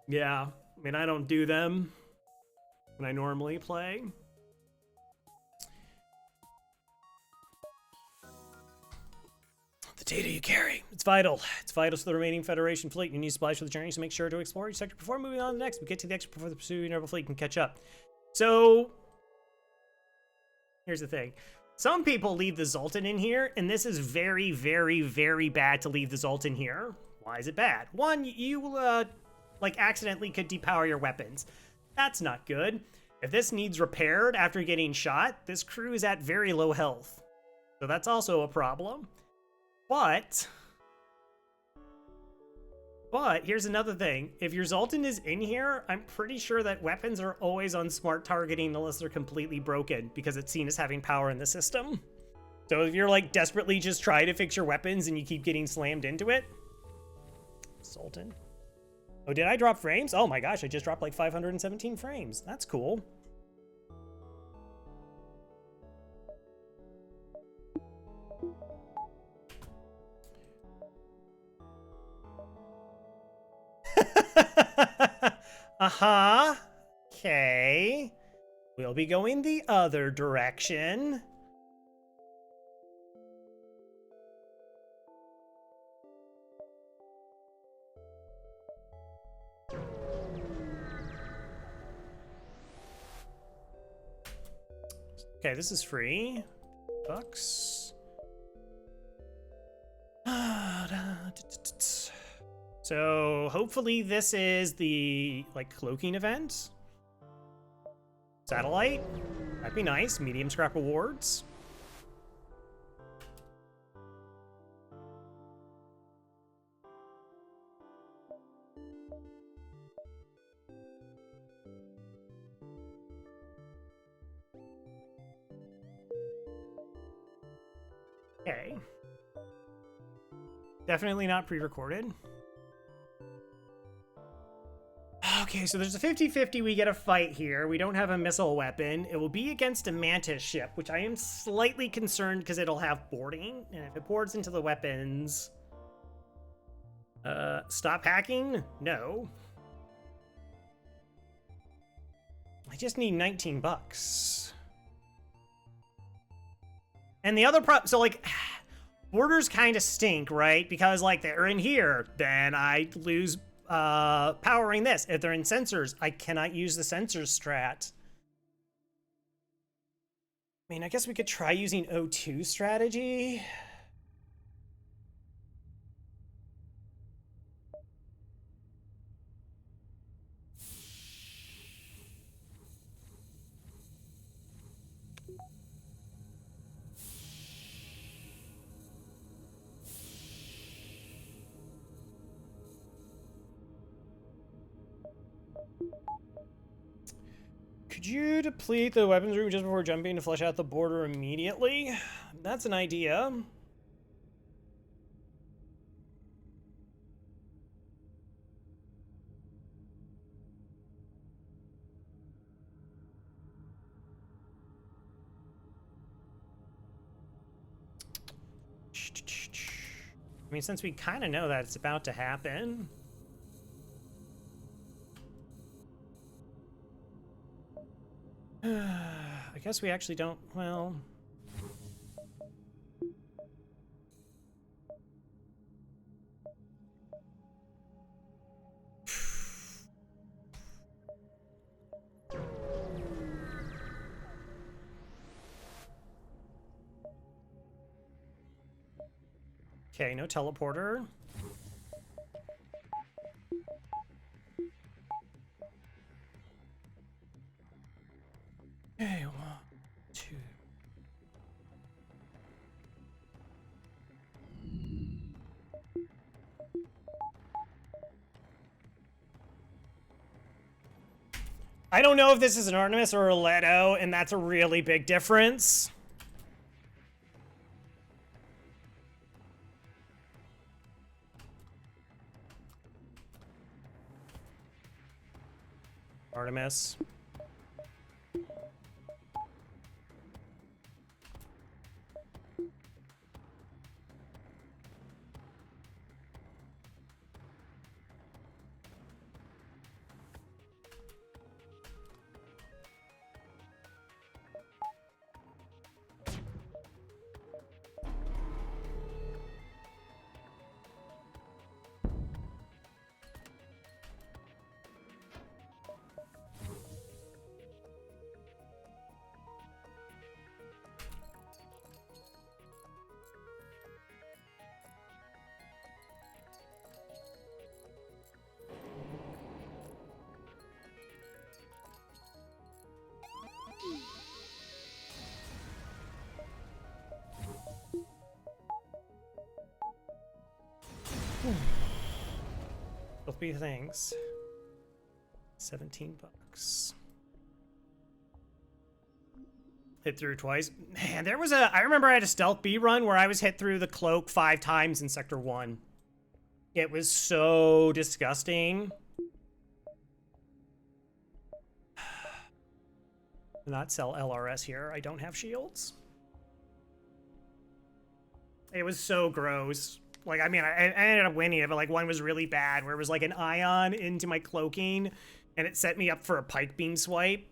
Yeah, I mean, I don't do them when I normally play. The data you carry. It's vital. It's vital to the remaining Federation fleet. You need supplies for the journey, so make sure to explore each sector before moving on to the next. We get to the exit before the pursuing rebel fleet can catch up. So, here's the thing. Some people leave the Zoltan in here, and this is very, very, very bad to leave the Zoltan here. Why is it bad? One, you, like, accidentally could depower your weapons. That's not good. If this needs repaired after getting shot, this crew is at very low health. So that's also a problem. But here's another thing. If your Zoltan is in here, I'm pretty sure that weapons are always on smart targeting unless they're completely broken, because it's seen as having power in the system. So if you're like desperately just trying to fix your weapons and you keep getting slammed into it. Zoltan. Oh, did I drop frames? Oh my gosh, I just dropped like 517 frames. That's cool. Uh-huh. Okay. We'll be going the other direction. Okay, this is free. Bucks. So hopefully this is the like cloaking event. Satellite. That'd be nice. Medium scrap rewards. Okay. Definitely not pre-recorded. Okay, so there's a 50-50 we get a fight here. We don't have a missile weapon. It will be against a Mantis ship, which I am slightly concerned because it'll have boarding. And if it boards into the weapons... stop hacking? No. I just need 19 bucks. And the other so like... Borders kind of stink, right? Because like they're in here, then I lose... powering this. If they're in sensors, I cannot use the sensors strat. I mean, I guess we could try using O2 strategy. Could you deplete the weapons room just before jumping to flush out the border immediately? That's an idea. I mean, since we kind of know that it's about to happen. I guess we actually don't, well... Okay, no teleporter. Okay, 1, 2. I don't know if this is an Artemis or a Leto, and that's a really big difference. Artemis. Both be things. 17 bucks. Hit through twice. Man, there was I remember I had a stealth B run where I was hit through the cloak 5 times in Sector 1. It was so disgusting. Not sell LRS here. I don't have shields. It was so gross. Like, I mean, I ended up winning it, but like one was really bad where it was like an ion into my cloaking and it set me up for a pike beam swipe.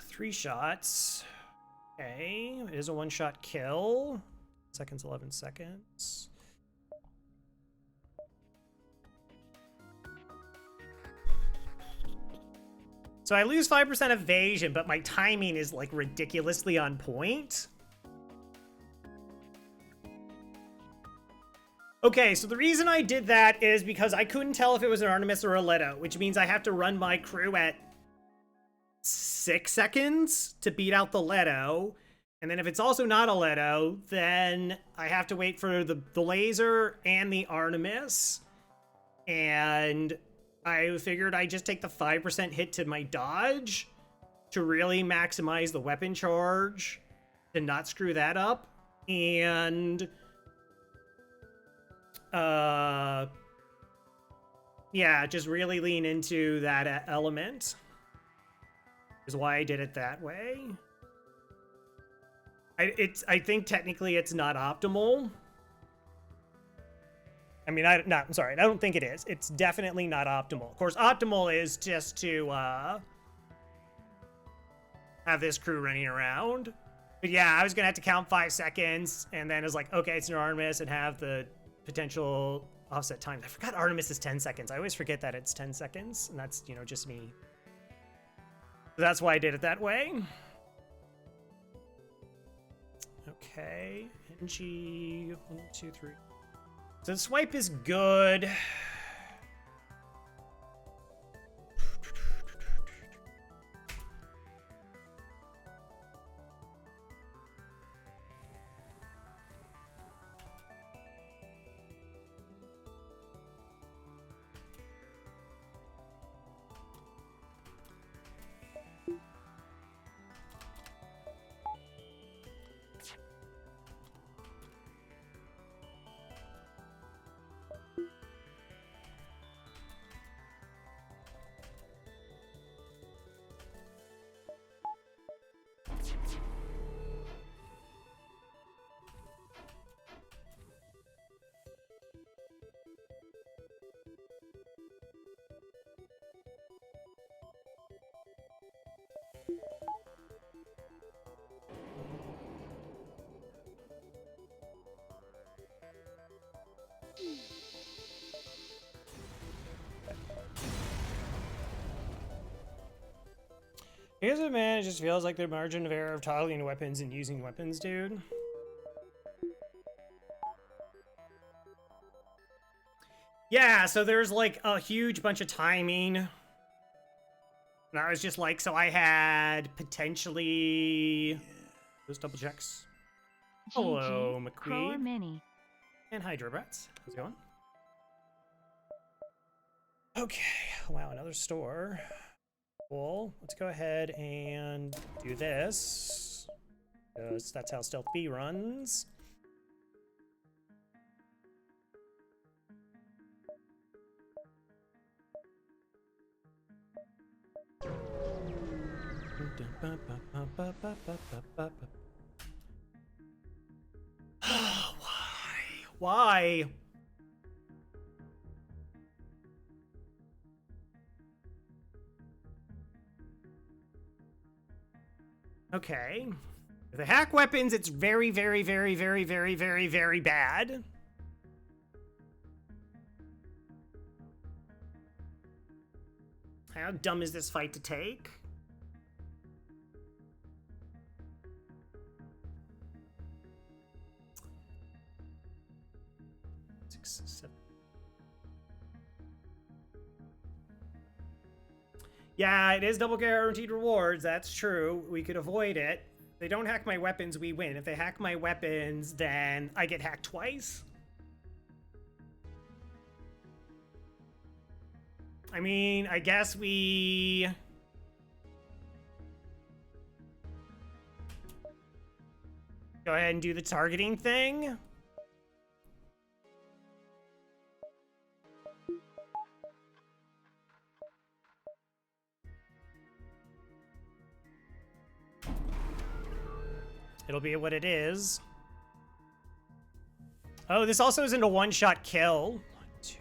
3 shots. Okay, it is a 1-shot kill. Seconds, 11 seconds. So I lose 5% evasion, but my timing is like ridiculously on point. Okay, so the reason I did that is because I couldn't tell if it was an Artemis or a Leto, which means I have to run my crew at 6 seconds to beat out the Leto. And then if it's also not a Leto, then I have to wait for the laser and the Artemis. And I figured I'd just take the 5% hit to my dodge to really maximize the weapon charge to not screw that up. And yeah, just really lean into that element is why I did it that way. I think technically it's not optimal. I mean, I'm sorry, I don't think it is. It's definitely not optimal. Of course, optimal is just to have this crew running around. But yeah, I was gonna have to count 5 seconds, and then it's like, okay, it's an Artemis, and have the potential offset time. I forgot Artemis is 10 seconds. I always forget that it's 10 seconds, and that's, you know, just me. So that's why I did it that way. Okay, NG, 1, 2, 3. So the swipe is good. Here's what, man, it just feels like the margin of error of toggling weapons and using weapons, dude. Yeah, so there's like a huge bunch of timing. And I was just like, so I had potentially those double checks. Hello, McQueen. Mini. And hi, Dribbrats. How's it going? Okay, wow, another store. Cool. Let's go ahead and do this, because that's how Stealth B runs. Why? Okay. If they hack weapons, it's very, very, very, very, very, very, very bad. How dumb is this fight to take? 6, 7. Yeah, it is double guaranteed rewards. That's true. We could avoid it. If they don't hack my weapons, we win. If they hack my weapons, then I get hacked twice. I mean, I guess we... go ahead and do the targeting thing. It'll be what it is. Oh, this also isn't a one-shot kill. 1, 2,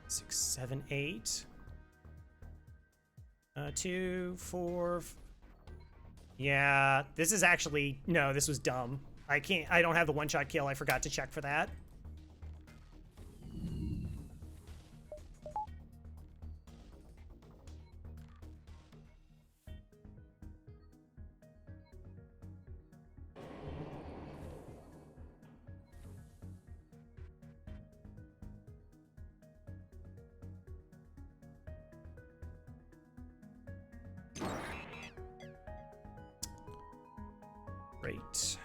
6, 7, 8. 2, 4. Yeah, this is actually... no, this was dumb. I don't have the one-shot kill. I forgot to check for that. Great.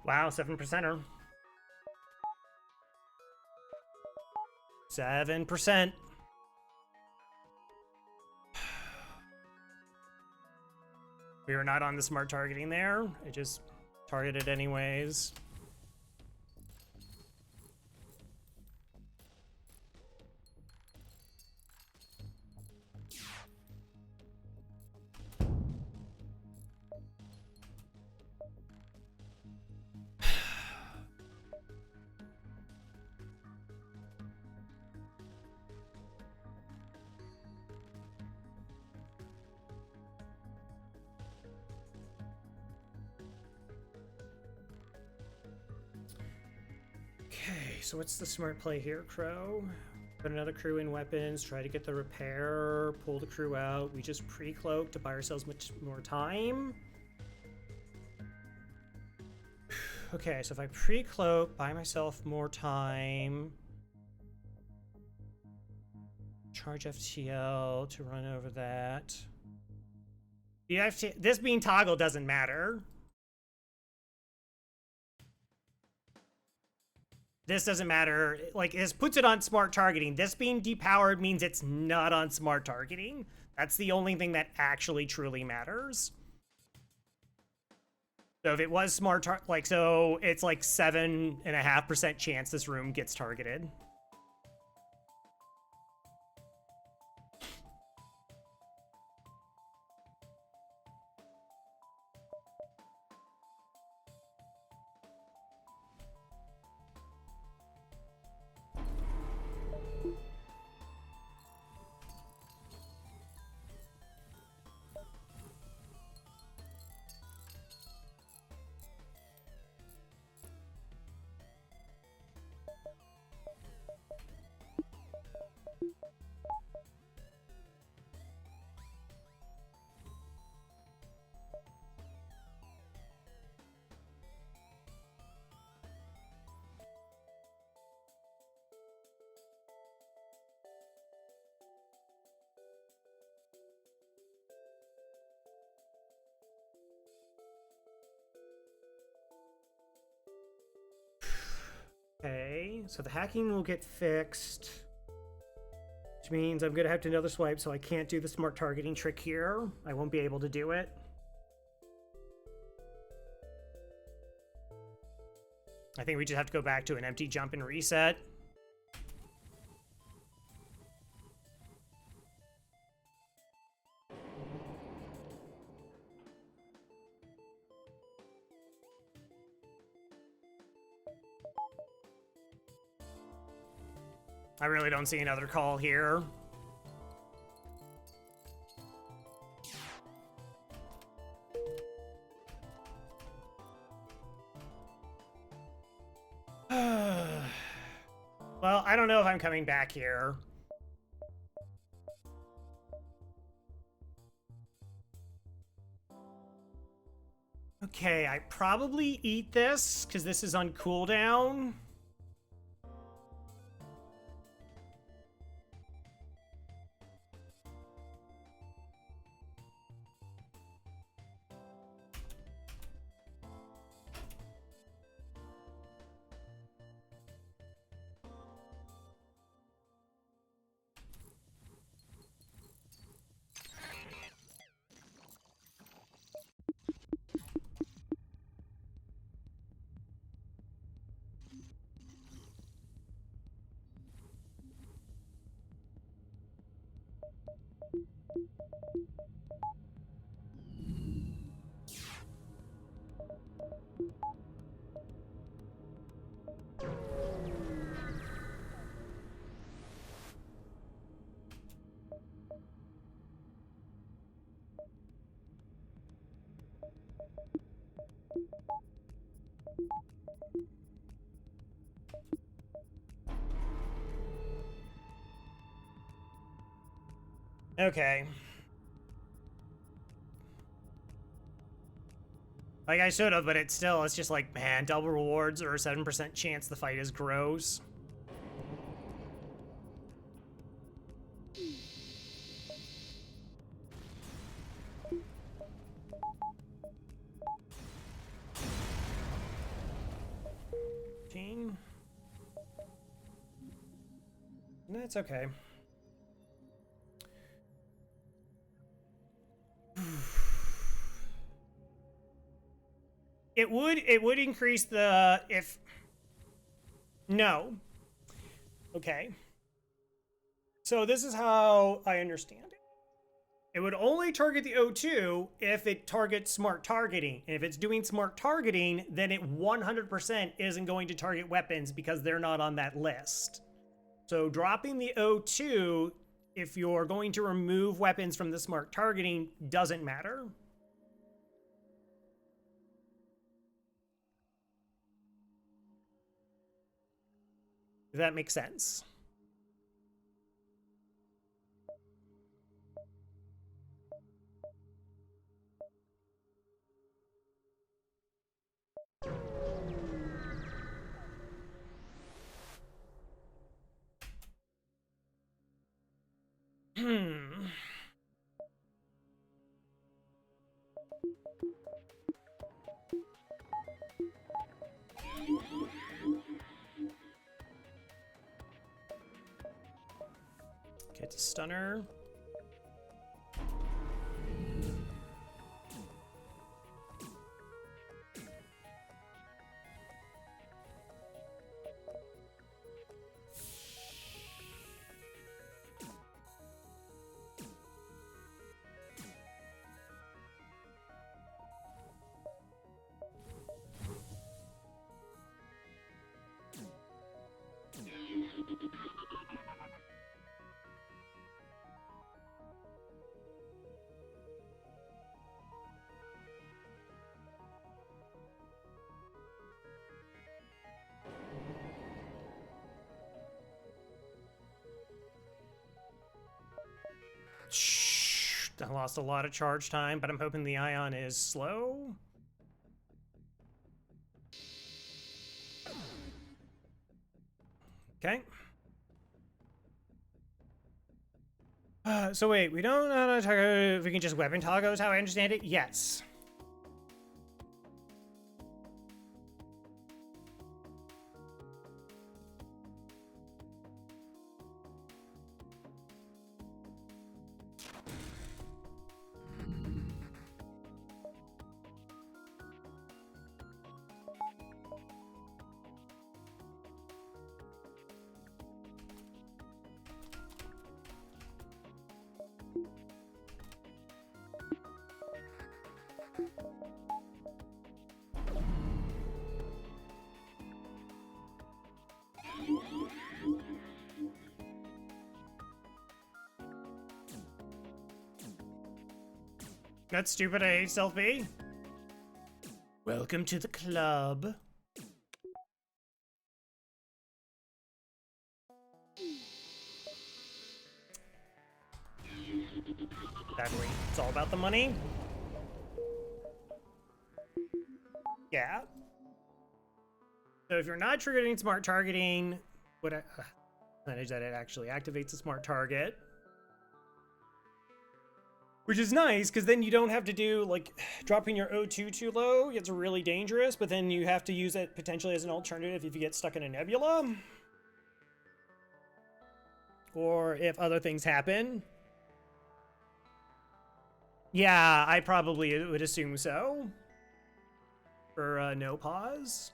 Wow, 7%er. 7%. We were not on the smart targeting there. It just targeted anyways. Okay, so what's the smart play here, Crow? Put another crew in weapons, try to get the repair, pull the crew out. We just pre-cloak to buy ourselves much more time. Okay, so if I pre-cloak, buy myself more time. Charge FTL to run over that. This being toggle doesn't matter. This doesn't matter. Like, this puts it on smart targeting. This being depowered means it's not on smart targeting. That's the only thing that actually truly matters. So if it was smart, so it's like 7.5% chance this room gets targeted. Okay, so the hacking will get fixed, which means I'm gonna have to another swipe, so I can't do the smart targeting trick here. I won't be able to do it. I think we just have to go back to an empty jump and reset. I really don't see another call here. Well, I don't know if I'm coming back here. Okay, I probably eat this, because this is on cooldown. Okay. Like, I should have, but it's just like, man, double rewards or a 7% chance the fight is gross. That's okay. It would increase the no. Okay. So this is how I understand it. It would only target the O2 if it targets smart targeting. And if it's doing smart targeting, then it 100% isn't going to target weapons because they're not on that list. So dropping the O2, if you're going to remove weapons from the smart targeting, doesn't matter. If that makes sense. Okay, it's a stunner. I lost a lot of charge time, but I'm hoping the ion is slow. Okay. So wait, we don't know how to toggle. If we can just weapon toggle is how I understand it? Yes. That's stupid, I hate stealth B. Welcome to the club. Exactly. It's all about the money. Yeah. So if you're not triggering smart targeting, what percentage that it actually activates a smart target. Which is nice, because then you don't have to do, like, dropping your O2 too low gets really dangerous, but then you have to use it potentially as an alternative if you get stuck in a nebula. Or if other things happen. Yeah, I probably would assume so. For no pause.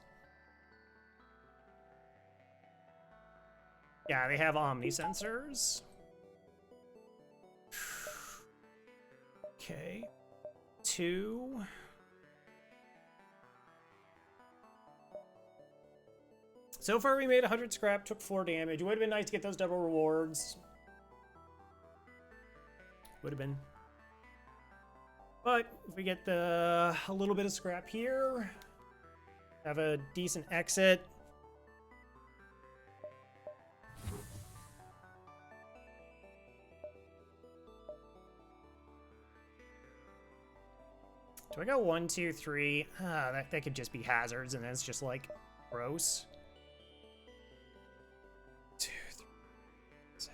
Yeah, they have Omni sensors. Okay. 2. So far we made 100 scrap, took 4 damage. It would have been nice to get those double rewards. Would have been. But if we get a little bit of scrap here, have a decent exit. Do I go 1, 2, 3? That could just be hazards, and then it's just like gross. 2, 3, 6.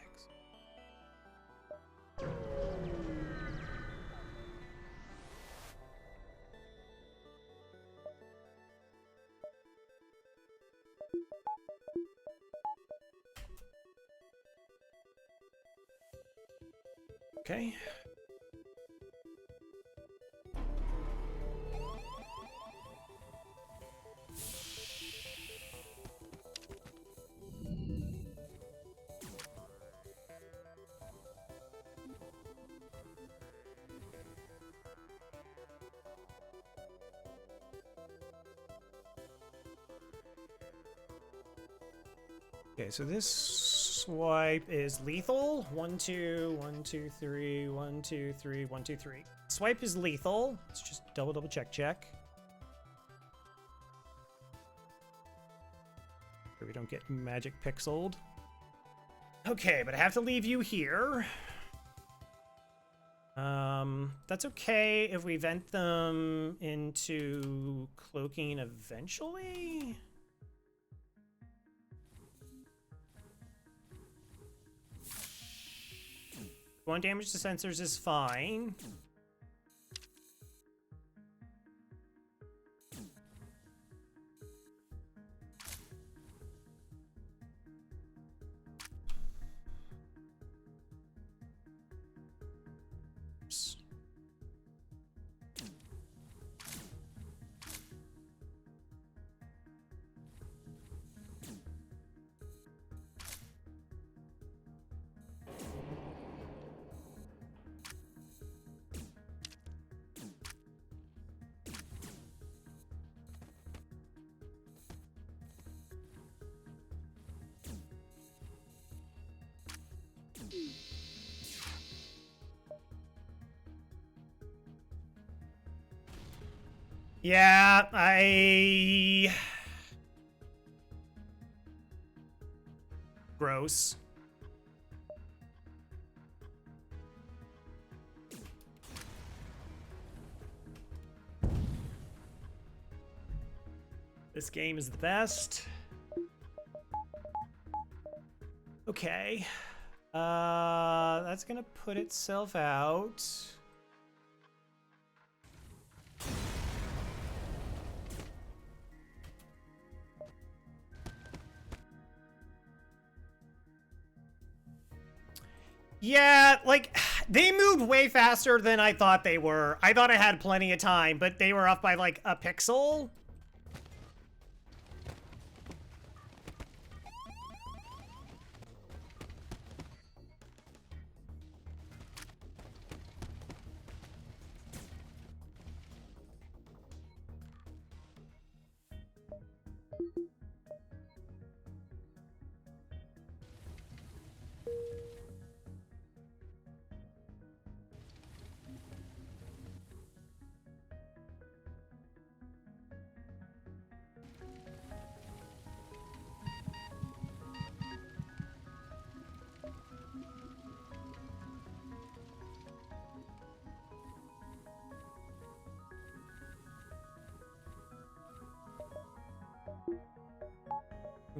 Okay. Okay, so this swipe is lethal. 1, 2, 1, 2, 3, 1, 2, 3, 1, 2, 3. Swipe is lethal. Let's just double check. So we don't get magic pixeled. Okay, but I have to leave you here. That's okay if we vent them into cloaking eventually. 1 damage to sensors is fine. Yeah, gross. This game is the best. Okay. That's gonna put itself out. Yeah, like, they moved way faster than I thought they were. I thought I had plenty of time, but they were off by, like, a pixel.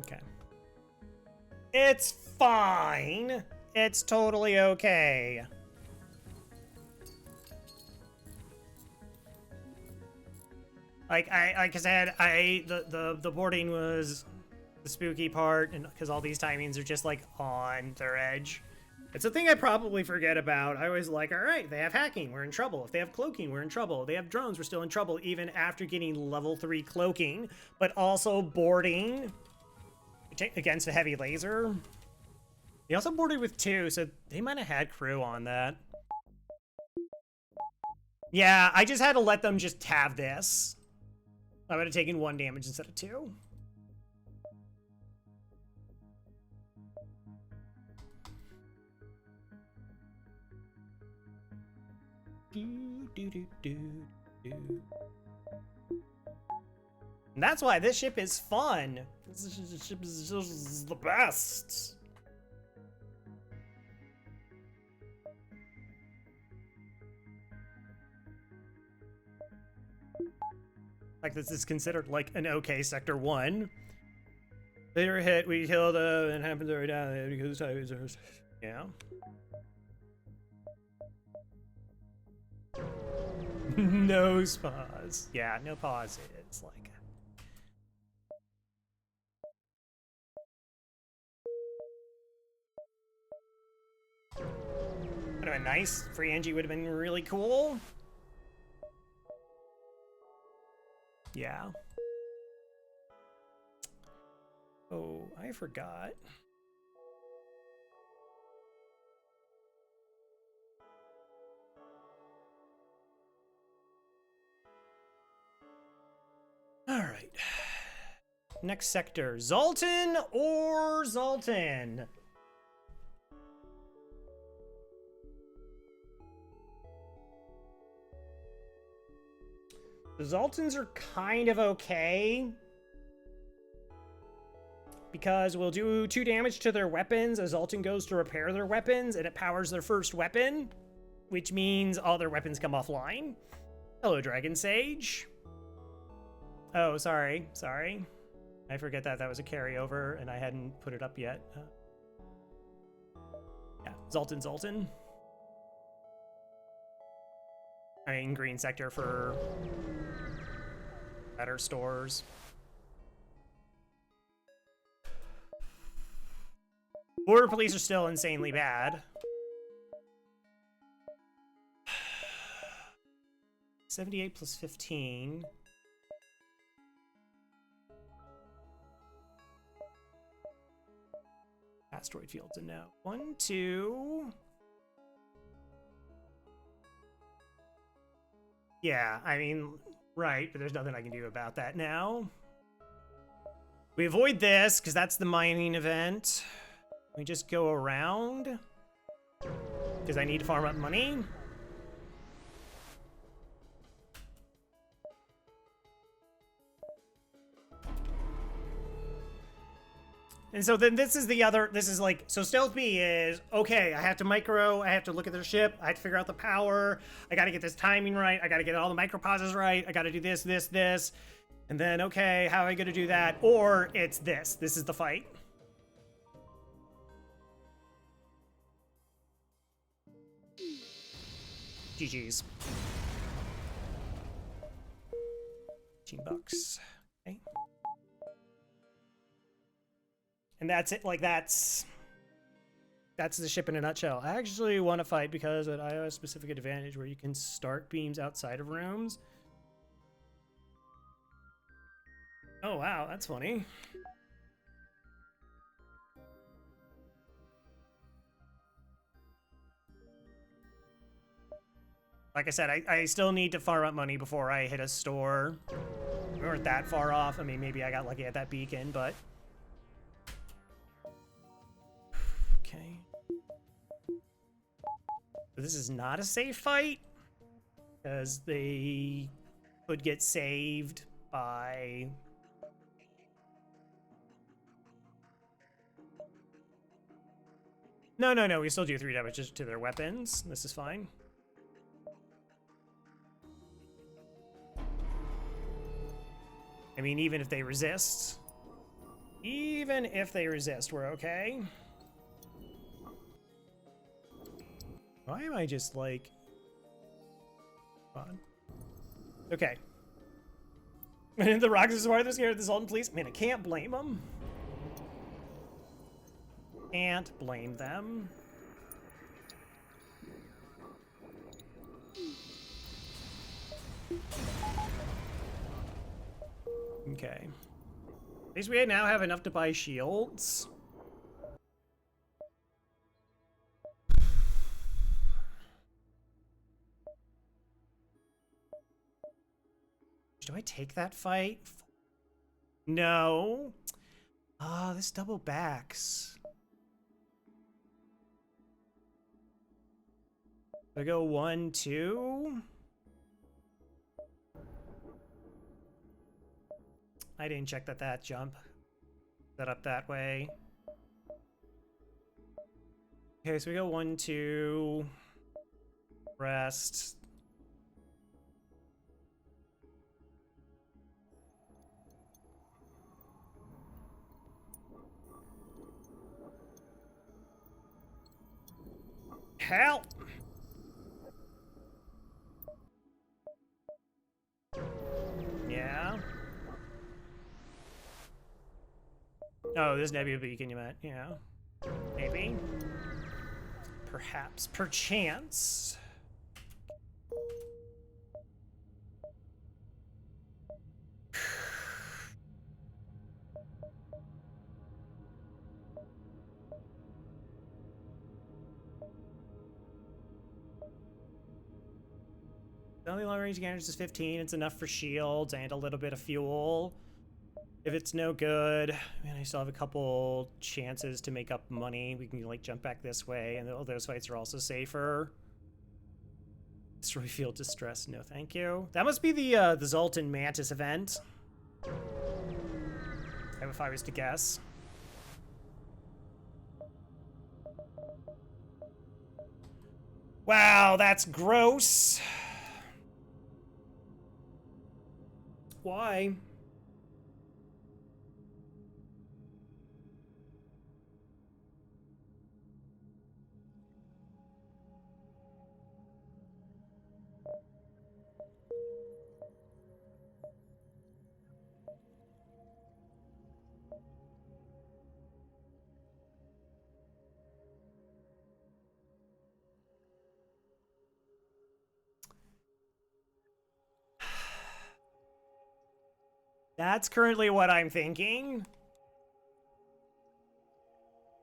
Okay. It's fine. It's totally okay. Like I said, the boarding was the spooky part, and because all these timings are just like on their edge. It's a thing I probably forget about. I always like, all right, they have hacking, we're in trouble. If they have cloaking, we're in trouble. They have drones, we're still in trouble, even after getting level 3 cloaking. But also boarding against a heavy laser. They also boarded with 2, so they might have had crew on that. Yeah, I just had to let them just have this. I would have taken 1 damage instead of 2. And that's why this ship is fun. This ship is just the best. Like, this is considered like an okay Sector 1. They were hit, we killed and happens right now because time is ours. Yeah. No pause. Yeah, no pause. It's like. Would have been nice. Free Angie would have been really cool. Yeah. Oh, I forgot. All right. Next sector, Zoltan or Zoltan? The Zoltans are kind of okay. Because we'll do 2 damage to their weapons as Zoltan goes to repair their weapons, and it powers their first weapon, which means all their weapons come offline. Hello, Dragon Sage. Oh, sorry. I forget that was a carryover, and I hadn't put it up yet. Yeah, Zoltan. I mean, green sector for better stores. Border police are still insanely bad. 78 plus 15. Asteroid field's a no. 1, 2. Yeah, I mean, right, but there's nothing I can do about that now. We avoid this, because that's the mining event. We just go around, because I need to farm up money. And so then this is the other, this is like, so Stealth B is, okay, I have to micro, I have to look at their ship, I have to figure out the power, I gotta get this timing right, I gotta get all the micro pauses right, I gotta do this, and then, okay, how am I gonna do that? Or it's this is the fight. GG's. $15. Okay. And that's it, like that's the ship in a nutshell. I actually want to fight because it I have a specific advantage where you can start beams outside of rooms. Oh wow, that's funny. Like I said, I still need to farm up money before I hit a store. We weren't that far off. I mean, maybe I got lucky at that beacon, but... Okay. This is not a safe fight, because they could get saved by... No, we still do 3 damage to their weapons. This is fine. I mean, even if they resist. Even if they resist, we're okay. Why am I just like... on? Okay. The Roxas are they're scared of the Sultan police. I mean, I can't blame them. Can't blame them. Okay. At least we now have enough to buy shields. Do I take that fight? No. Ah, this double backs. I go 1, 2. I didn't check that jump set up that way. Okay, so we go 1, 2. Rest. Help! Yeah. Oh, this Nebula beacon you meant, yeah. Maybe. Perhaps. Perchance. The only long range damage is 15. It's enough for shields and a little bit of fuel. If it's no good, I mean, I still have a couple chances to make up money. We can like jump back this way, and those fights are also safer. Destroy field distress. No, thank you. That must be the Zoltan Mantis event. If I was to guess. Wow, that's gross. Why? That's currently what I'm thinking.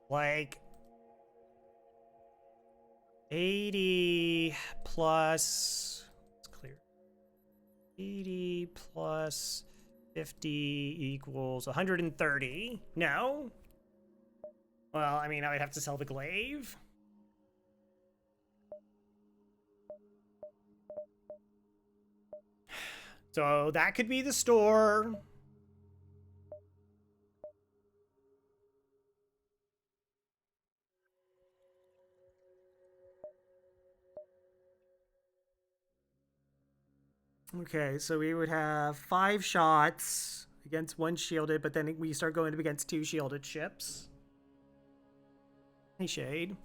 Like 80 plus, it's clear. 80 plus 50 equals 130. No? Well, I mean, I would have to sell the glaive. So that could be the store. Okay, so we would have 5 shots against 1 shielded, but then we start going up against 2 shielded ships. Hey, Shade.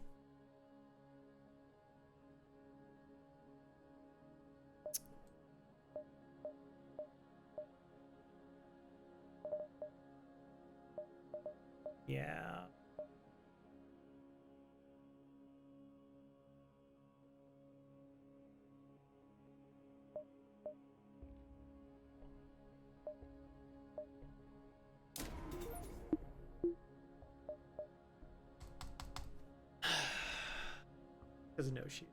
Yeah. Because no shield.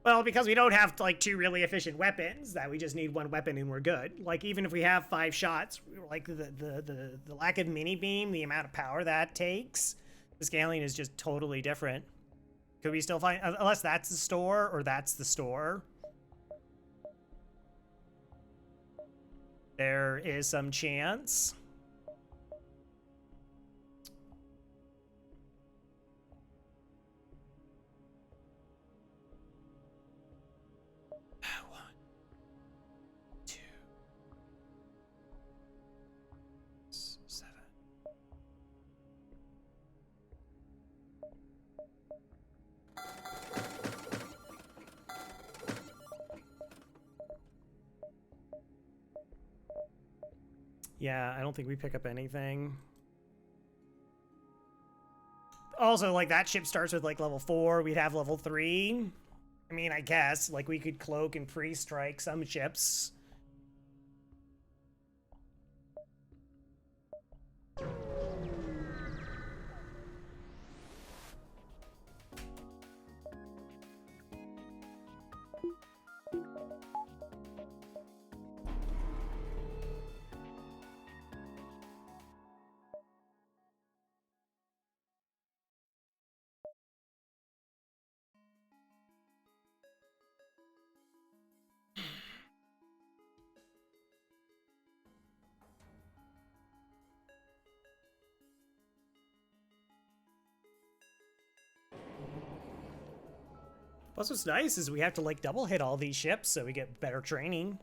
Well, because we don't have like 2 really efficient weapons, that we just need 1 weapon and we're good. Like even if we have 5 shots, like the lack of mini beam, the amount of power that takes, the scaling is just totally different. Could we still find, unless that's the store or that's the store? There is some chance. Yeah, I don't think we pick up anything. Also, like, that ship starts with, like, level 4. We'd have level 3. I mean, I guess, like, we could cloak and pre-strike some ships. Plus, what's nice is we have to, like, double hit all these ships so we get better training.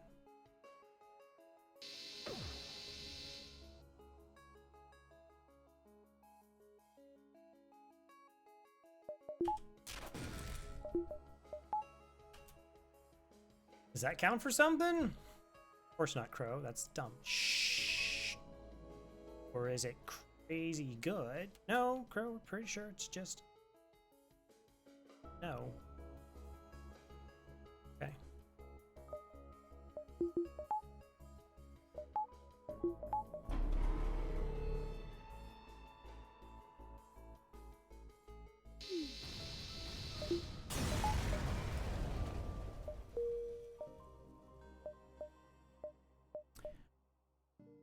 Does that count for something? Of course not, Crow. That's dumb. Shh. Or is it crazy good? No, Crow, we're pretty sure it's just... No. Okay.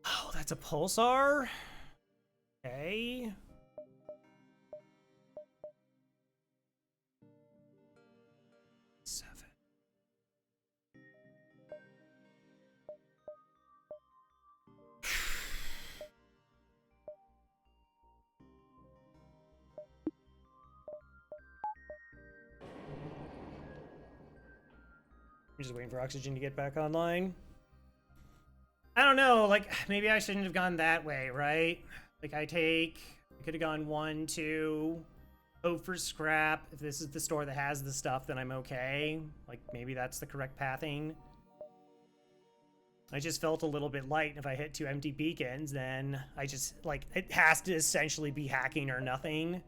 Oh, that's a pulsar? Okay. I'm just waiting for oxygen to get back online. I don't know, like, maybe I shouldn't have gone that way, right? Like, I could have gone 1, 2, hope for scrap. If this is the store that has the stuff, then I'm okay. Like, maybe that's the correct pathing. I just felt a little bit light. If I hit 2 empty beacons, then I just, like, it has to essentially be hacking or nothing.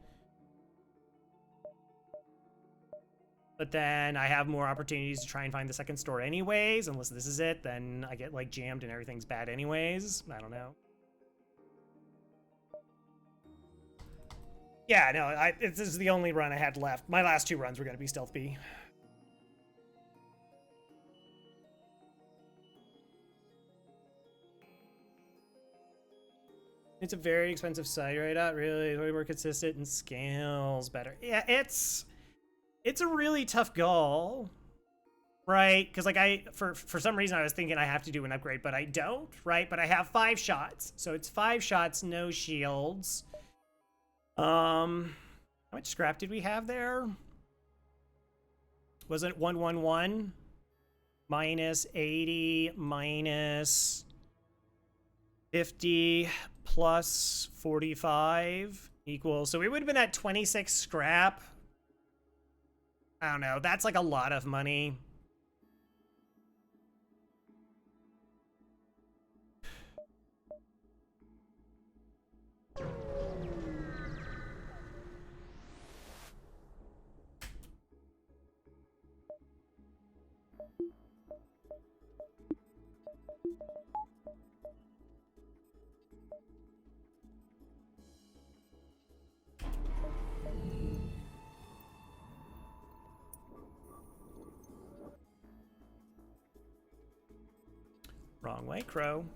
But then I have more opportunities to try and find the second store anyways. Unless this is it, then I get, like, jammed and everything's bad anyways. I don't know. Yeah, no, this is the only run I had left. My last 2 runs were going to be Stealth B. It's a very expensive site, right? Not really. Way more consistent and scales better. Yeah, it's a really tough goal, right? Because, like, for some reason I was thinking I have to do an upgrade, but I don't, right? But I have 5 shots, so it's 5 shots, no shields. How much scrap did we have there? Was it 111 minus 80 minus 50 plus 45 equals, so we would have been at 26 scrap. I don't know, that's like a lot of money. Wrong way, Crow.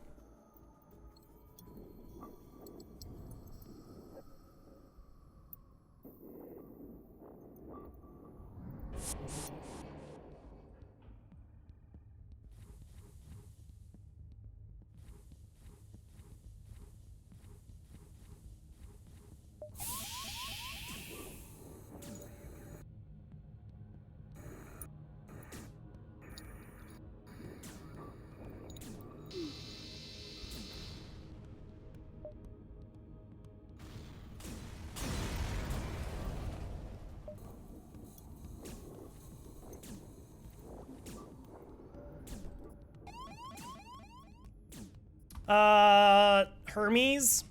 Hermes.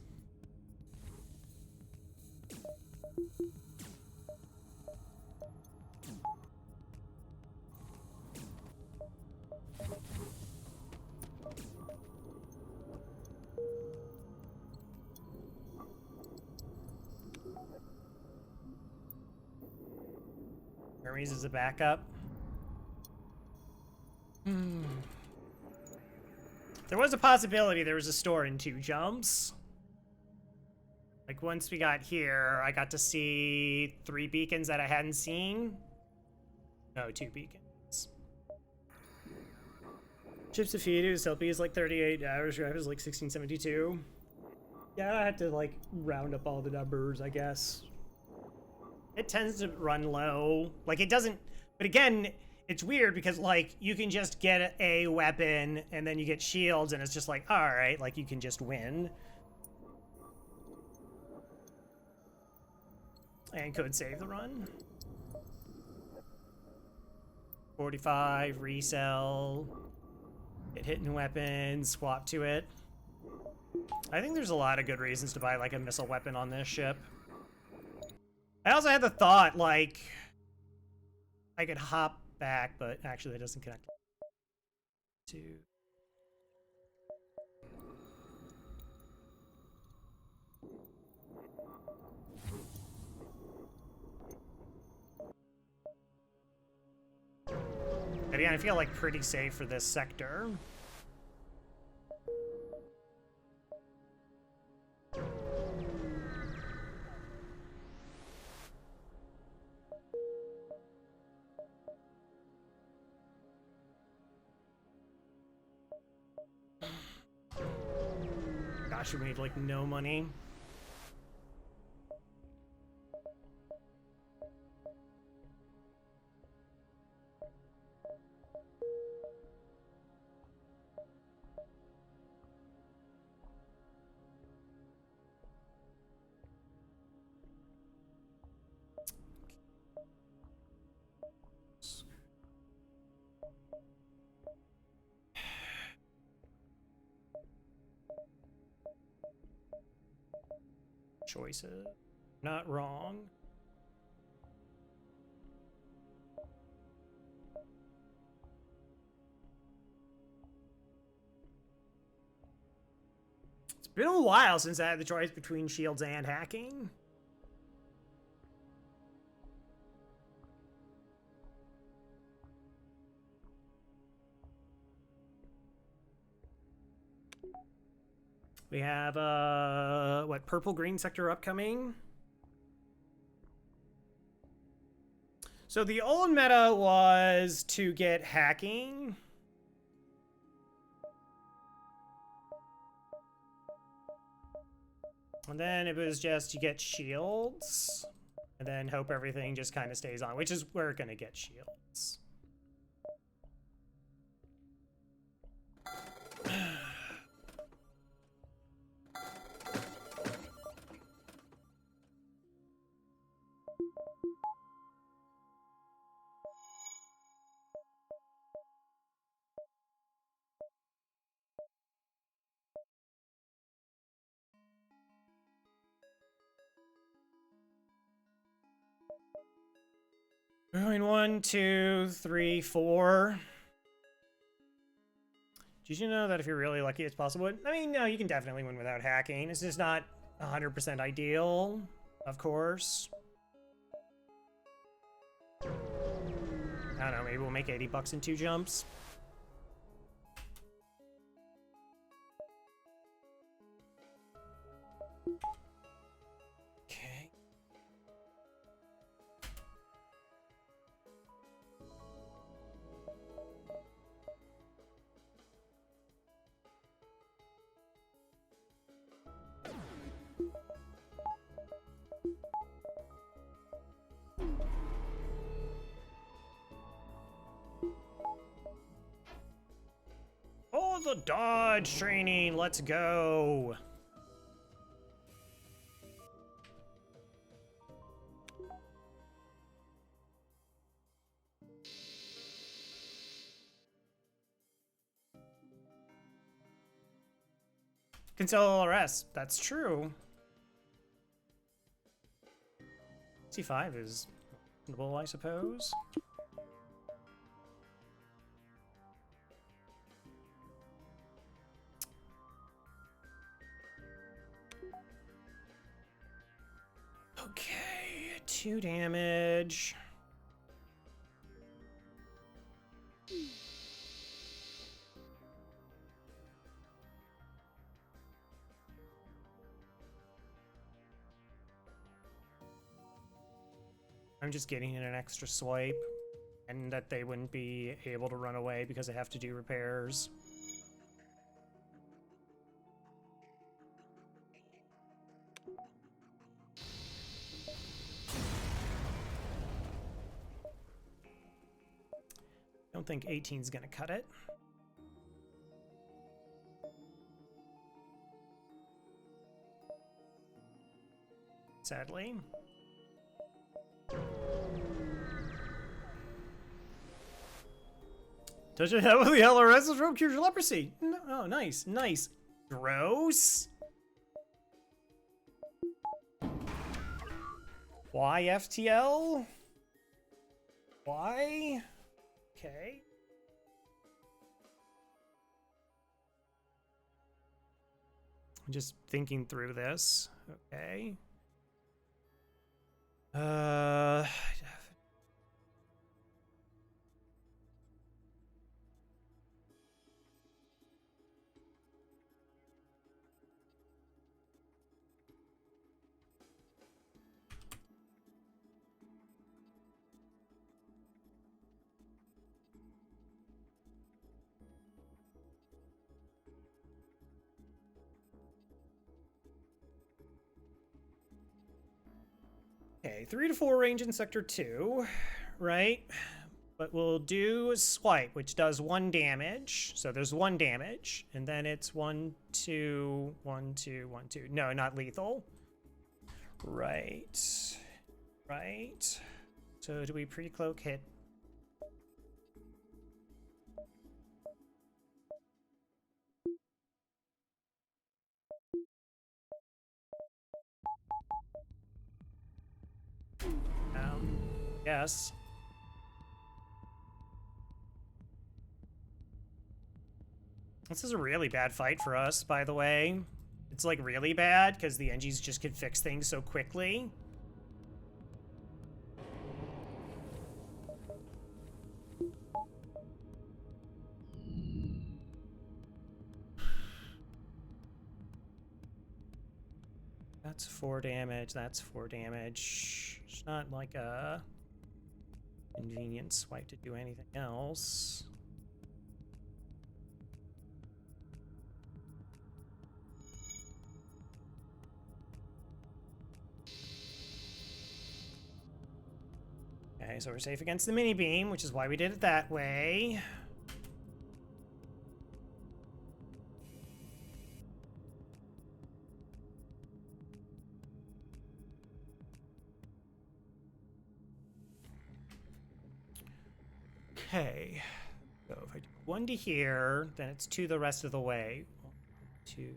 Hermes is a backup. There was a possibility there was a store in 2 jumps. Like, once we got here, I got to see 3 beacons that I hadn't seen. No, 2 beacons. Chips to feed, his LP is like 38 hours, drive is like 1672. Yeah, I had to, like, round up all the numbers, I guess. It tends to run low. Like, it doesn't... But again, it's weird because, like, you can just get a weapon and then you get shields and it's just like, alright, like, you can just win. And could save the run. 45, resell. Get hitting weapons, swap to it. I think there's a lot of good reasons to buy, like, a missile weapon on this ship. I also had the thought, like, I could hop back, but actually that doesn't connect to... But yeah, I feel like pretty safe for this sector. Gosh, we made like no money. Choices. Not wrong. It's been a while since I had the choice between shields and hacking. We have, what, purple-green sector upcoming? So the old meta was to get hacking. And then it was just you get shields. And then hope everything just kind of stays on, which is where we're going to get shields. Going 1, 2, 3, 4. Did you know that if you're really lucky, it's possible? I mean, no, you can definitely win without hacking. It's just not 100% ideal, of course. I don't know, maybe we'll make 80 bucks in 2 jumps. Okay. Oh, the dodge training, let's go. Can sell LRS. That's true. C5 is reasonable, I suppose. Okay, 2 damage. I'm just getting in an extra swipe, and that they wouldn't be able to run away because I have to do repairs. Don't think 18's gonna cut it. Sadly. Touch your head with the LRS rope cures your leprosy. No, oh, nice, nice. Gross. Why FTL? Why? Okay. I'm just thinking through this. Okay. Okay, 3 to 4 range in sector 2, right? But we'll do swipe, which does 1 damage. So there's 1 damage, and then it's 1, 2, 1, 2, 1, 2. No, not lethal. Right. Right. So do we pre-cloak hit? Yes. This is a really bad fight for us, by the way. It's like really bad because the Engis just can fix things so quickly. That's 4 damage. That's 4 damage. It's not like a convenient swipe to do anything else. Okay, so we're safe against the mini beam, which is why we did it that way. Okay, so if I do 1 to here, then it's 2 the rest of the way. 1, 2.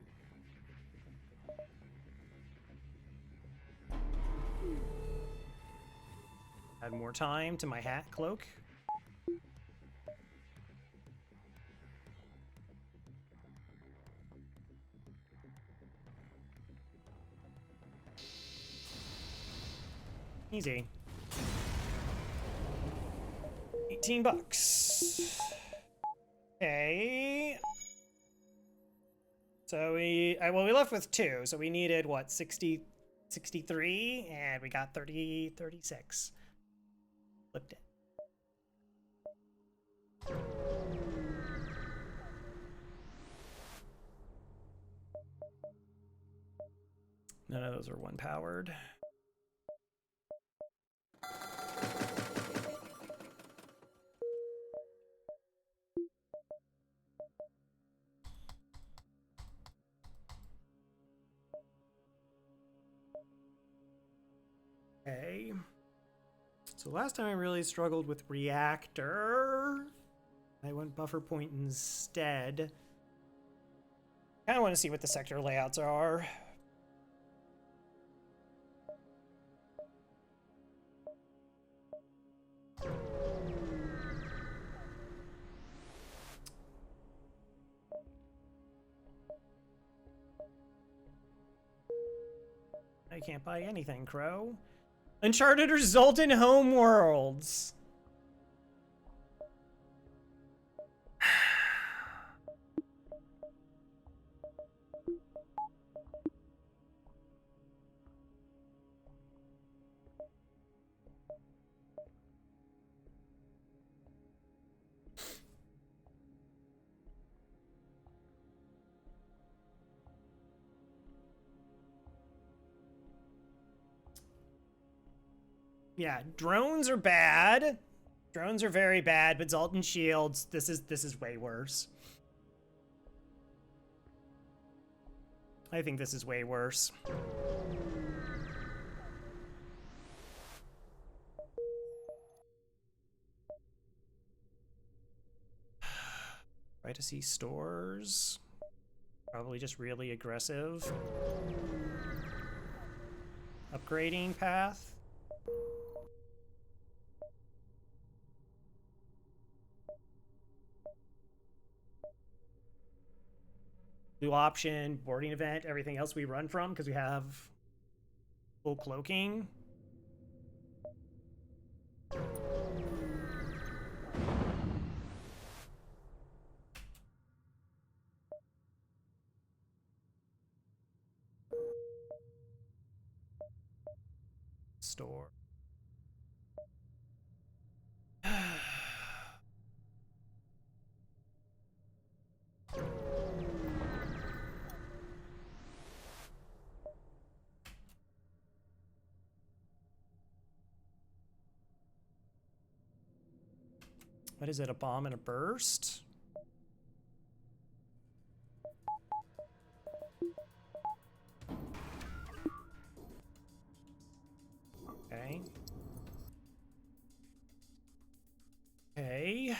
Add more time to my hat cloak. Easy. $18. Okay. So we left with 2, so we needed what, 60, 63, and we got 30, 36. Flipped it. None of those are 1 powered. Okay. So last time I really struggled with reactor. I went buffer point instead. Kind of want to see what the sector layouts are. I can't buy anything, Crow. Uncharted or Zoltan Homeworlds. Yeah, drones are bad. Drones are very bad, but Zoltan shields, this is way worse. I think this is way worse. Try to see stores. Probably just really aggressive. Upgrading path. Blue option, boarding event, everything else we run from because we have full cloaking. Store. What is it, a bomb and a burst? Okay. Okay.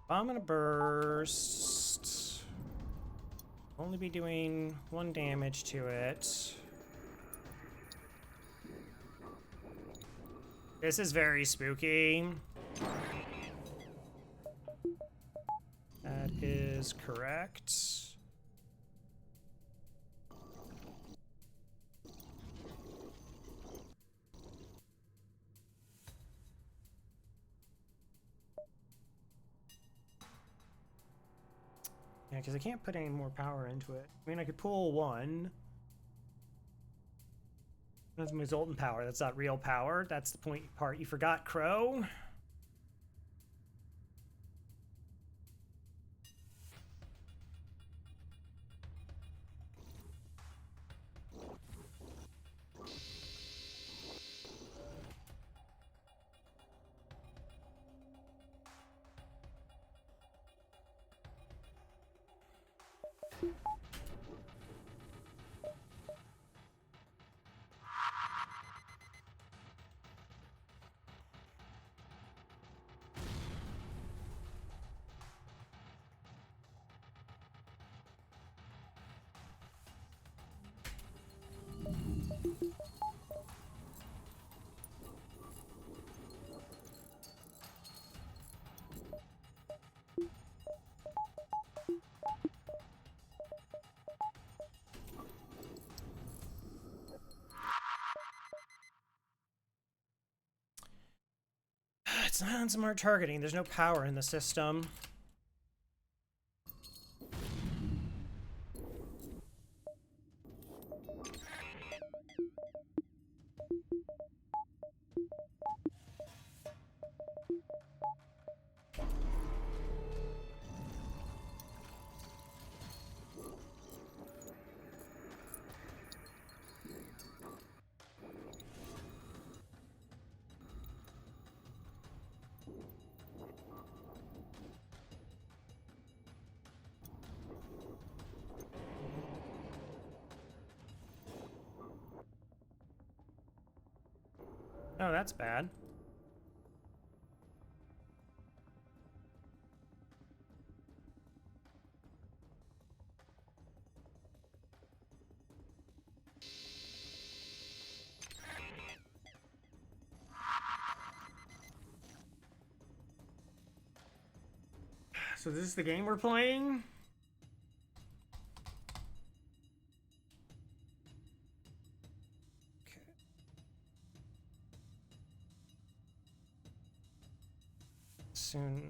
Bomb and a burst. Only be doing 1 damage to it. This is very spooky. That is correct. Yeah, because I can't put any more power into it. I mean, I could pull 1. That's my Zoltan power. That's not real power. That's the part you forgot, Crow. It's not on smart targeting. There's no power in the system. Oh, that's bad. So this is the game we're playing? Okay. Soon.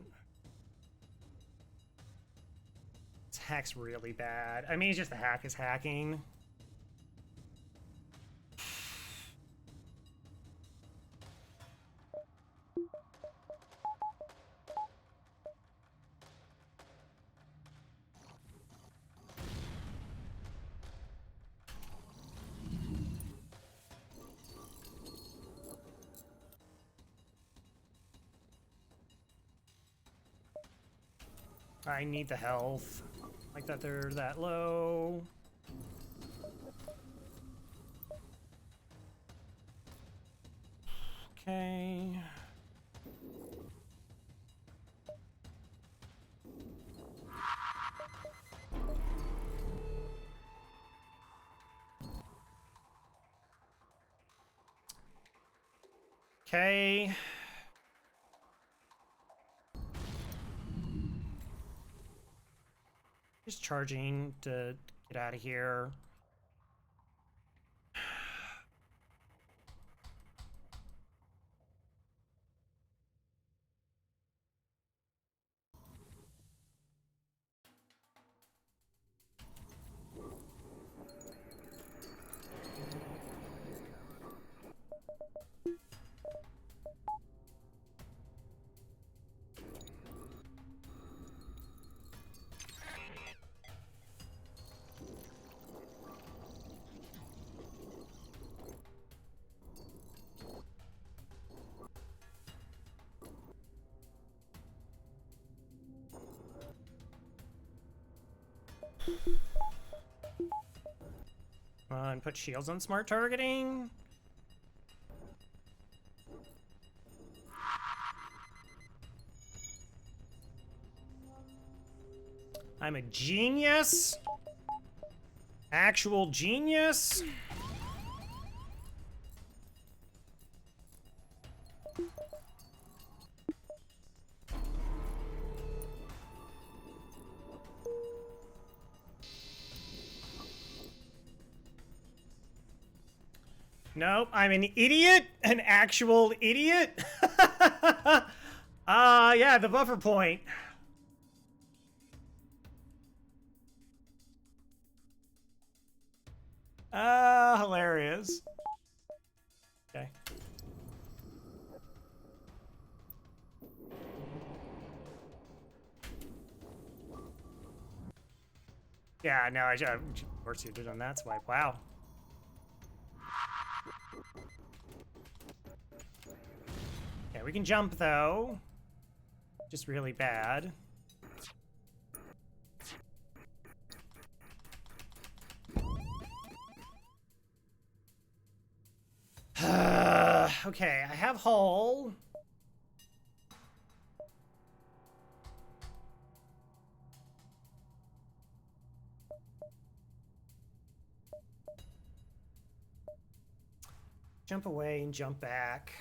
This hack's really bad. I mean, it's just the hack is hacking. I need the health. Like that they're that low. Okay. Okay. Just charging to get out of here. And put shields on smart targeting. I'm a genius. Actual genius. Nope, I'm an idiot, an actual idiot. Yeah, the buffer point. Hilarious. Okay. Yeah, no, of course you did on that swipe. Wow. Yeah, we can jump though. Just really bad. Okay, I have hull. Jump away and jump back.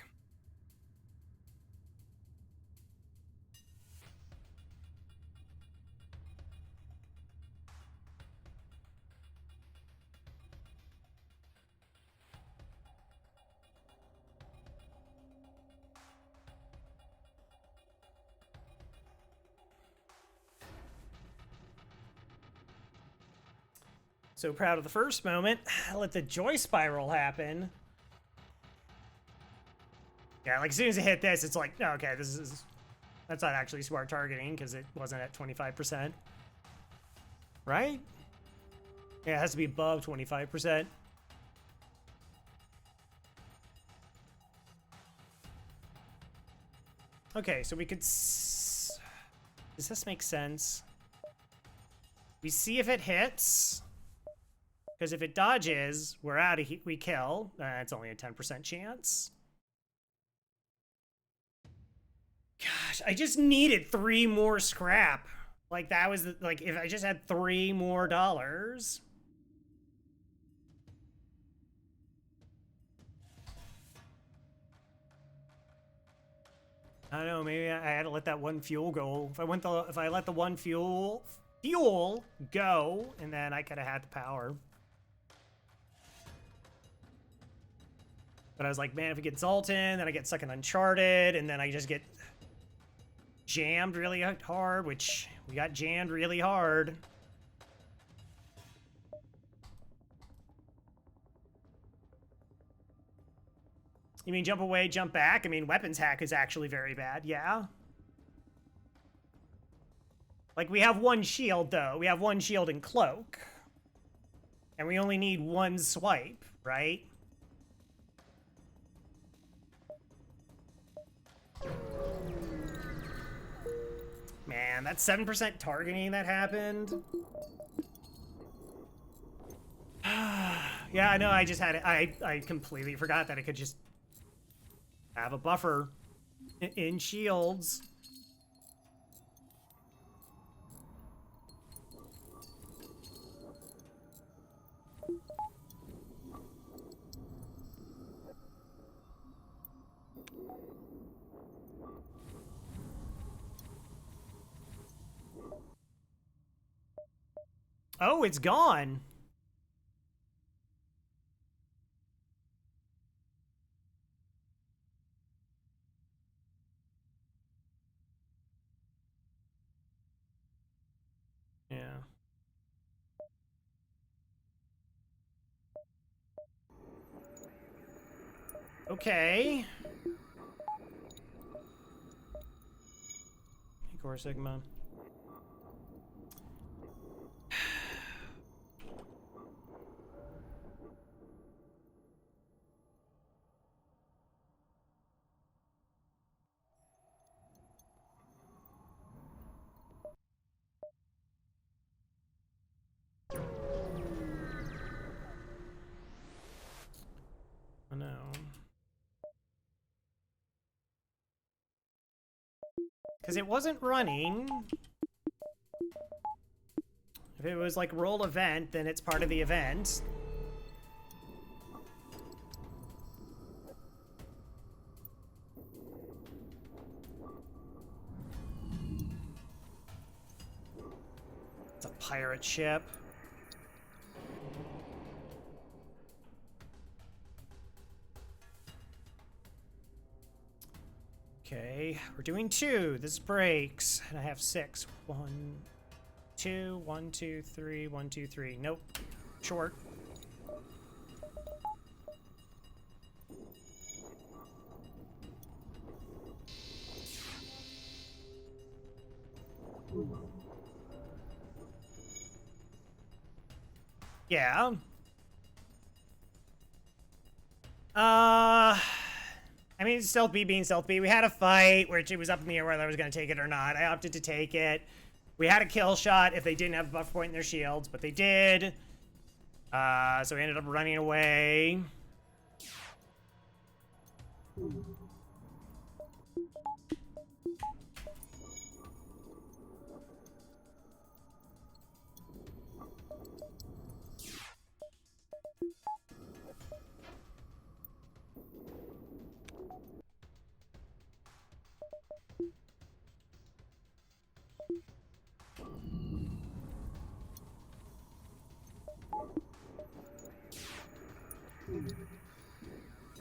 So proud of the first moment. Let the joy spiral happen. Yeah, like as soon as it hit this, it's like, oh, okay, that's not actually smart targeting because it wasn't at 25%. Right? Yeah, it has to be above 25%. Okay, so we could... Does this make sense? We see if it hits. Because if it dodges, we're out of here. We kill. It's only a 10% chance. Gosh, I just needed 3 more scrap. Like, that was, like, if I just had 3 more dollars. I don't know, maybe I had to let that one fuel go. If I let the one fuel go, and then I could have had the power. But I was like, man, if we get Zoltan, then I get stuck in Uncharted, and then I just get jammed really hard, which we got jammed really hard. You mean jump away, jump back? I mean, weapons hack is actually very bad, yeah. Like, we have one shield, though. We have one shield and cloak. And we only need one swipe, right? Man, that's 7% targeting that happened. Yeah, I know, I just had it. I completely forgot that I could just have a buffer in shields. Oh, it's gone. Yeah. Okay. Hey, Core Sigma. Oh no. Because it wasn't running. If it was like roll event, then it's part of the event. It's a pirate ship. Okay, we're doing 2. This breaks. And I have 6. 1, 2, 1, 2, 3, 1, 2, 3. Nope. Short. Yeah. I mean, stealth B being stealth B. We had a fight, which it was up in the air whether I was going to take it or not. I opted to take it. We had a kill shot if they didn't have a buffer point in their shields, but they did. So we ended up running away.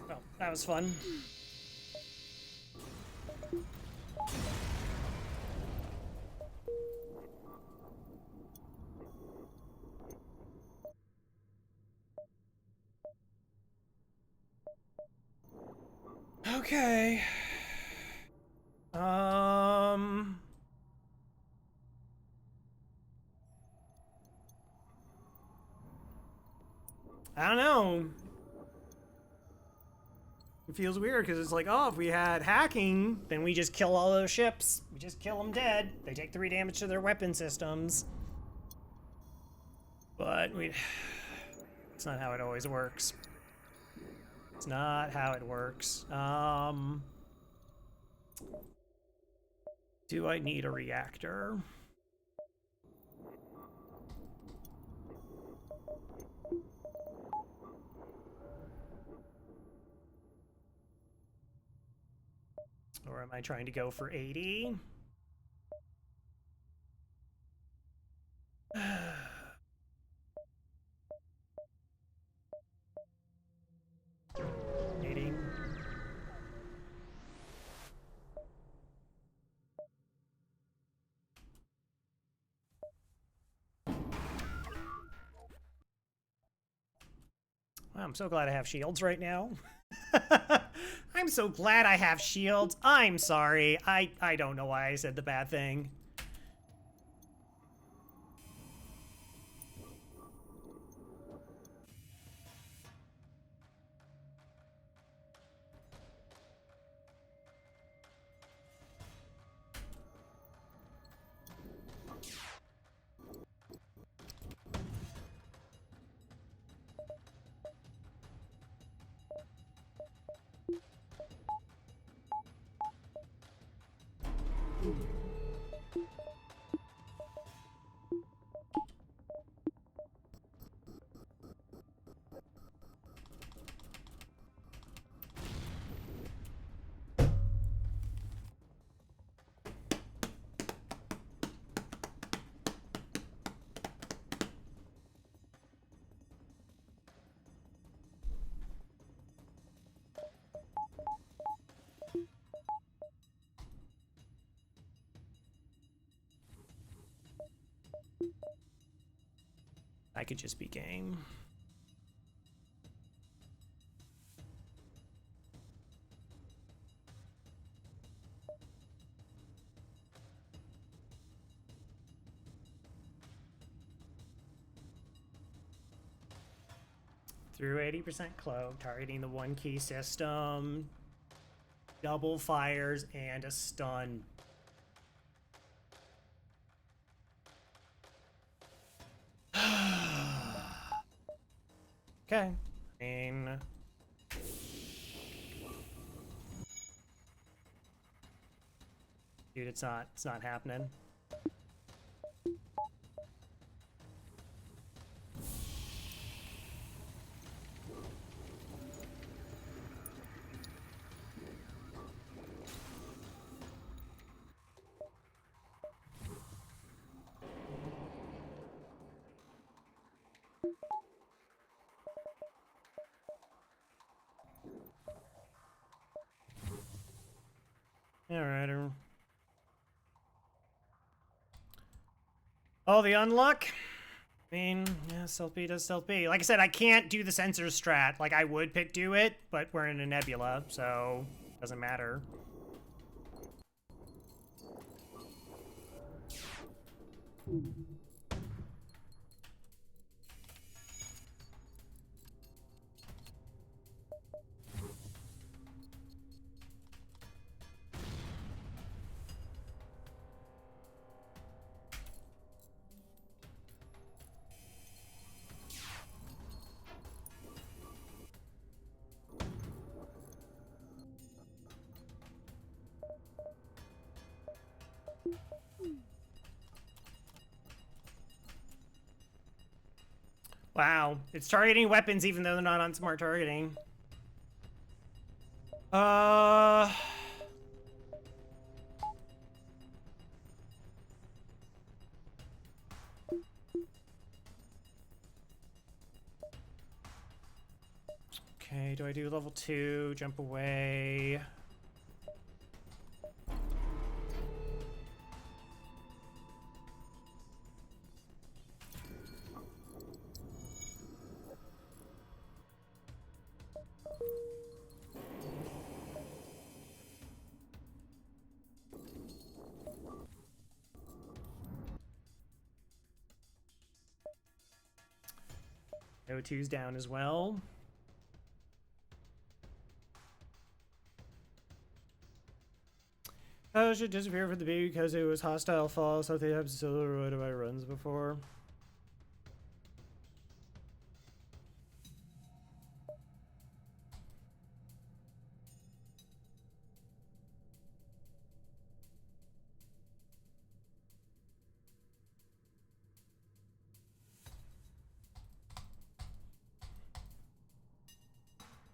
Oh, that was fun. Okay. I don't know. It feels weird because it's like, oh, if we had hacking, then we just kill all those ships. We just kill them dead. They take 3 damage to their weapon systems. But it's not how it always works. It's not how it works. Do I need a reactor? Or am I trying to go for 80? I'm so glad I have shields right now. I'm so glad I have shields. I'm sorry. I don't know why I said the bad thing. I could just be game. Through 80% cloak, targeting the 1 key system, double fires, and a stun. Okay. I mean, dude, it's not happening. Alright. Oh, the unluck? I mean, yeah, stealth B does stealth B. Like I said, I can't do the sensor strat. Like, I would do it, but we're in a nebula, so it doesn't matter. Wow, it's targeting weapons even though they're not on smart targeting. Okay, do I do level 2, jump away? O2's down as well. Oh, should disappear for the baby because it was hostile fall, so they have solo by runs before.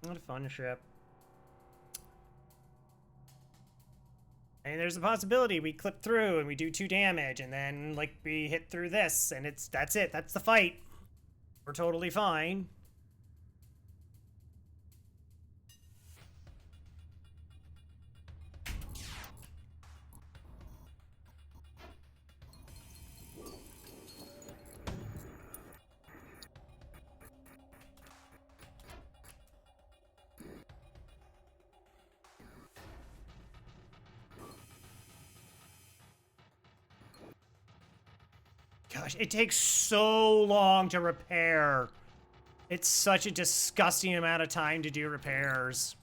What a fun ship. And there's a possibility we clip through and we do 2 damage, and then, like, we hit through this, and that's it. That's the fight. We're totally fine. Gosh, it takes so long to repair. It's such a disgusting amount of time to do repairs.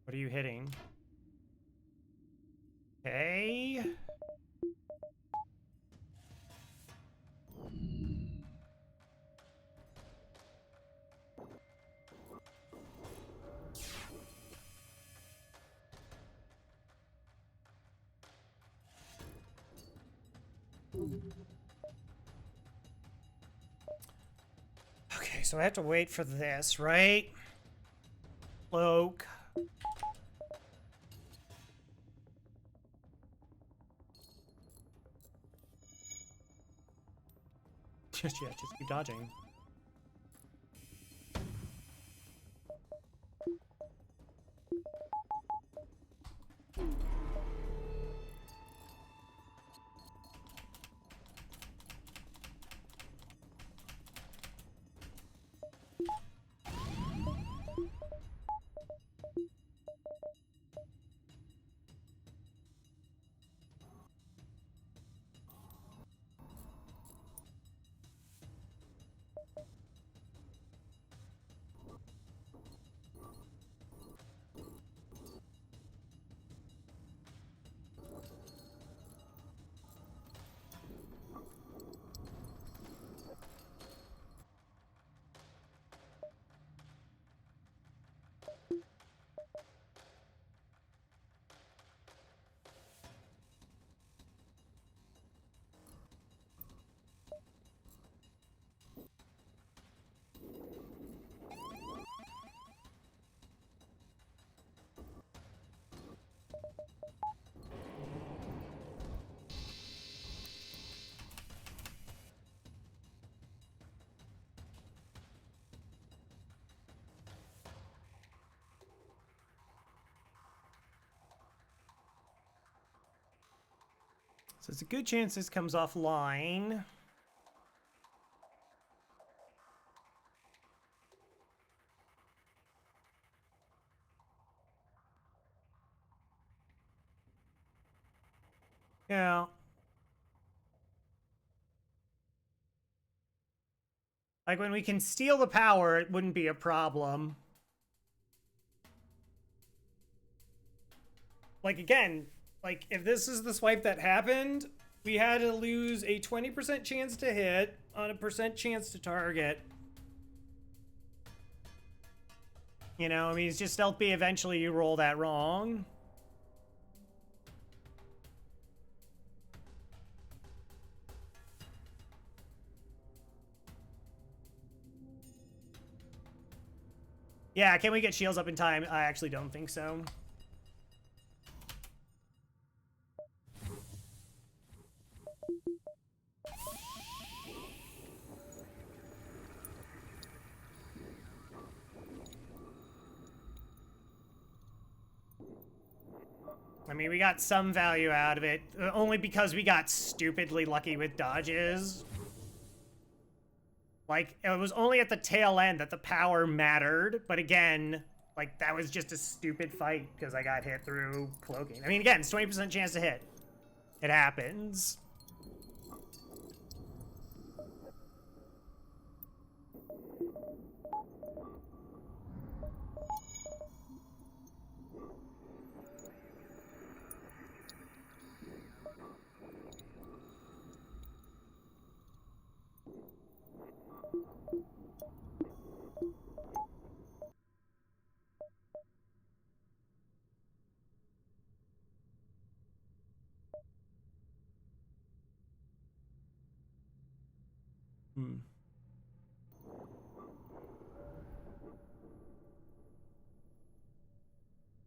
What are you hitting? Okay. Okay, so I have to wait for this, right? Cloak. Just keep dodging. So it's a good chance this comes offline. Yeah. Like, when we can steal the power, it wouldn't be a problem. Like, again, like, if this is the swipe that happened, we had to lose a 20% chance to hit on a percent chance to target. You know, I mean, it's just stealth B, eventually you roll that wrong. Yeah, can we get shields up in time? I actually don't think so. I mean, we got some value out of it, only because we got stupidly lucky with dodges. Like, it was only at the tail end that the power mattered, but again, like, that was just a stupid fight because I got hit through cloaking. I mean, again, it's 20% chance to hit. It happens. Hmm.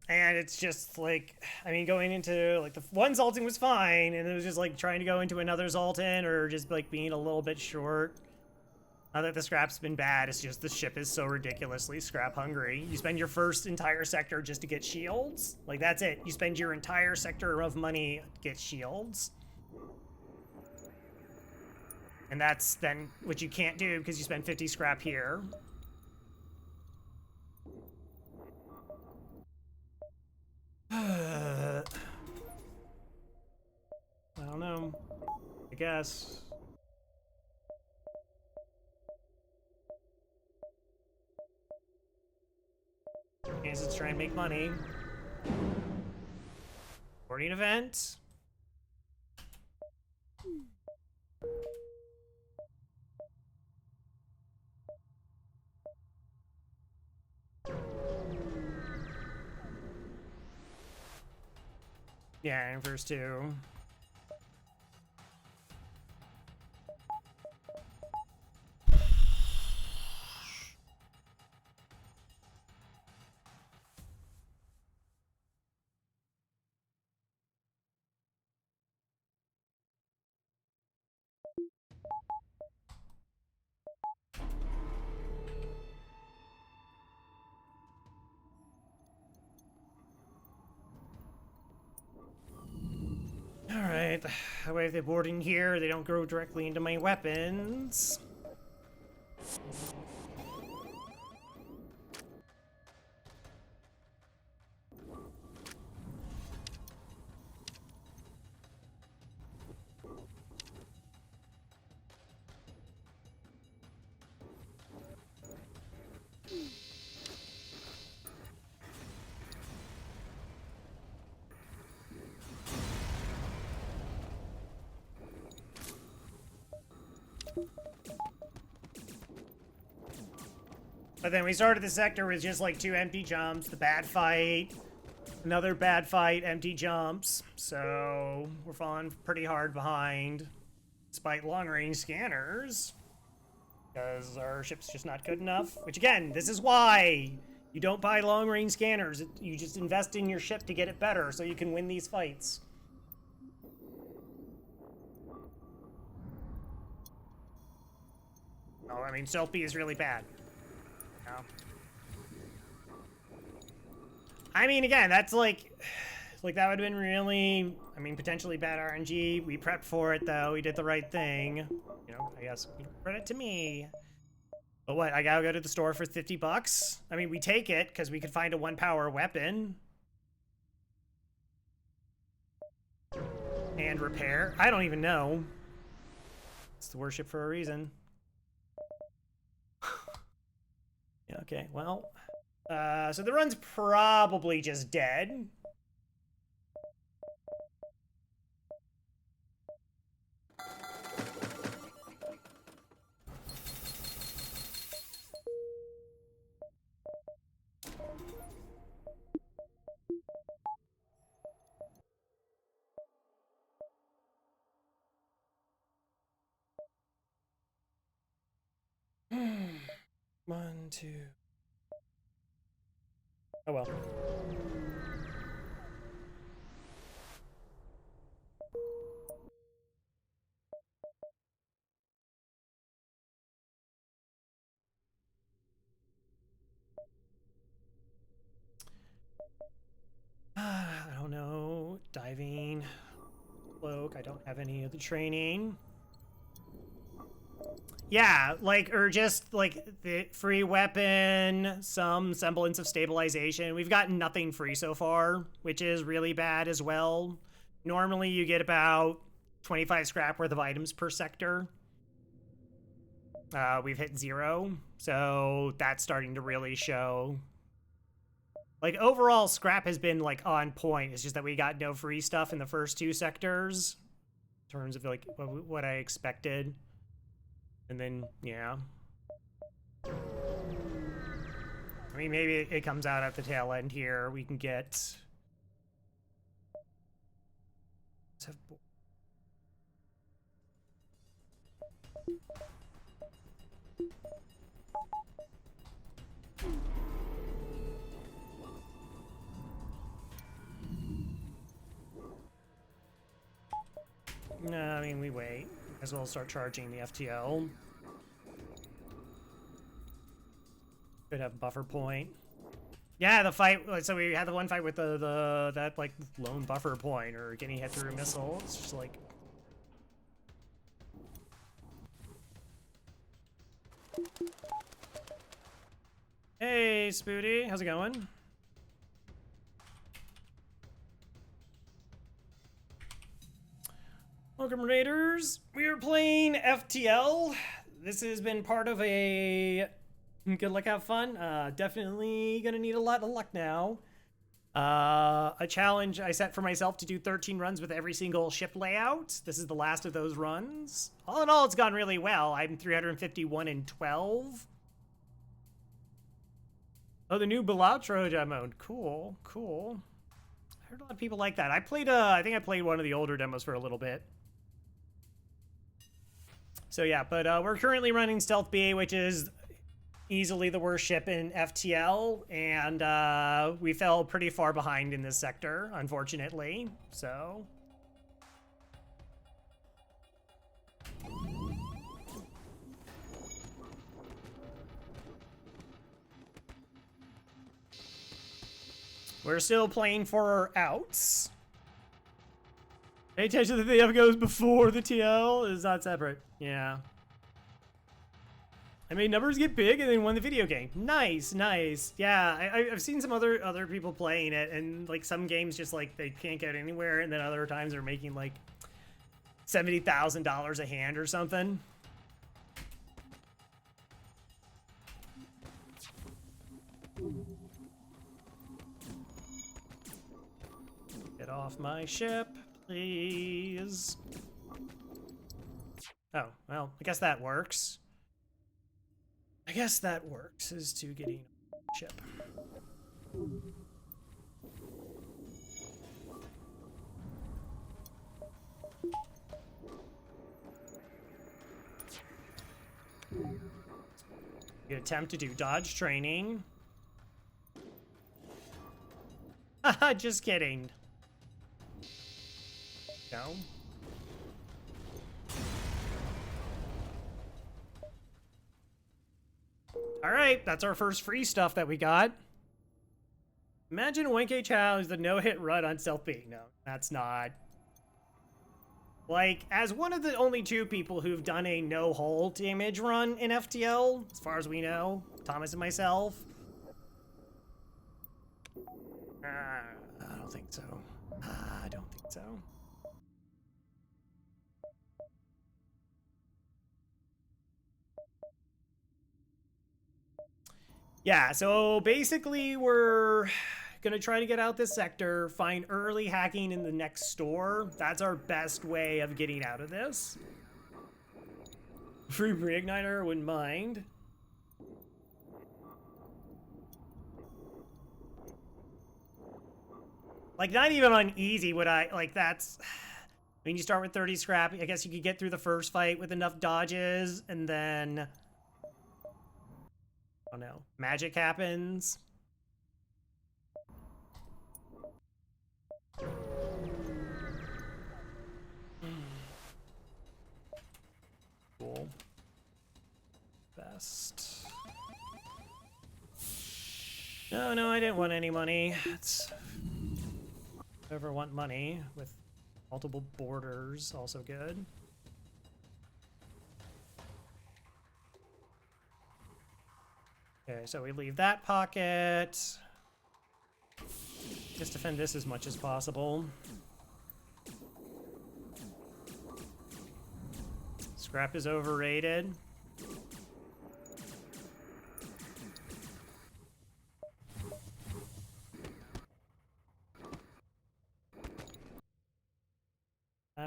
And it's just like, I mean, going into like the one Zoltan was fine, and it was just like trying to go into another Zoltan or just like being a little bit short. Not that the scrap's been bad, it's just the ship is so ridiculously scrap hungry. You spend your first entire sector just to get shields. Like, that's it. You spend your entire sector of money to get shields. And that's then what you can't do because you spend 50 scrap here. I don't know. I guess. Guess it's trying to make money. Sporting event. Yeah, in verse 2. Alright, that way if they board in here, they don't go directly into my weapons. But then we started the sector with just like 2 empty jumps, the bad fight, another bad fight, empty jumps. So we're falling pretty hard behind, despite long-range scanners, because our ship's just not good enough. Which again, this is why you don't buy long-range scanners. You just invest in your ship to get it better so you can win these fights. Oh, I mean, Stealth B is really bad. I mean, again, that's like that would have been really, I mean, potentially bad RNG. We prepped for it, though. We did the right thing. You know, I guess credit to me. But what, I gotta go to the store for 50 bucks? I mean, we take it, because we could find a 1-power weapon. And repair. I don't even know. It's the worship for a reason. Yeah, okay, well. So the run's probably just dead. One, two. Oh well. I don't know. Diving. Cloak. I don't have any of the training. Yeah, like, or just like the free weapon, some semblance of stabilization. We've gotten nothing free so far, which is really bad as well. Normally you get about 25 scrap worth of items per sector. We've hit 0, so that's starting to really show. Like, overall, scrap has been, like, on point. It's just that we got no free stuff in the first 2 sectors, in terms of, like, what I expected. And then, yeah. I mean, maybe it comes out at the tail end here. We can get... No, I mean, we wait. As well start charging the FTL. Could have buffer point. Yeah, the fight. So we had the one fight with that like lone buffer point or getting hit through a missile. It's just like. Hey, Spooty, how's it going? Welcome, Raiders. We are playing FTL. This has been part of a good luck, have fun. Definitely gonna need a lot of luck now. A challenge I set for myself to do 13 runs with every single ship layout. This is the last of those runs. All in all, it's gone really well. I'm 351 and 12. Oh, the new Belatro mode. Cool, cool. I heard a lot of people like that. I played, I think I played one of the older demos for a little bit. So yeah, but we're currently running Stealth B, which is easily the worst ship in FTL, and we fell pretty far behind in this sector, unfortunately, so. We're still playing for outs. Pay attention that the F goes before the TL is not separate. Yeah. I mean, numbers get big and then won the video game. Nice, nice. Yeah, I've seen some other people playing it, and like some games just like they can't get anywhere, and then other times they're making like $70,000 a hand or something. Get off my ship, please. Oh, well, I guess that works. I guess that works, is to getting a ship. You attempt to do dodge training. Haha, just kidding. No. All right, that's our first free stuff that we got. Imagine 1K challenge the no-hit run on Stealth B. No, that's not. Like, as one of the only two people who've done a no-hull damage run in FTL, as far as we know, Thomas and myself. I don't think so. I don't think so. Yeah, so basically we're gonna try to get out this sector, find early hacking in the next store. That's our best way of getting out of this. Free reigniter, wouldn't mind. Like, not even on easy would I, like, that's... I mean, you start with 30 scrap. I guess you could get through the first fight with enough dodges, and then... Oh no, magic happens. Cool. Best. No, I didn't want any money. It's... Ever want money with multiple borders, also good. Okay, so we leave that pocket. Just defend this as much as possible. Scrap is overrated.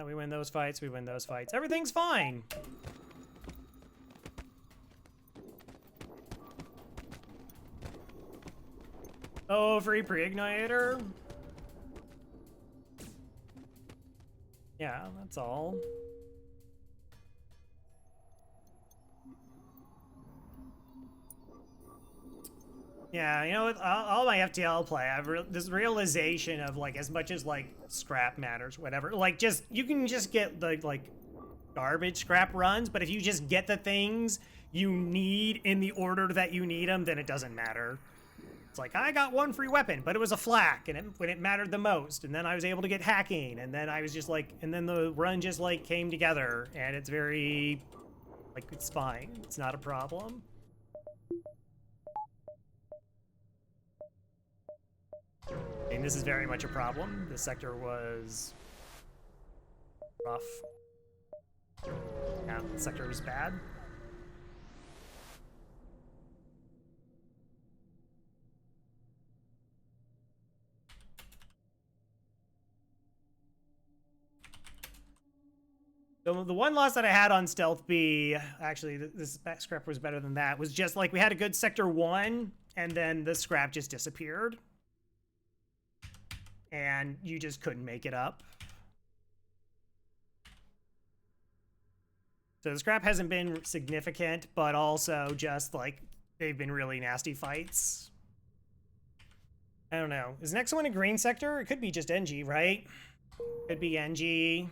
We win those fights, we win those fights. Everything's fine! Oh, free pre-igniter? Yeah, that's all. Yeah, you know, with all my FTL play, I've this realization of like as much as like scrap matters, whatever. Like just you can just get the like garbage scrap runs, but if you just get the things you need in the order that you need them, then it doesn't matter. It's like I got one free weapon, but it was a flak, and when it mattered the most, and then I was able to get hacking, and then I was just like, and then the run just like came together, and it's very like it's fine. It's not a problem. And this is very much a problem. This sector was rough. Yeah, the sector was bad. The one loss that I had on Stealth B, actually, this scrap was better than that, was just like we had a good Sector 1, and then the scrap just disappeared. And you just couldn't make it up. So the scrap hasn't been significant, but also just like they've been really nasty fights. I don't know. Is the next one a green sector? It could be just NG, right? Could be NG.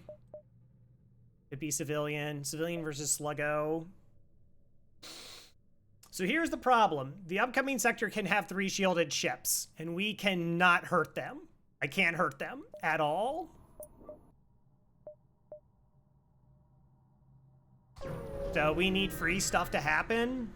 Could be civilian. Civilian versus Sluggo. So here's the problem. The upcoming sector can have 3 shielded ships, and we cannot hurt them. I can't hurt them at all. So we need free stuff to happen.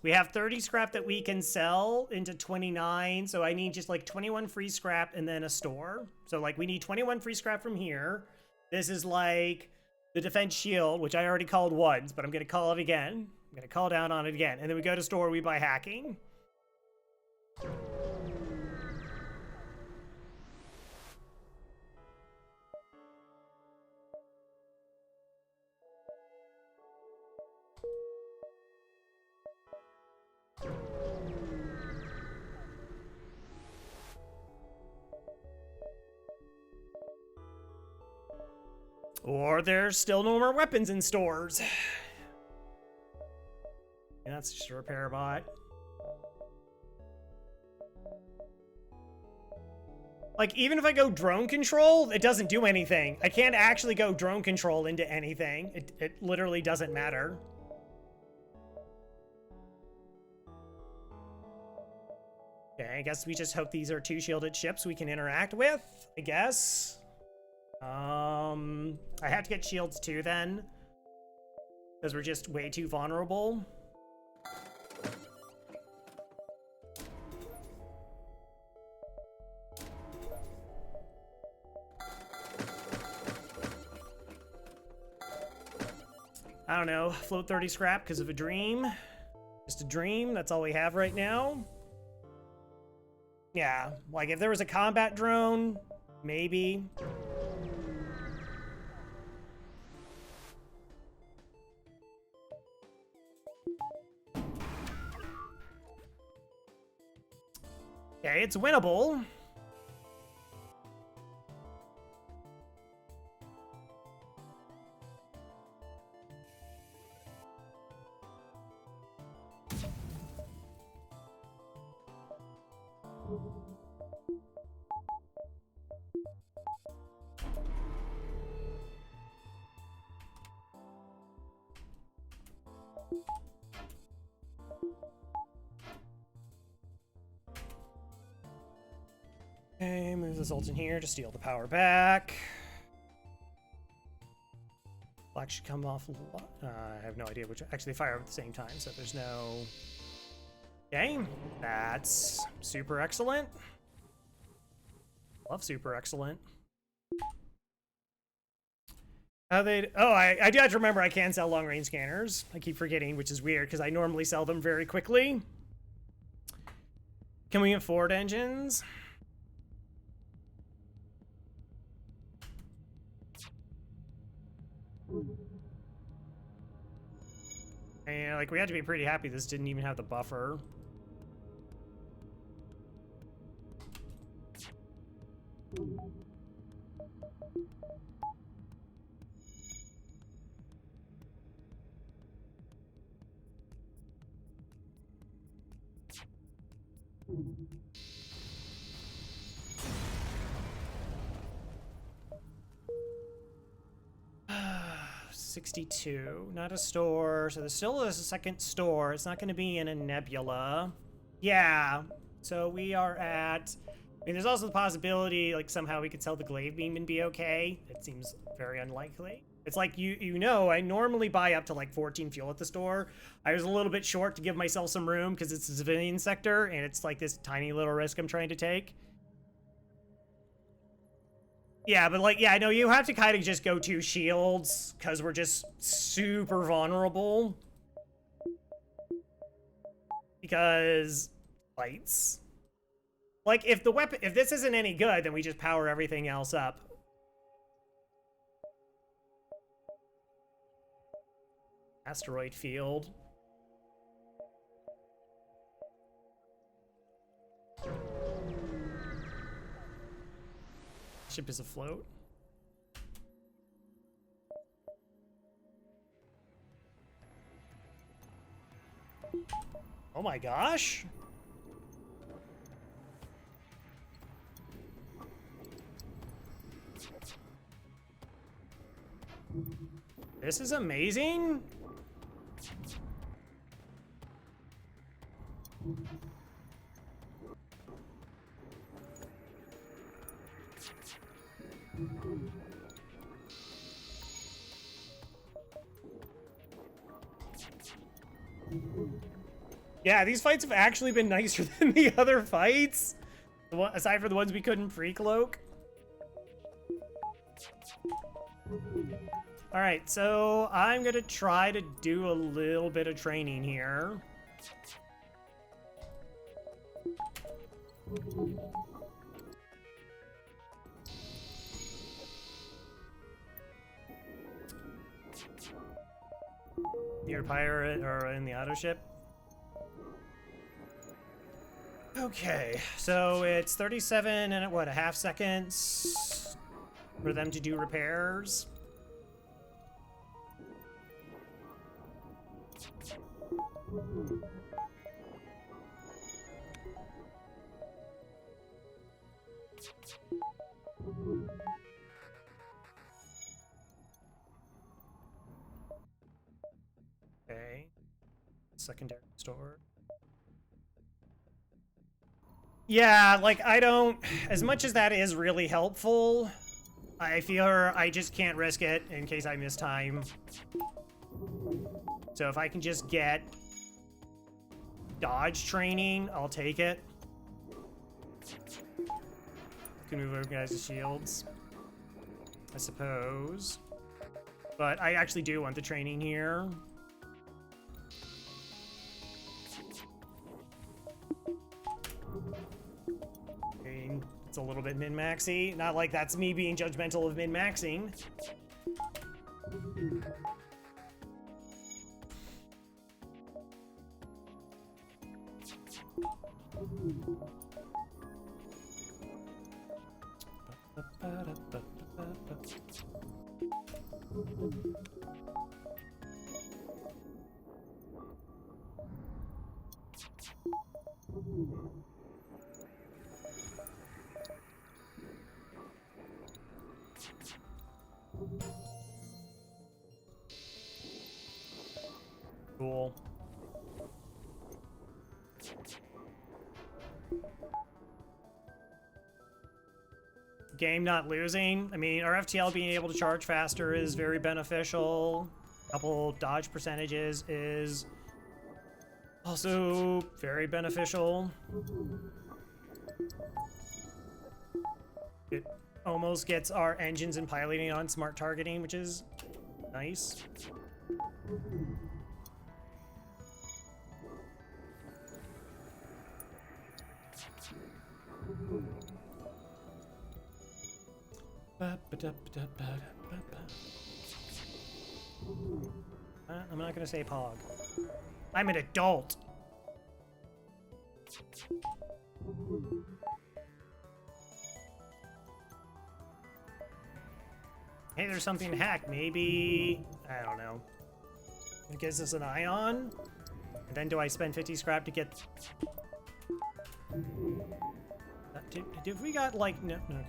We have 30 scrap that we can sell into 29, so I need just like 21 free scrap and then a store. So like we need 21 free scrap from here. This is like the defense shield, which I already called once, but I'm gonna call it again. I'm gonna call down on it again. And then we go to store, we buy hacking. Or there's still no more weapons in stores. And that's just a repair bot. Like, even if I go drone control, it doesn't do anything. I can't actually go drone control into anything. It literally doesn't matter. Okay, I guess we just hope these are 2 shielded ships we can interact with, I guess. I have to get shields too then, because we're just way too vulnerable. I don't know, float 30 scrap because of a dream. Just a dream, that's all we have right now. Yeah, like if there was a combat drone, maybe. Okay, it's winnable. Okay, move the Sultan here to steal the power back. Black should come off. I have no idea which. Actually, they fire at the same time, so there's no. Okay, that's super excellent. Love super excellent. How they? Oh, I do have to remember I can sell long range scanners. I keep forgetting, which is weird because I normally sell them very quickly. Can we afford engines? And like we had to be pretty happy this didn't even have the buffer. $62, not a store, so there still is a second store. It's not going to be in a nebula. Yeah, so we are at... I mean, there's also the possibility, like, somehow we could sell the glaive beam and be okay. It seems very unlikely. It's like, you know, I normally buy up to, like, 14 fuel at the store. I was a little bit short to give myself some room because it's a civilian sector, and it's, like, this tiny little risk I'm trying to take. Yeah, but, like, yeah, no, you have to kind of just go to shields because we're just super vulnerable. Because lights. Like, if the weapon, if this isn't any good, then we just power everything else up. Asteroid field. Ship is afloat. Oh my gosh. This is amazing. Yeah, these fights have actually been nicer than the other fights. Aside from the ones we couldn't pre-cloak. Alright, so I'm gonna try to do a little bit of training here. Your pirate or in the auto ship. Okay, so it's 37 and what, a half seconds for them to do repairs. Okay, secondary store. Yeah, like, I don't... As much as that is really helpful, I feel I just can't risk it in case I miss time. So if I can just get dodge training, I'll take it. Can move over guys' shields, I suppose. But I actually do want the training here. It's a little bit min-maxy. Not like that's me being judgmental of min-maxing. Cool. Game not losing. I mean, our FTL being able to charge faster is very beneficial. A couple dodge percentages is also very beneficial. It almost gets our engines and piloting on smart targeting, which is nice. I'm not gonna say pog. I'm an adult. Hey, there's something hacked. Maybe, I don't know. It gives us an ion? And then do I spend 50 scrap to get... Did we got like no? Okay.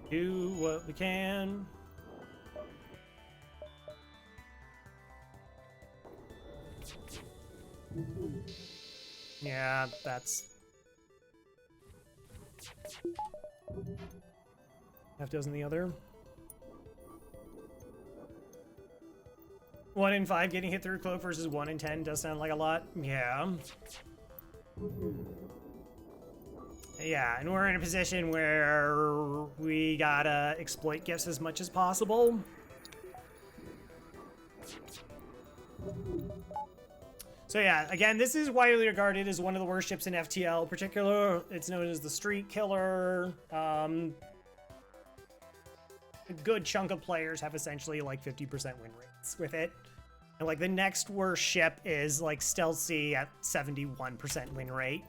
Do what we can. Yeah, that's... Half dozen the other. 1 in 5 getting hit through cloak versus 1 in 10 does sound like a lot. Yeah. Yeah, and we're in a position where we gotta exploit gifts as much as possible. So yeah, again, this is widely regarded as one of the worst ships in FTL. In particular, it's known as the Street Killer. A good chunk of players have essentially like 50% win rates with it. And like the next worst ship is like Stealth C at 71% win rate.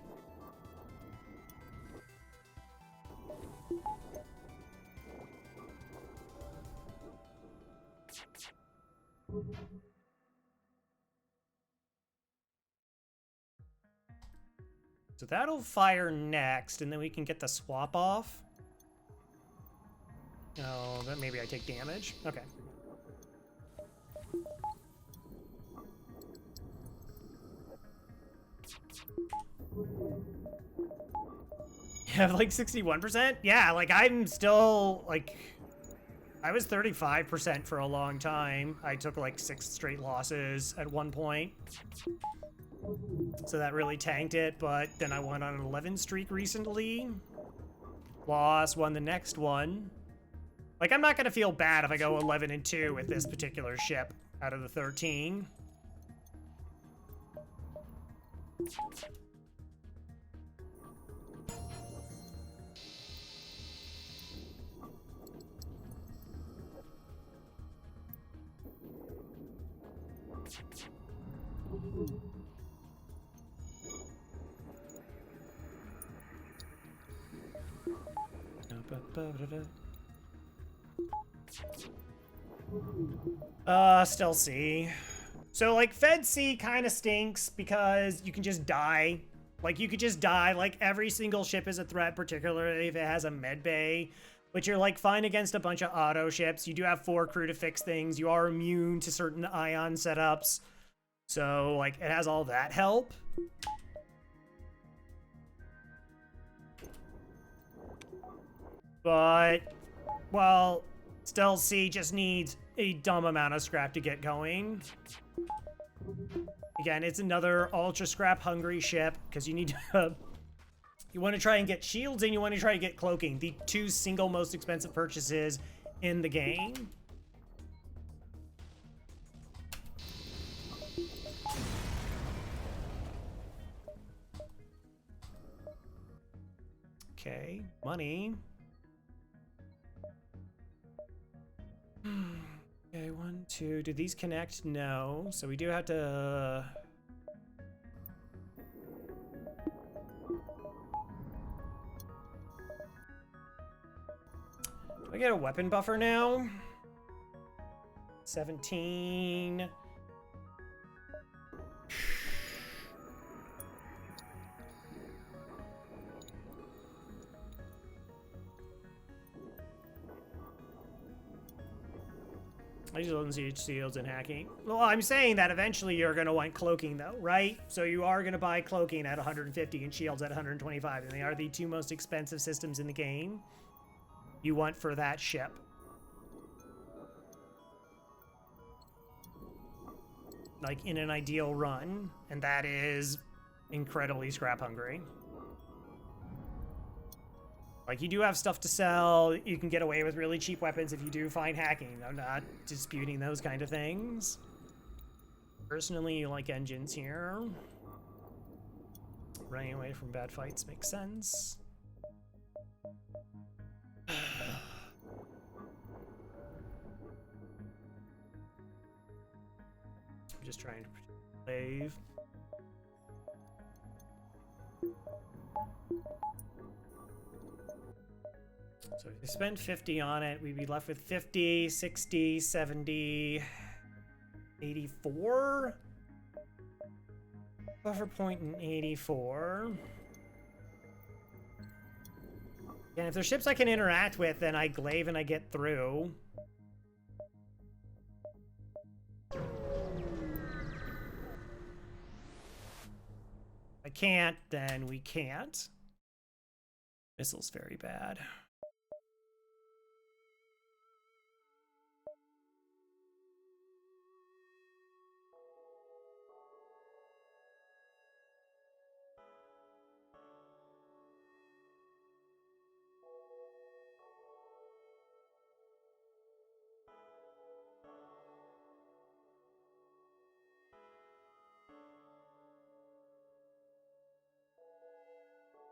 So that'll fire next, and then we can get the swap off. Oh, then maybe I take damage. Okay. You have like 61%? Yeah, like I'm still like... I was 35% for a long time. I took like 6 straight losses at one point. So that really tanked it, but then I went on an 11 streak recently. Lost, won the next one. Like, I'm not gonna feel bad if I go 11-2 with this particular ship out of the 13. Still C. So, like, Fed C kind of stinks because you can just die. Like, you could just die. Like, every single ship is a threat, particularly if it has a med bay. But you're, like, fine against a bunch of auto ships. You do have 4 crew to fix things. You are immune to certain ion setups. So, like, it has all that help. But, well, Stealth C just needs a dumb amount of scrap to get going. Again, it's another ultra scrap hungry ship because you need to... you want to try and get shields and you want to try and get cloaking. The 2 single most expensive purchases in the game. Okay, money. Okay, 1, 2. Do these connect? No. So we do have to... Do I get a weapon buffer now? 17. I just don't see shields and hacking. Well, I'm saying that eventually you're going to want cloaking, though, right? So you are going to buy cloaking at 150 and shields at 125, and they are the 2 most expensive systems in the game you want for that ship. Like, in an ideal run, and that is incredibly scrap hungry. Like, you do have stuff to sell. You can get away with really cheap weapons if you do find hacking. I'm not disputing those kind of things. Personally, you like engines here. Running away from bad fights makes sense. I'm just trying to save. So if we spend 50 on it, we'd be left with 50, 60, 70, 84. Buffer point in 84. And if there's ships I can interact with, then I glaive and I get through. If I can't, then we can't. Missile's very bad.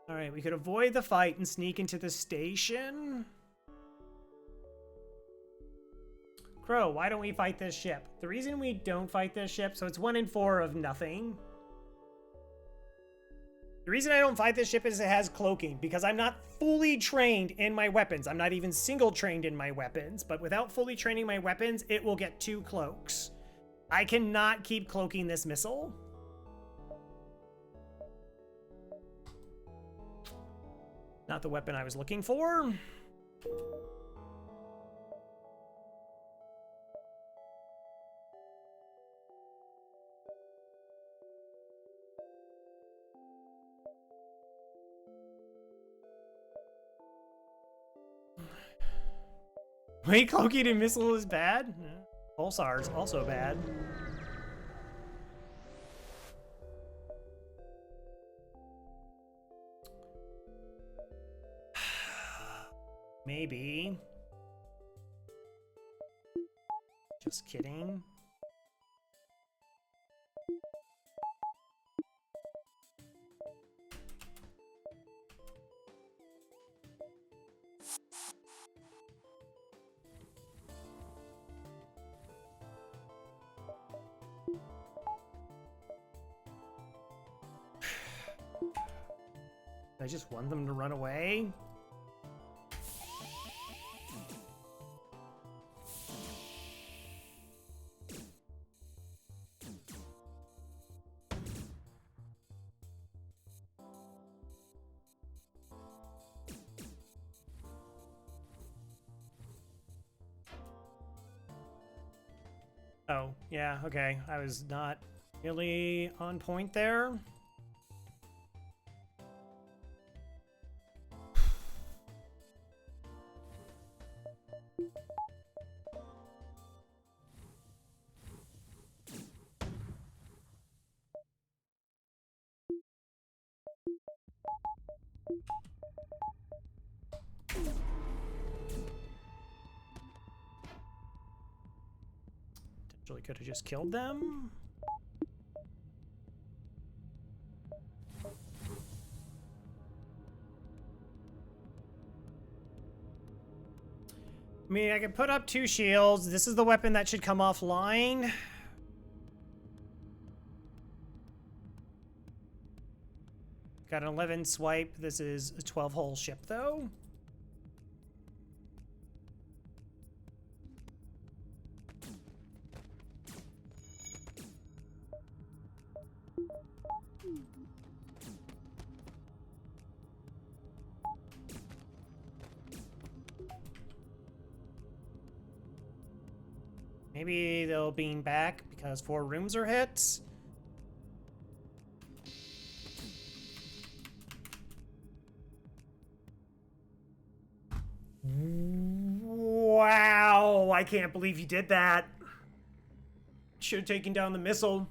All right, we could avoid the fight and sneak into the station. Crow, why don't we fight this ship? The reason we don't fight this ship, so it's 1 in 4 of nothing. The reason I don't fight this ship is it has cloaking, because I'm not fully trained in my weapons. I'm not even single trained in my weapons, but without fully training my weapons, it will get 2 cloaks. I cannot keep cloaking this missile. Not the weapon I was looking for. Wait, cloaking and missile is bad? Pulsar's also bad. Maybe. Just kidding. I just want them to run away. Oh, yeah, okay. I was not really on point there. Potentially could have just killed them. I mean, I could put up 2 shields. This is the weapon that should come offline. Got an 11 swipe. This is a 12-hull ship, though. Maybe they'll beam back because 4 rooms are hit. Wow, I can't believe you did that. Should have taken down the missile.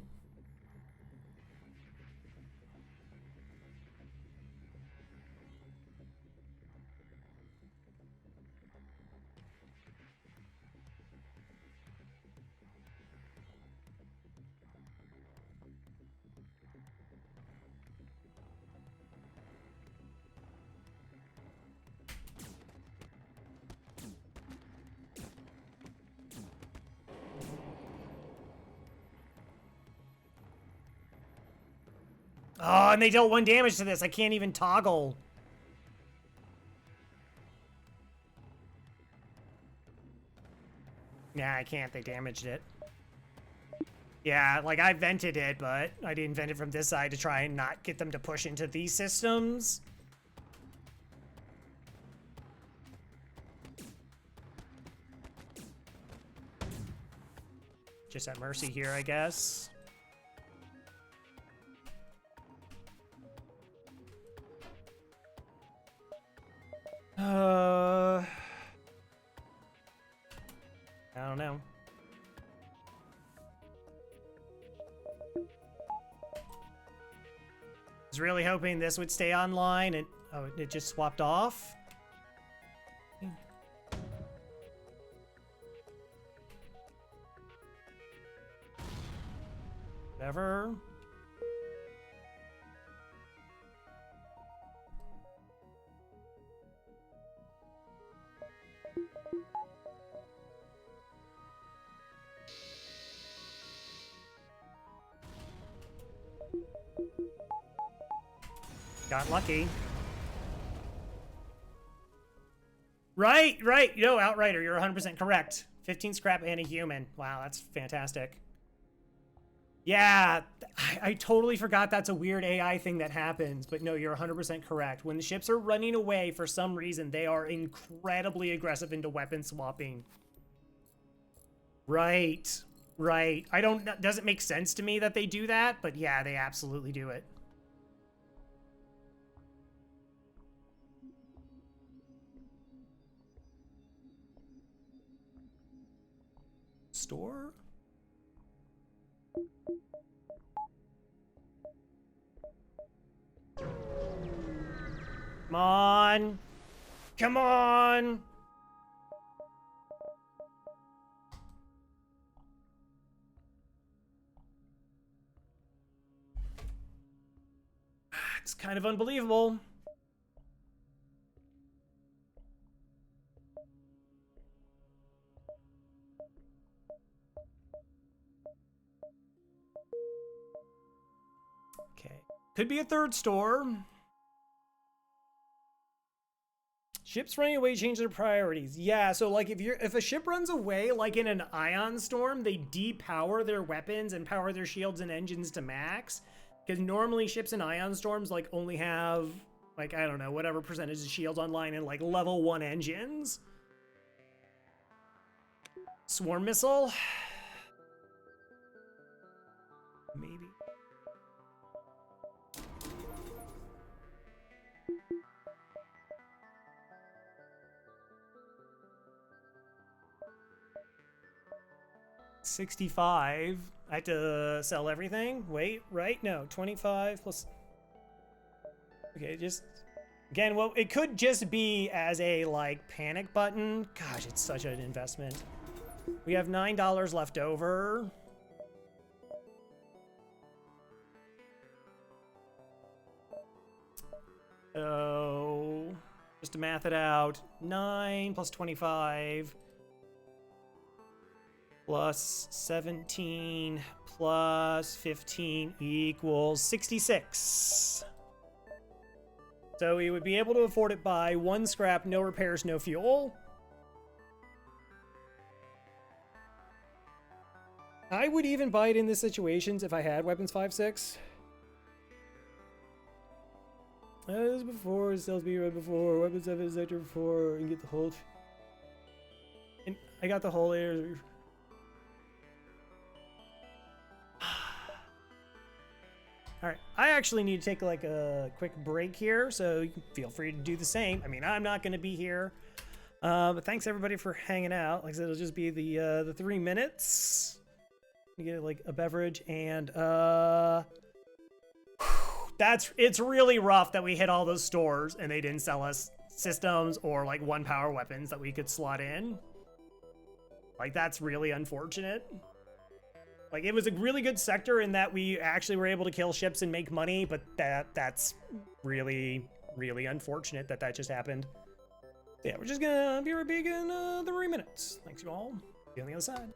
Oh, and they dealt 1 damage to this. I can't even toggle. Nah, I can't. They damaged it. Yeah, like I vented it, but I didn't vent it from this side to try and not get them to push into these systems. Just at mercy here, I guess. I don't know. I was really hoping this would stay online, and oh, it just swapped off. Whatever. Got lucky. Right. No, Outrider, you're 100% correct. 15 scrap and a human. Wow, that's fantastic. Yeah, I totally forgot that's a weird AI thing that happens, but no, you're 100% correct. When the ships are running away, for some reason, they are incredibly aggressive into weapon swapping. Right. Doesn't make sense to me that they do that, but yeah, they absolutely do it. Store? Come on. Come on. It's kind of unbelievable. Okay. Could be a third store. Ships running away change their priorities. Yeah, so like if a ship runs away, like in an ion storm, they depower their weapons and power their shields and engines to max. Because normally ships in ion storms like only have like, I don't know, whatever percentage of shields online and like level 1 engines. Swarm missile. Maybe. $65. I have to sell everything. Wait, right? No, 25 plus. Okay, just again, well, it could just be as a like panic button. Gosh, it's such an investment. We have $9 left over. So just to math it out, 9 plus 25 plus 17 plus 15 equals 66. So we would be able to afford it by 1 scrap, no repairs, no fuel. I would even buy it in these situations if I had weapons 5-6. As before, sales be right before, weapons 7 sector before, and get the whole. And I got the whole air. Alright, I actually need to take like a quick break here, so you can feel free to do the same. I mean, I'm not going to be here. But thanks everybody for hanging out. Like I said, it'll just be the 3 minutes. You get like a beverage and it's really rough that we hit all those stores and they didn't sell us systems or like 1 power weapons that we could slot in. Like that's really unfortunate. Like it was a really good sector in that we actually were able to kill ships and make money, but that's really, really unfortunate that just happened. So yeah, we're just gonna be right back in 3 minutes. Thanks you all. See you on the other side.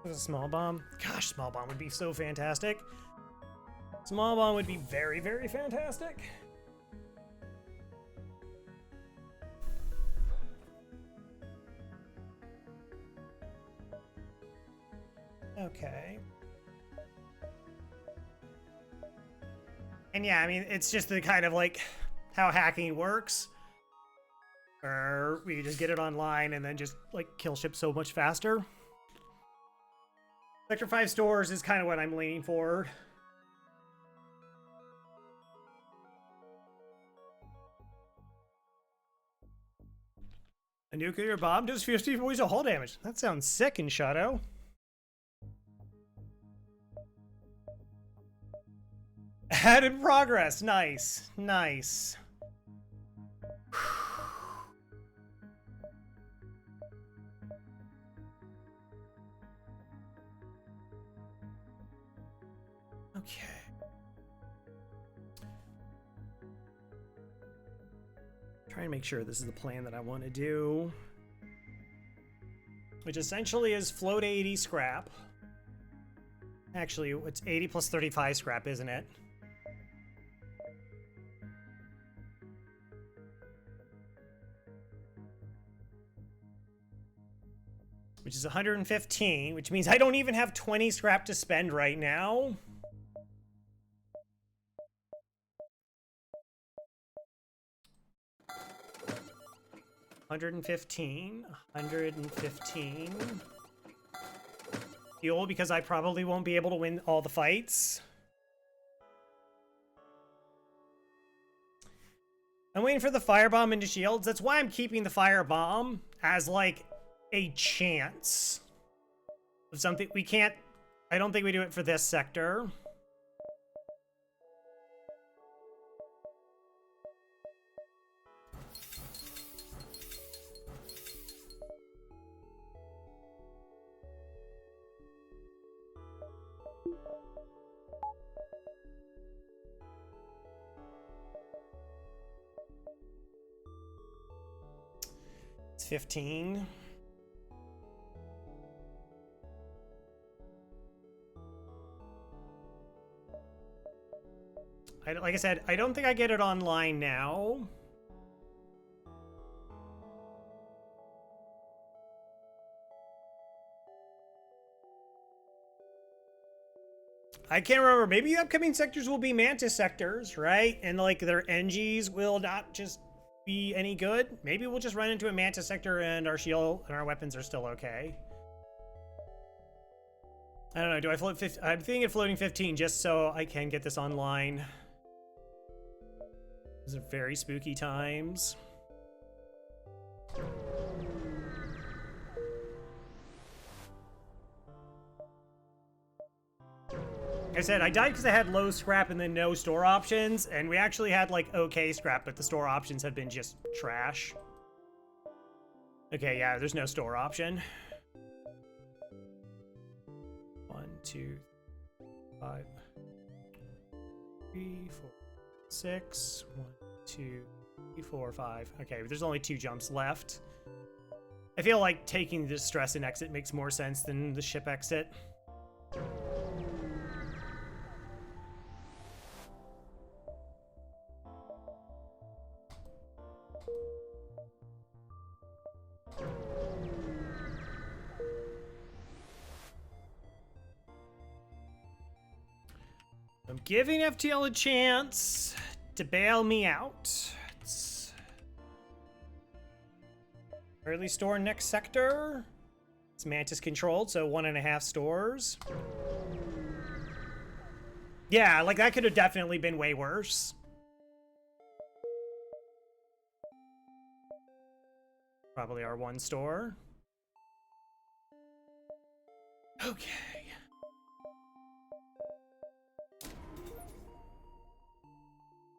There's a small bomb. Gosh, small bomb would be so fantastic. Small bomb would be very, very fantastic. Okay. And yeah, I mean, it's just the kind of like how hacking works. Or we just get it online and then just like kill ships so much faster. Sector 5 stores is kind of what I'm leaning for. A nuclear bomb does 50 points of hull damage. That sounds sick in Shadow. Added progress. Nice. Nice. Okay. Trying to make sure this is the plan that I want to do. Which essentially is float 80 scrap. Actually, it's 80 plus 35 scrap, isn't it? Which is 115, which means I don't even have 20 scrap to spend right now. $115. Fuel, because I probably won't be able to win all the fights. I'm waiting for the firebomb into shields. That's why I'm keeping the firebomb as like a chance of something. We can't, I don't think we do it for this sector. It's 15. Like I said, I don't think I get it online now. I can't remember. Maybe upcoming sectors will be Mantis sectors, right? And like their NGs will not just be any good. Maybe we'll just run into a Mantis sector and our shield and our weapons are still okay. I don't know. Do I float 15? I'm thinking of floating 15 just so I can get this online. These are very spooky times. Like I said, I died because I had low scrap and then no store options, and we actually had like okay scrap, but the store options have been just trash. Okay, yeah, there's no store option. 1, 2, 5, 3, 4, 6. 1, 2, 3, 4, 5. Okay, there's only 2 jumps left. I feel like taking the stress and exit makes more sense than the ship exit. I'm giving FTL a chance to bail me out. It's early store next sector. It's Mantis controlled, so 1.5 stores. Yeah, like that could have definitely been way worse. Probably our 1 store. Okay.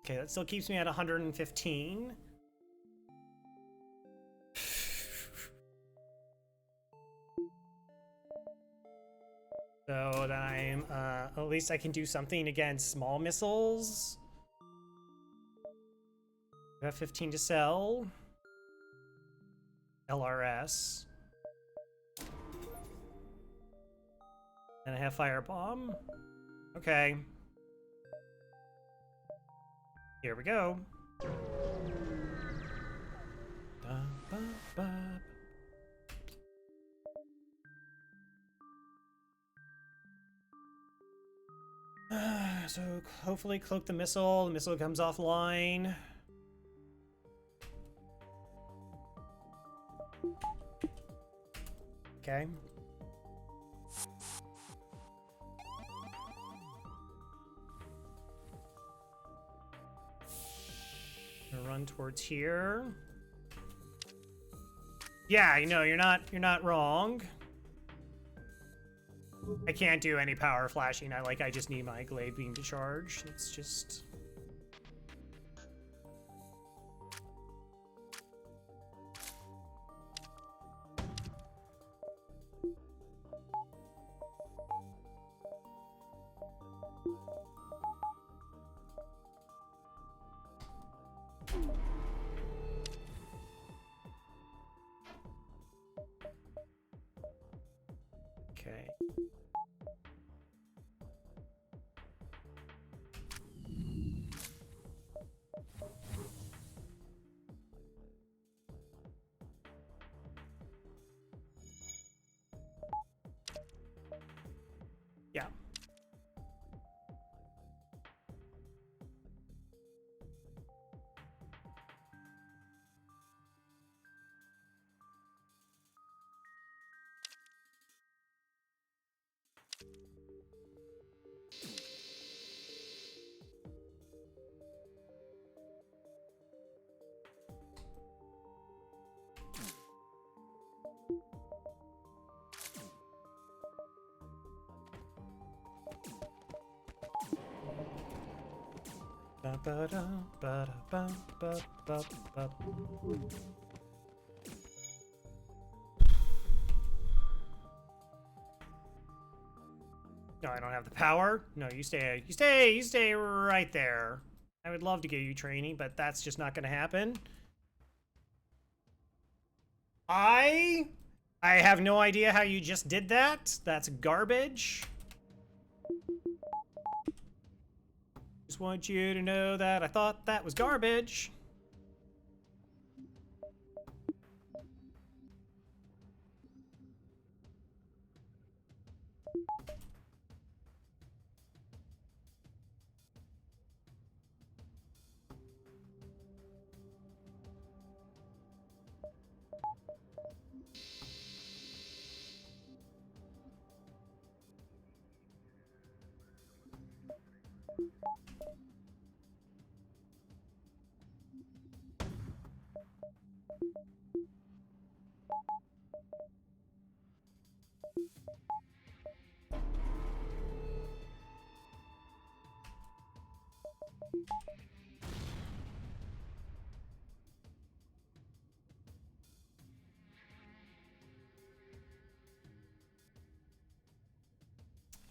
Okay, that still keeps me at 115. So that I'm, at least I can do something against small missiles. I have 15 to sell. LRS. And I have firebomb. Okay. Here we go. So hopefully cloak the missile. The missile comes offline. Okay. Gonna run towards here. Yeah, you know, you're not wrong. I can't do any power flashing. I just need my glaive beam to charge. It's just okay. Yeah. No, I don't have the power. No, you stay right there. I would love to give you training, but that's just not going to happen. I have no idea how you just did that. That's garbage. Just want you to know that I thought that was garbage.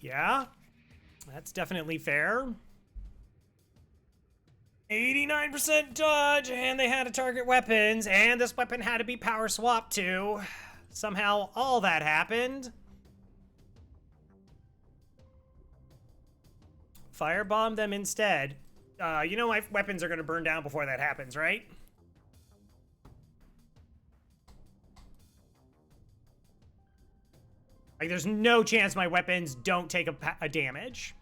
Yeah, that's definitely fair. 89% dodge, and they had to target weapons, and this weapon had to be power swapped too. Somehow all that happened. Firebomb them instead. You know my weapons are gonna burn down before that happens, right? Like, there's no chance my weapons don't take a damage.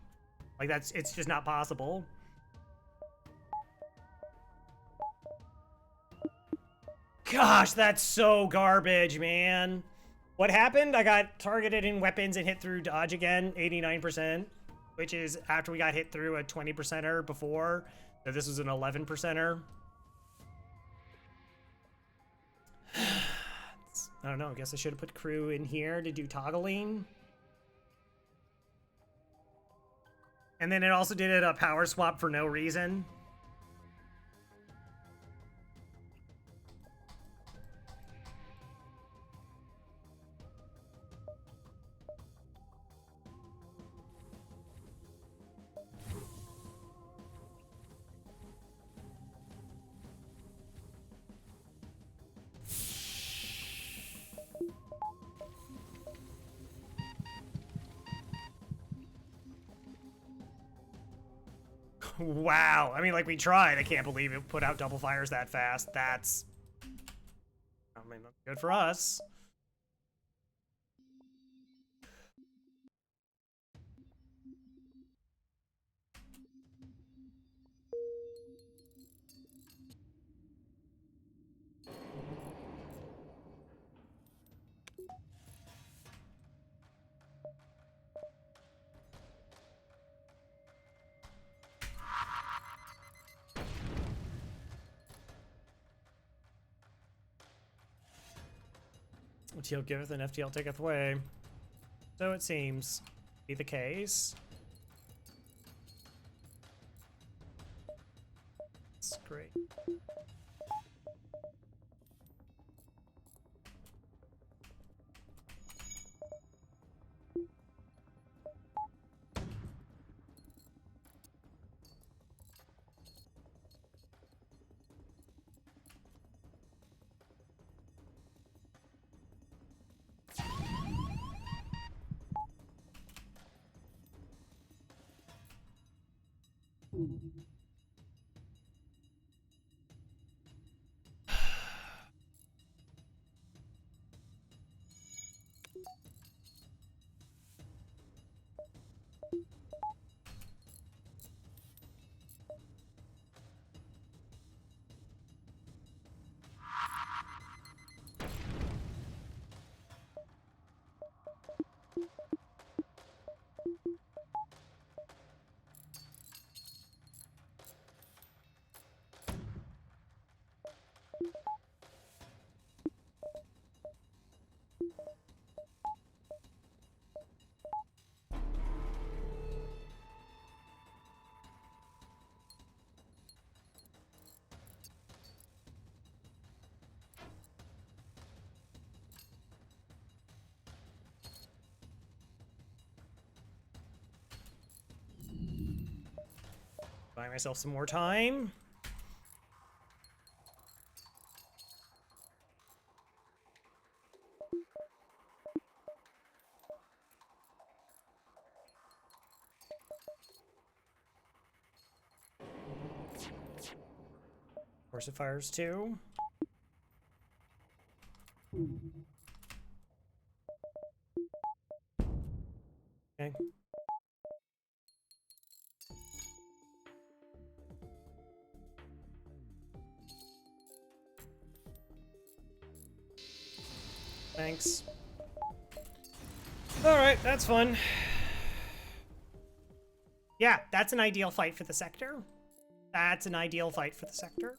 Like, it's just not possible. Gosh, that's so garbage, man. What happened? I got targeted in weapons and hit through dodge again, 89%, which is after we got hit through a 20%er before. So this was an 11%er. I don't know, I guess I should have put crew in here to do toggling. And then it also did a power swap for no reason. Wow. I mean, like, we tried. I can't believe it put out double fires that fast. That's... I mean, that's good for us. TL giveth and FTL taketh away. So it seems be the case. That's great. Buy myself some more time. Of course it fires too. Okay. Thanks. Alright, that's fun. Yeah, that's an ideal fight for the sector. That's an ideal fight for the sector.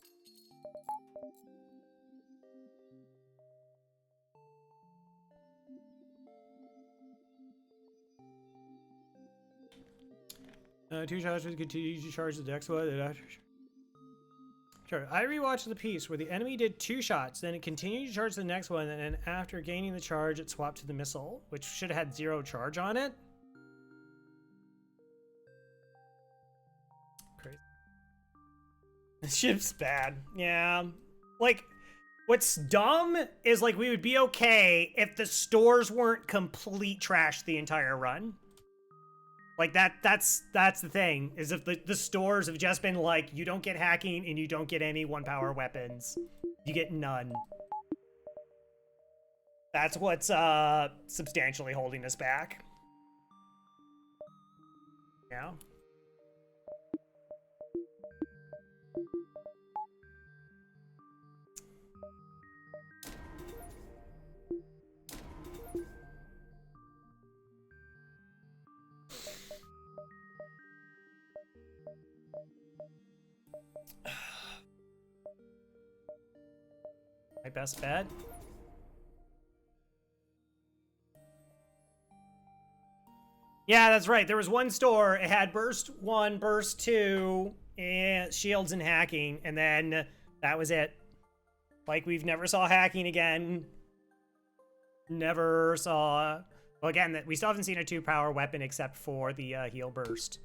Two shots with continue to charge the next one. Sure. I rewatched the piece where the enemy did 2 shots, then it continued to charge the next one, and then after gaining the charge, it swapped to the missile, which should have had 0 charge on it. Crazy. This ship's bad. Yeah. Like, what's dumb is, like, we would be okay if the stores weren't complete trash the entire run. Like, that's the thing, is if the stores have just been like, you don't get hacking and you don't get any 1-power weapons. You get none. That's what's substantially holding us back. Yeah. My best bet? Yeah, that's right. There was one store. It had burst 1, burst 2, and shields and hacking, and then that was it. Like, we've never saw hacking again. Never saw... Well, again, we still haven't seen a 2-power weapon except for the heal burst.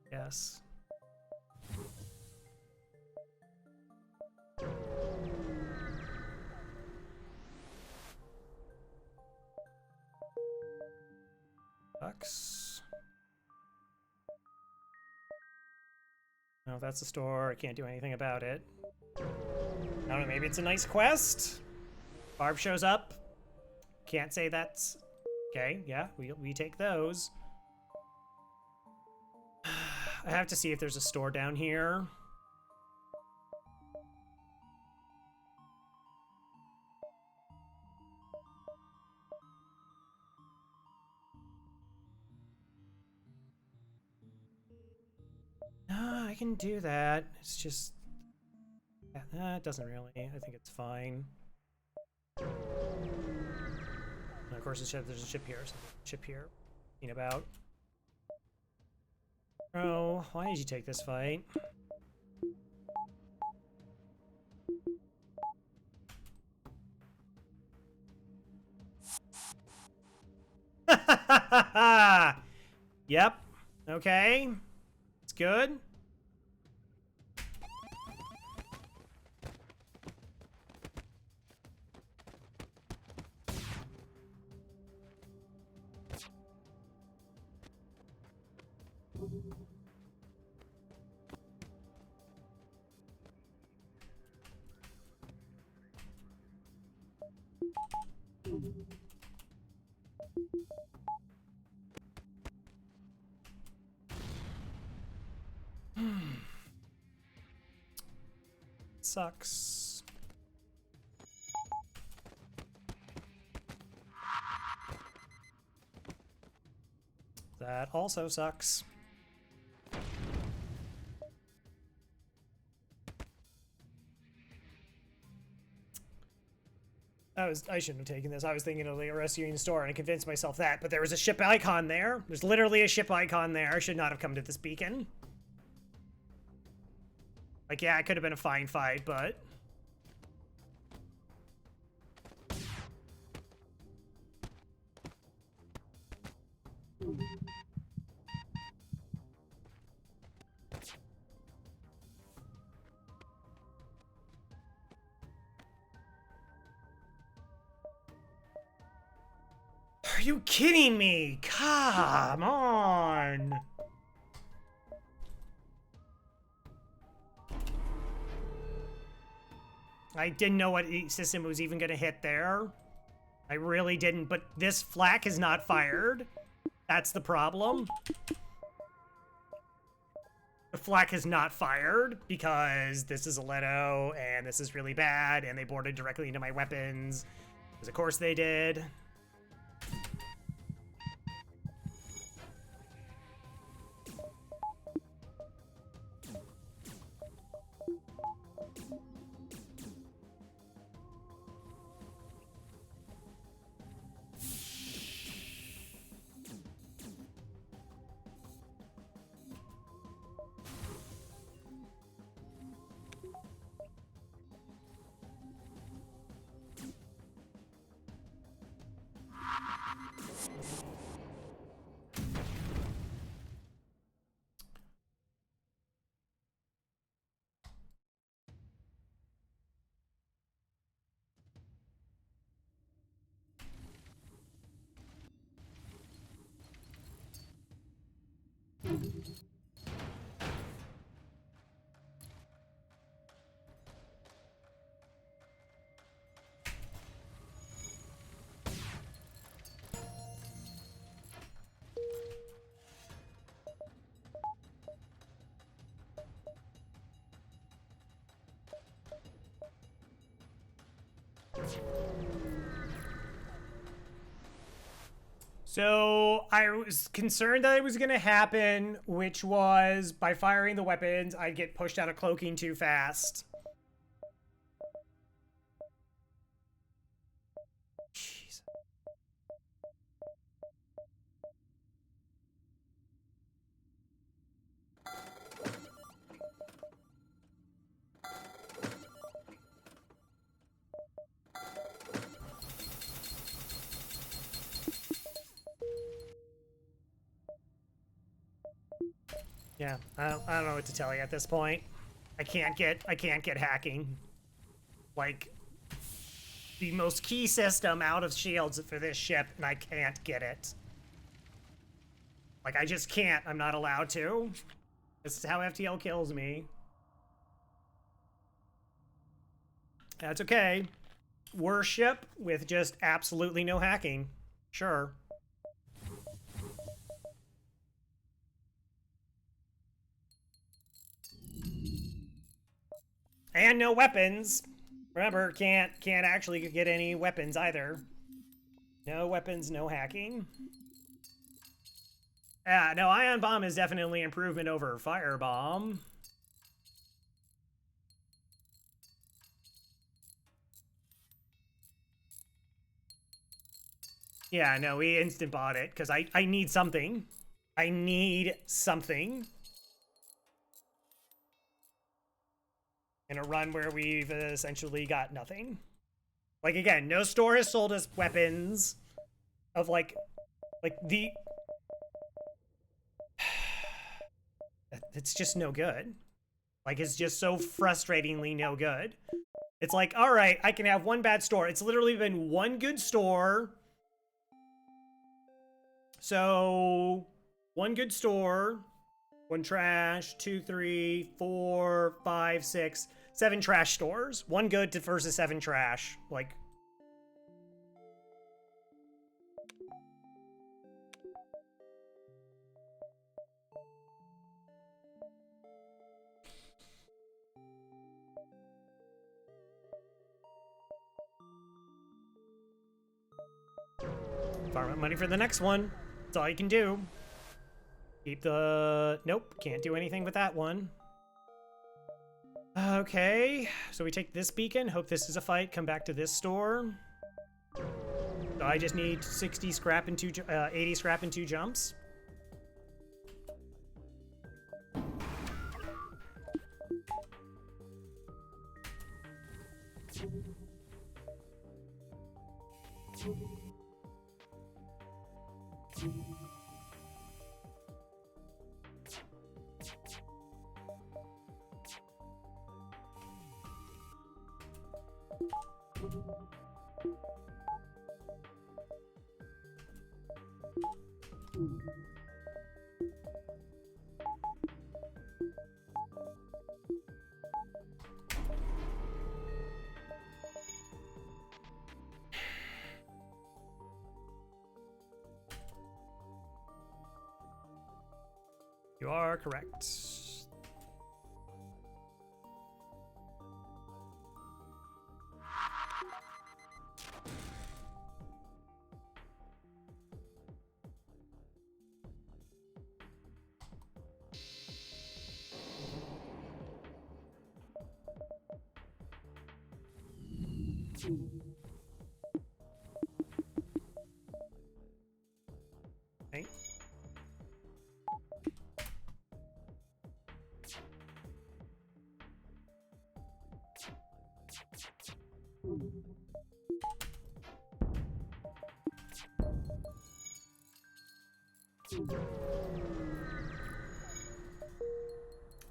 Yes. Bucks. No, if that's a store, I can't do anything about it. I don't know, maybe it's a nice quest? Barb shows up. Can't say that's... Okay, yeah, we take those. I have to see if there's a store down here. I can do that. It's just... Yeah, it doesn't really. I think it's fine. And of course, there's a ship here. So ship here. Thinking about. Oh, why did you take this fight? Yep. Okay. It's good. Sucks. That also sucks. I shouldn't have taken this. I was thinking of the rescuing store, and I convinced myself that, but there was a ship icon there. There's literally a ship icon there. I should not have come to this beacon. Like, yeah, it could have been a fine fight, but... Are you kidding me? Come on! I didn't know what system was even going to hit there. I really didn't, but this flak is not fired. That's the problem. The flak is not fired because this is a Leto, and this is really bad, and they boarded directly into my weapons. Because of course they did. So I was concerned that it was going to happen, which was by firing the weapons, I'd get pushed out of cloaking too fast. Jeez. Yeah, I don't know what to tell you at this point. I can't get hacking. Like, the most key system out of shields for this ship, and I can't get it. Like, I just can't. I'm not allowed to. This is how FTL kills me. That's okay. Worship with just absolutely no hacking. Sure. And no weapons. Remember, can't actually get any weapons either. No weapons, no hacking. Yeah, no, Ion Bomb is definitely improvement over Fire Bomb. Yeah, no, we instant bought it because I need something. I need something. In a run where we've essentially got nothing. Like, again, no store has sold us weapons of, like the... It's just no good. Like, it's just so frustratingly no good. It's like, all right, I can have one bad store. It's literally been one good store. So, one good store, one trash, 2, 3, 4, 5, 6, 7 trash stores. One good versus 7 trash. Like, farm up money for the next one. That's all you can do. Keep the... Nope, can't do anything with that one. Okay, so we take this beacon, hope this is a fight, come back to this store. So I just need 60 scrap and 80 scrap and 2 jumps. You are correct. Okay.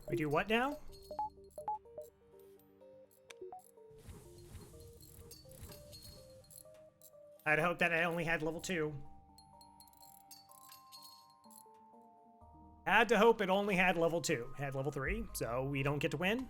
We do what now? I'd hope that I only had level 2. Had to hope it only had level 2. It had level 3, so we don't get to win.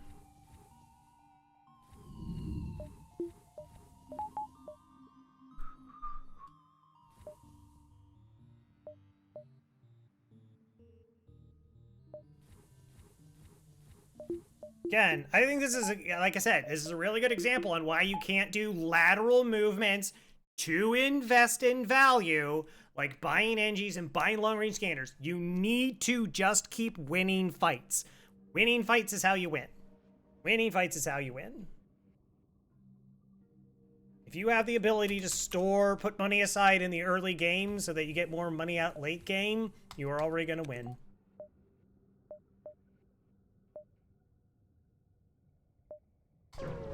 Again, I think this is, like I said, this is a really good example on why you can't do lateral movements to invest in value, like buying Engies and buying long-range scanners. You need to just keep winning fights. Winning fights is how you win. Winning fights is how you win. If you have the ability to put money aside in the early game so that you get more money out late game, you are already going to win.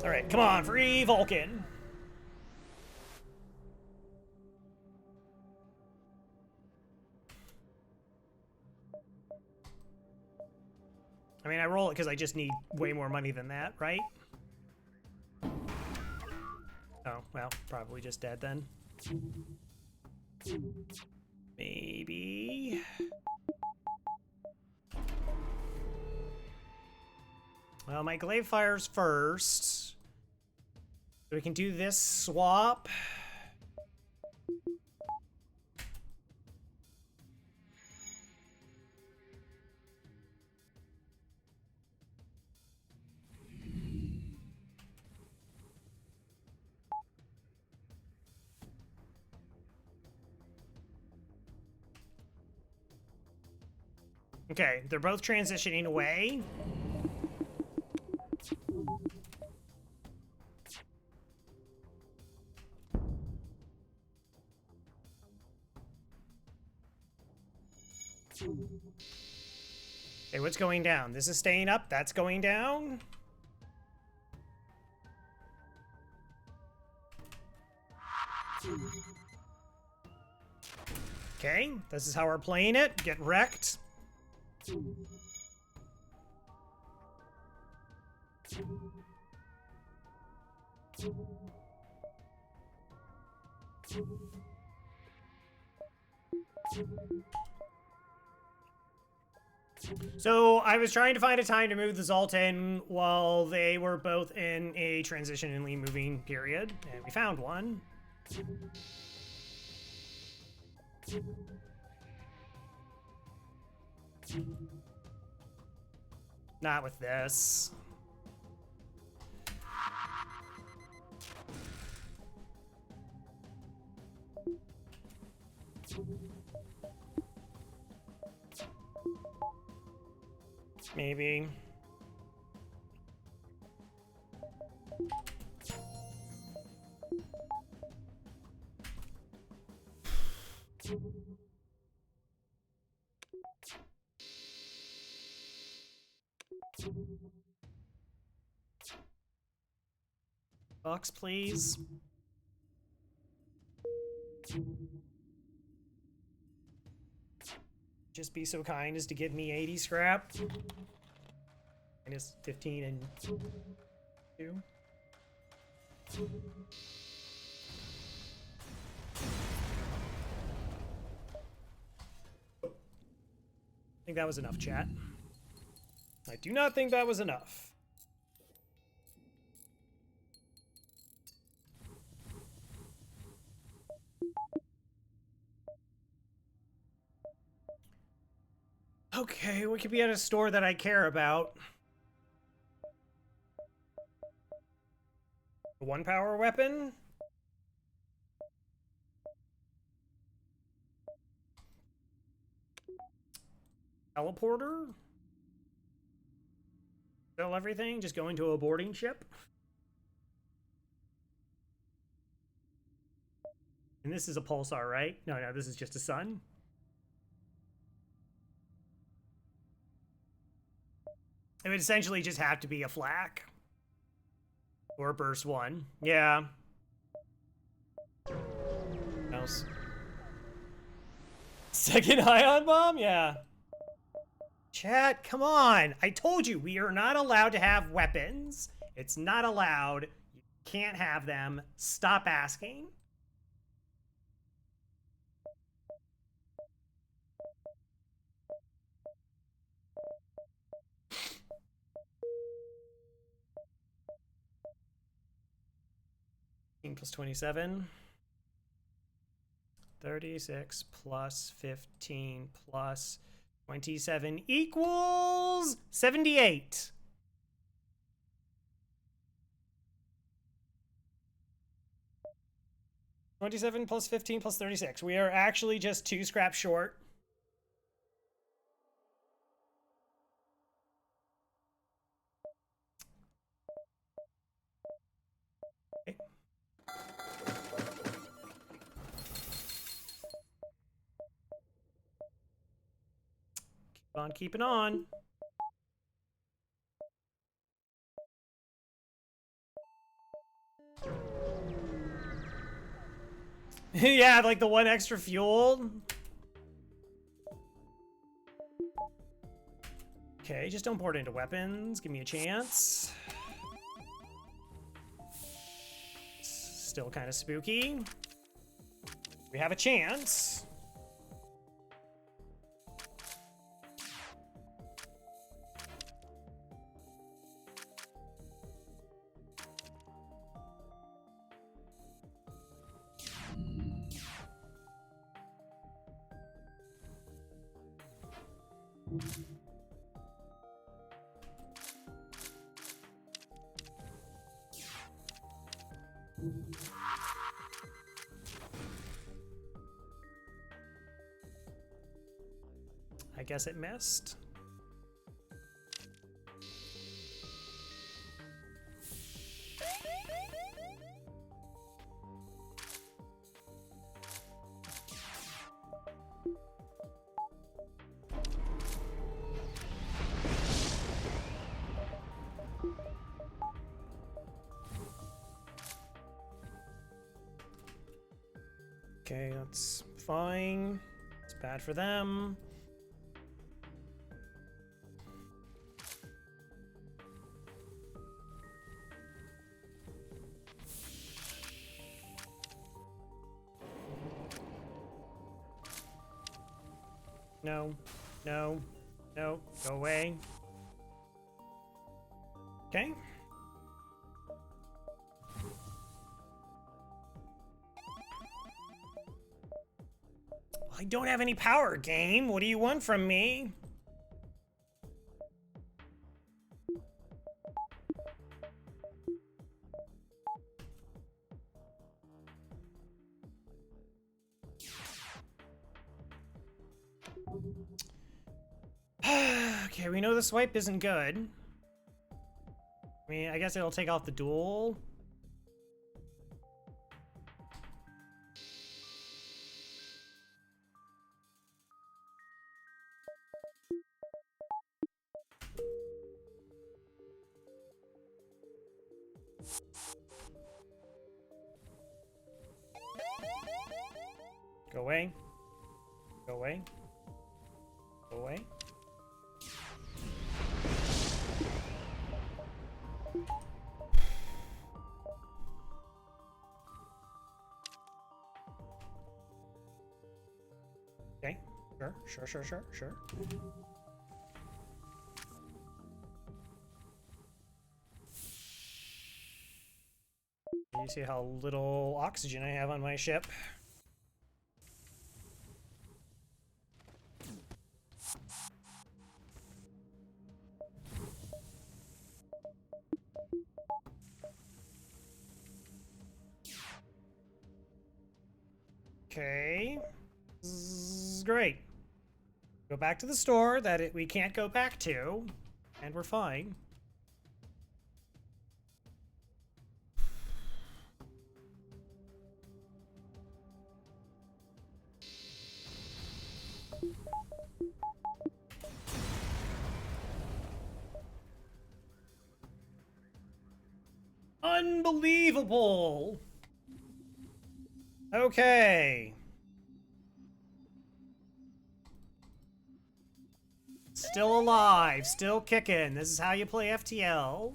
All right, come on, free Vulcan. I mean, I roll it because I just need way more money than that, right? Oh, well, probably just dead then. Maybe. My glaive fires first. So we can do this swap. Okay, they're both transitioning away. Okay, what's going down? This is staying up, that's going down. Okay, this is how we're playing it. Get wrecked. So I was trying to find a time to move the Zoltan while they were both in a transitionally moving period, and we found one. Not with this. Maybe. Box, please. Just be so kind as to give me 80 scrap. Minus 15 and 2. I think that was enough, chat. I do not think that was enough. Okay, we could be at a store that I care about. A 1-power weapon? Teleporter? Sell everything? Just go into a boarding ship? And this is a pulsar, right? No, this is just a sun. It would essentially just have to be a flak. Or a burst 1. Yeah. Else. Second ion bomb? Yeah. Chat, come on. I told you, we are not allowed to have weapons. It's not allowed. You can't have them. Stop asking. Plus 27. 36 plus 15 plus 27 equals 78. $27 plus 15 plus 36. We are actually just 2 scraps short. Okay. Keep on keeping on. Yeah, like the 1 extra fuel. Okay, just don't pour it into weapons. Give me a chance. Still kind of spooky. We have a chance. I guess it missed. Okay, that's fine. It's bad for them. No, no, no, go away. Okay. I don't have any power, game. What do you want from me? Okay, we know the swipe isn't good. I mean, I guess it'll take off the duel. Go away. Go away. Go away. Okay, sure. You see how little oxygen I have on my ship? Okay. Great. Go back to the store that we can't go back to, and we're fine. Unbelievable! Okay. Still alive, still kicking. This is how you play FTL.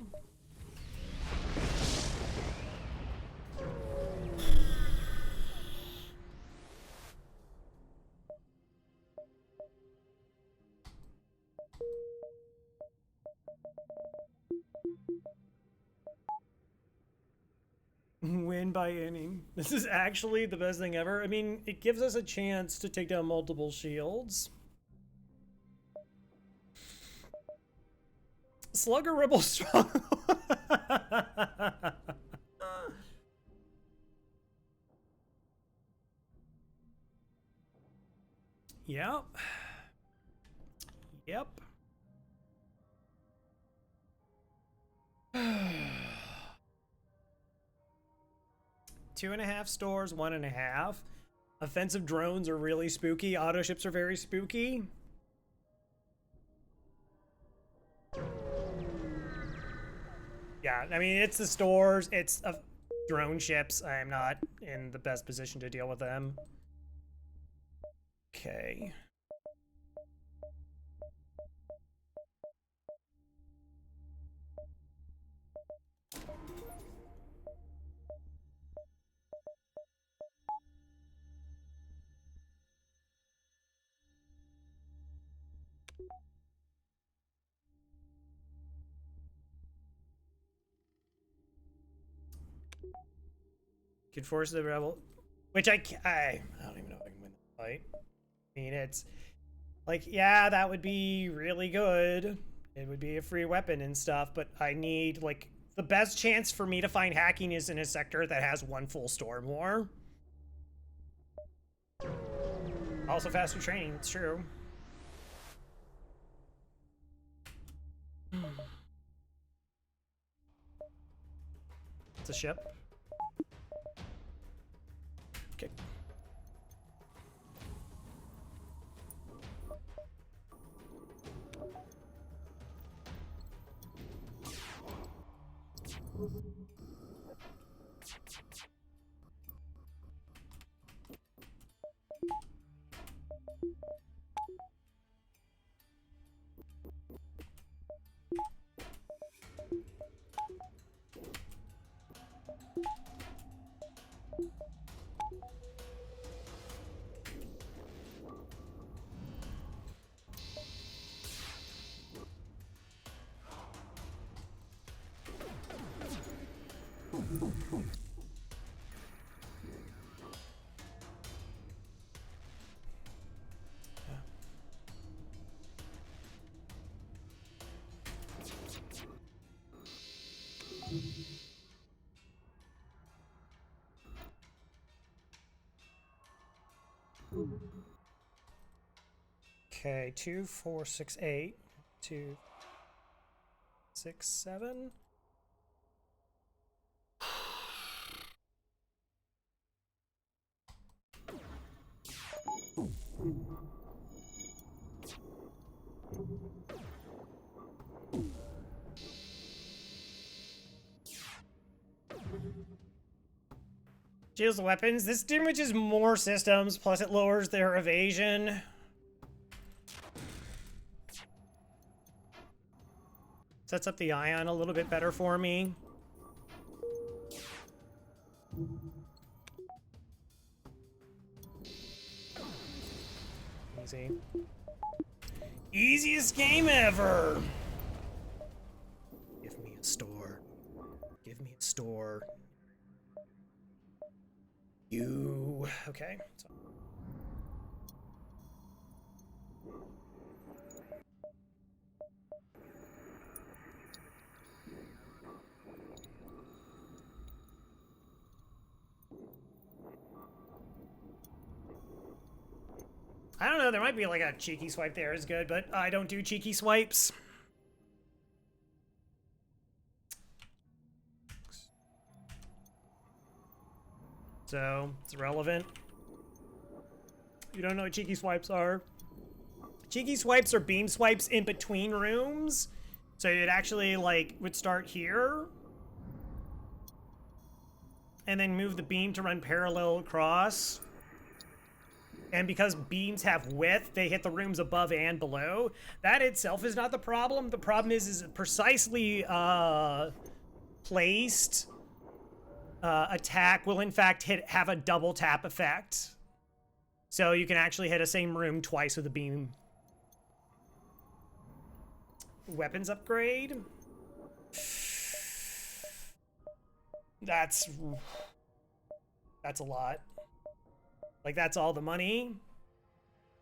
Win by inning. This is actually the best thing ever. I mean, it gives us a chance to take down multiple shields. Slugger Rebel Strong. Yep. Yep. 2.5 stores, 1.5. Offensive drones are really spooky. Auto ships are very spooky. Yeah, I mean, it's the stores, it's drone ships. I am not in the best position to deal with them. Okay. Could force the rebel, which I don't even know if I can win the fight. I mean, it's Like, yeah, that would be really good. It would be a free weapon and stuff, but I need, like, the best chance for me to find hacking is in a sector that has one full store more. Also faster training, it's true. It's a ship. Okay. Okay, 2, 4, 6, 8. 2, 6, 7. Shields the weapons. This damages more systems, plus it lowers their evasion. Sets up the ion a little bit better for me. Easy. Easiest game ever! Give me a store. Give me a store. You... Okay. So. I don't know, there might be like a cheeky swipe there is good, but I don't do cheeky swipes. So, it's irrelevant. You don't know what cheeky swipes are. Cheeky swipes are beam swipes in between rooms. So you'd actually, like, would start here. And then move the beam to run parallel across. And because beams have width, they hit the rooms above and below. That itself is not the problem. The problem is precisely placed attack will in fact have a double tap effect. So you can actually hit a same room twice with a beam. Weapons upgrade. That's a lot. Like, that's all the money.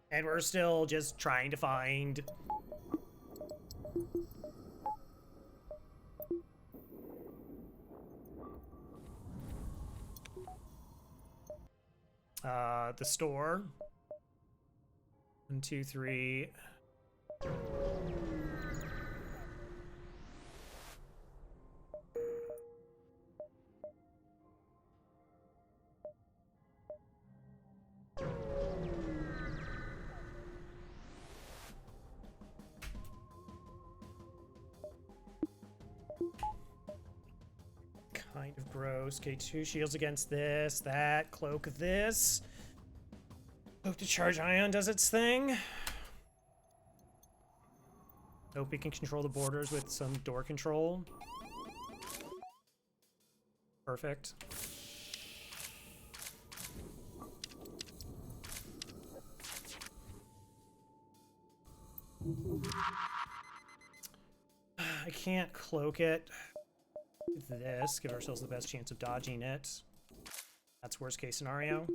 And we're still just trying to find... the store. 1, 2, 3... Kind of gross. Okay, 2 shields against this, that, cloak this. Hope to charge ion does its thing. Hope we can control the borders with some door control. Perfect. I can't cloak it. This, give ourselves the best chance of dodging it. That's worst case scenario.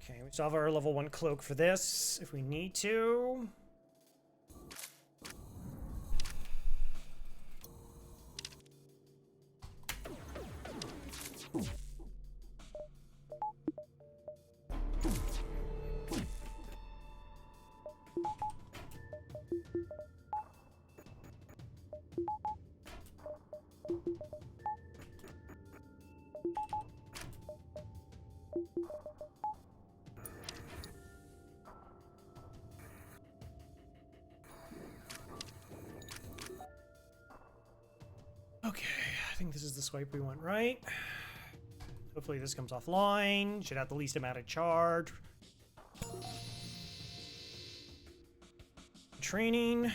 Okay, we still have our level 1 cloak for this if we need to. Okay, I think this is the swipe we want, right? Hopefully this comes offline. Should have the least amount of charge. Training.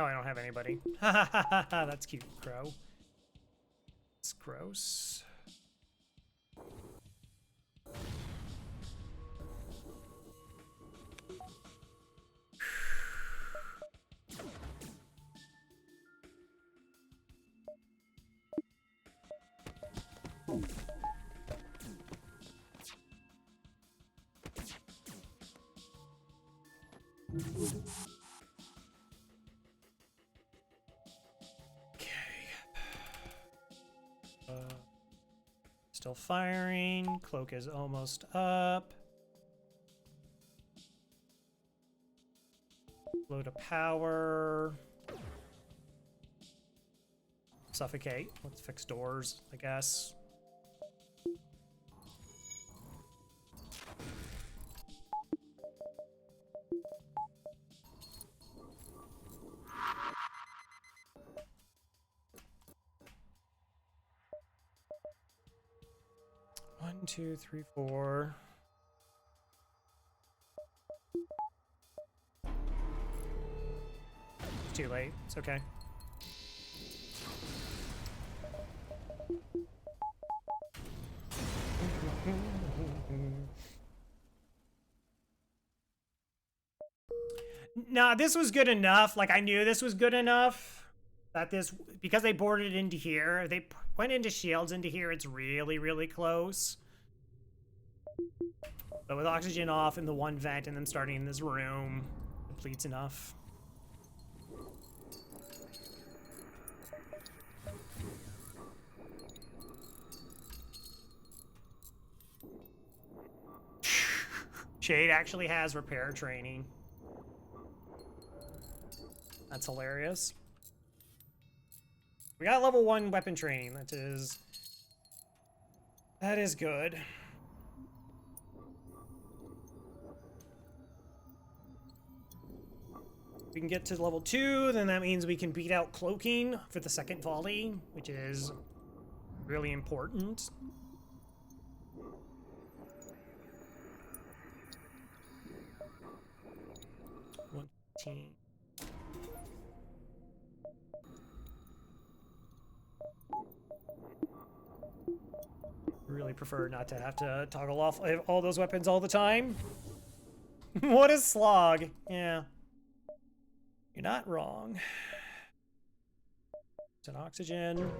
Oh, I don't have anybody. That's cute, Crow. It's gross. Still firing. Cloak is almost up. Low to power. Suffocate. Let's fix doors, I guess. One, two, three, four. It's too late. It's okay. Nah, this was good enough. Like, I knew this was good enough. That this, because they boarded into here, they went into shields into here, it's really, really close. But with oxygen off in the one vent and then starting in this room, depletes enough. Shade actually has repair training. That's hilarious. We got level 1 weapon training. That is good. If we can get to level 2, then that means we can beat out cloaking for the second volley, which is really important. Team. Really prefer not to have to toggle off all those weapons all the time. What a slog. Yeah. You're not wrong. It's an oxygen.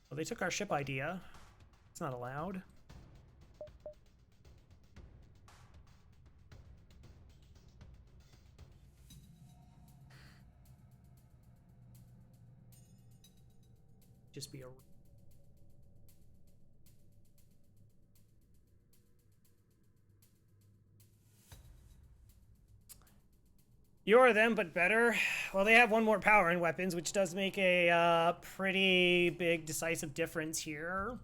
Well, they took our ship idea. It's not allowed. Just be a... You're them, but better. Well, they have one more power in weapons, which does make a pretty big decisive difference here.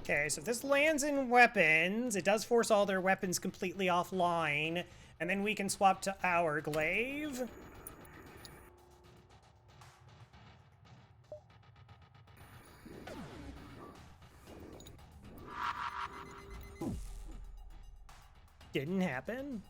Okay, so if this lands in weapons, it does force all their weapons completely offline, and then we can swap to our glaive. Didn't happen.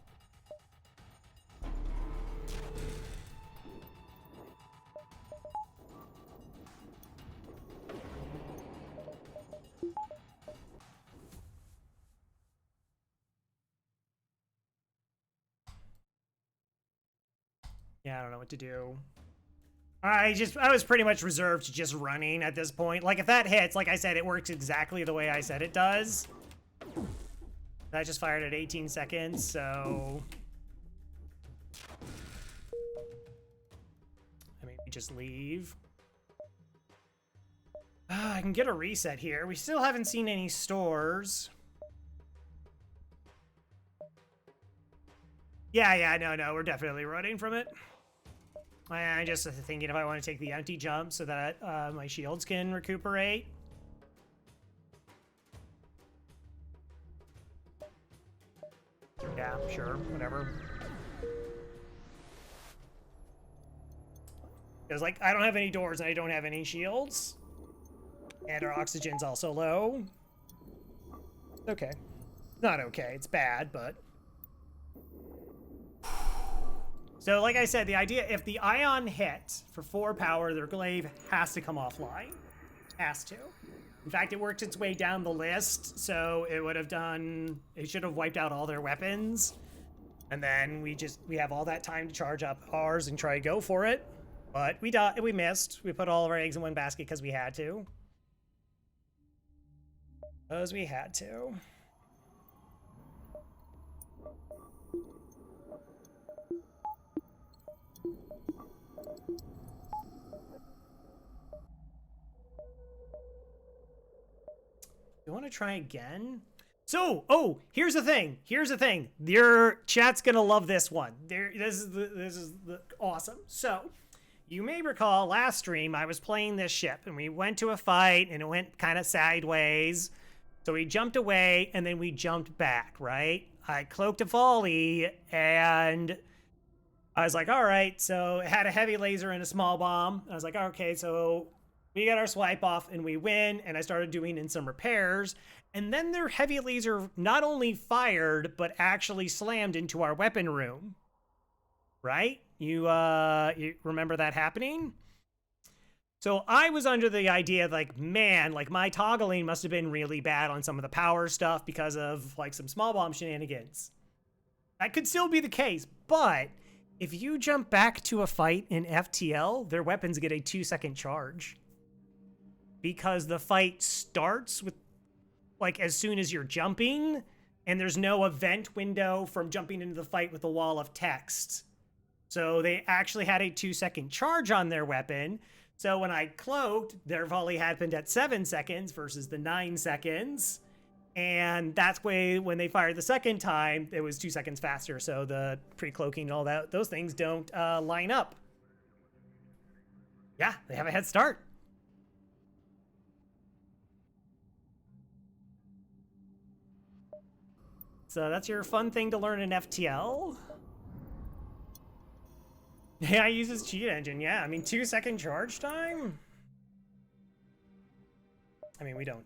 Yeah, I don't know what to do. I was pretty much reserved to just running at this point. Like, if that hits, like I said, it works exactly the way I said it does. That just fired at 18 seconds, so... I mean, we just leave. I can get a reset here. We still haven't seen any stores. Yeah, no, we're definitely running from it. I'm just thinking if I want to take the empty jump so that my shields can recuperate. Yeah, sure, whatever. Because, like, I don't have any doors and I don't have any shields. And our oxygen's also low. Okay. Not okay, it's bad, but... So, like I said, the idea, if the ion hit for 4 power, their glaive has to come offline. Has to. In fact, it worked its way down the list, so it would have done... It should have wiped out all their weapons. And then we have all that time to charge up ours and try to go for it. But we missed. We put all of our eggs in one basket because we had to. Because we had to. You want to try again? So, oh, here's the thing. Here's the thing. Your chat's gonna love this one. This is awesome. So, you may recall last stream I was playing this ship and we went to a fight and it went kind of sideways. So we jumped away and then we jumped back, right? I cloaked a volley and I was like, all right. So it had a heavy laser and a small bomb. I was like, okay, so we got our swipe off and we win. And I started doing in some repairs. And then their heavy laser not only fired, but actually slammed into our weapon room. Right? You remember that happening? So I was under the idea like, man, like my toggling must have been really bad on some of the power stuff because of like some small bomb shenanigans. That could still be the case, but if you jump back to a fight in FTL, their weapons get a 2-second charge. Because the fight starts with, like, as soon as you're jumping, and there's no event window from jumping into the fight with a wall of text. So they actually had a 2-second charge on their weapon. So when I cloaked, their volley happened at 7 seconds versus the 9 seconds. And that's why when they fired the second time, it was 2 seconds faster. So the pre-cloaking and all that, those things don't line up. Yeah, they have a head start. So that's your fun thing to learn in FTL. Yeah, I use his cheat engine. Yeah, I mean, 2-second charge time? I mean, we don't.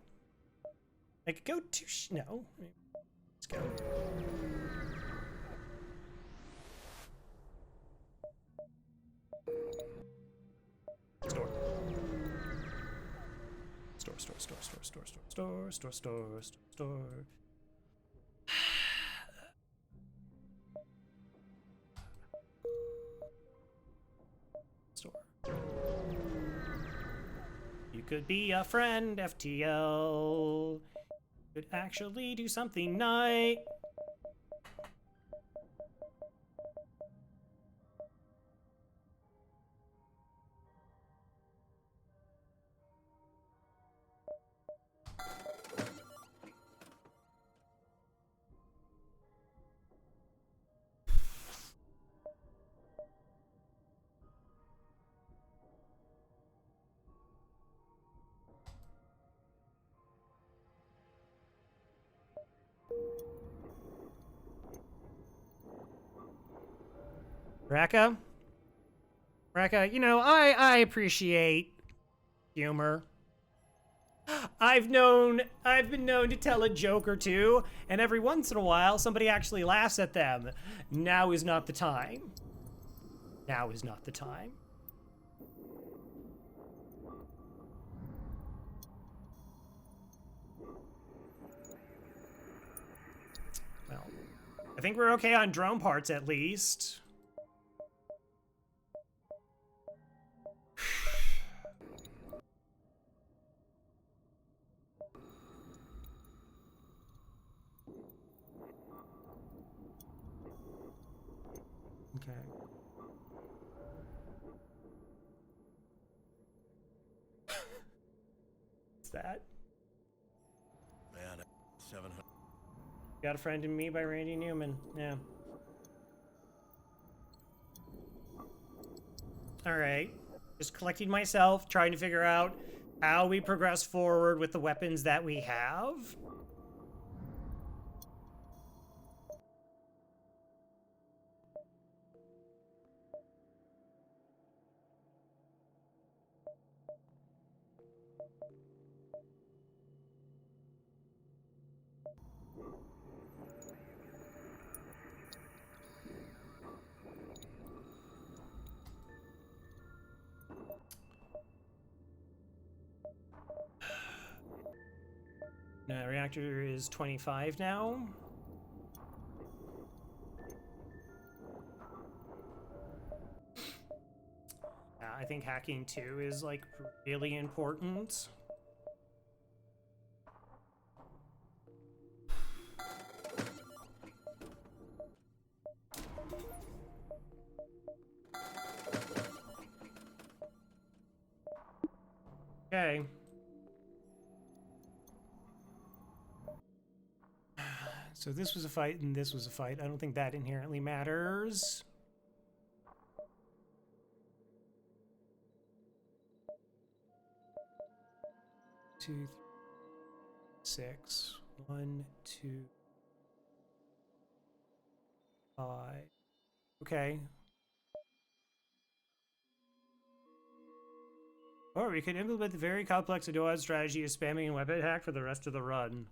I could go to... No. Let's go. Store. Store. Store. You could be a friend, FTL. Could actually do something nice. Raka? Raka, you know, I appreciate humor. I've been known to tell a joke or two, and every once in a while somebody actually laughs at them. Now is not the time. Now is not the time. Well, I think we're okay on drone parts at least. Okay. What's that? Man, 700. Got a Friend in Me by Randy Newman. Yeah. Alright. Just collecting myself, trying to figure out how we progress forward with the weapons that we have. No, reactor is 25 now. I think hacking 2 is like really important. Okay. So this was a fight and this was a fight. I don't think that inherently matters. Two, three, 6. 1, 2, 5. Okay. Or we could implement the very complex dual strategy of spamming and weapon hack for the rest of the run.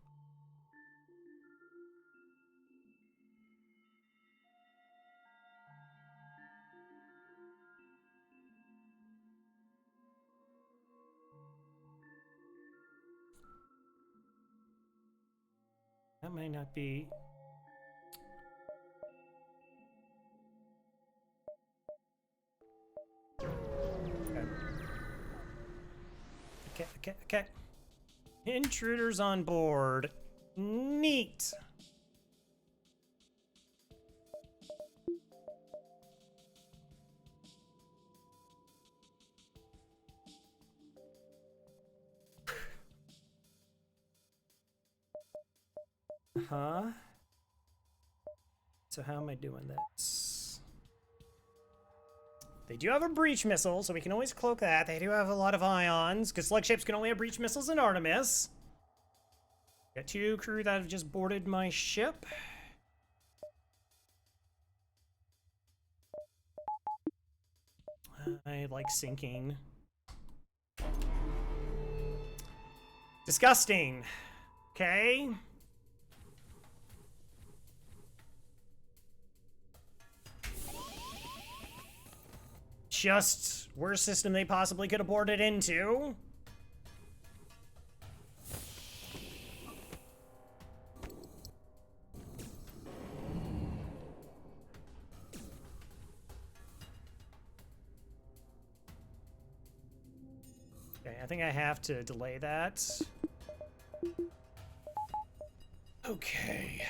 That might not be... Okay. Intruders on board. Neat. Huh? So how am I doing this? They do have a breach missile, so we can always cloak that. They do have a lot of ions, because slug ships can only have breach missiles in Artemis. Got 2 crew that have just boarded my ship. I like sinking. Disgusting. Okay. Just worst system they possibly could have bored it into. Okay, I think I have to delay that. Okay.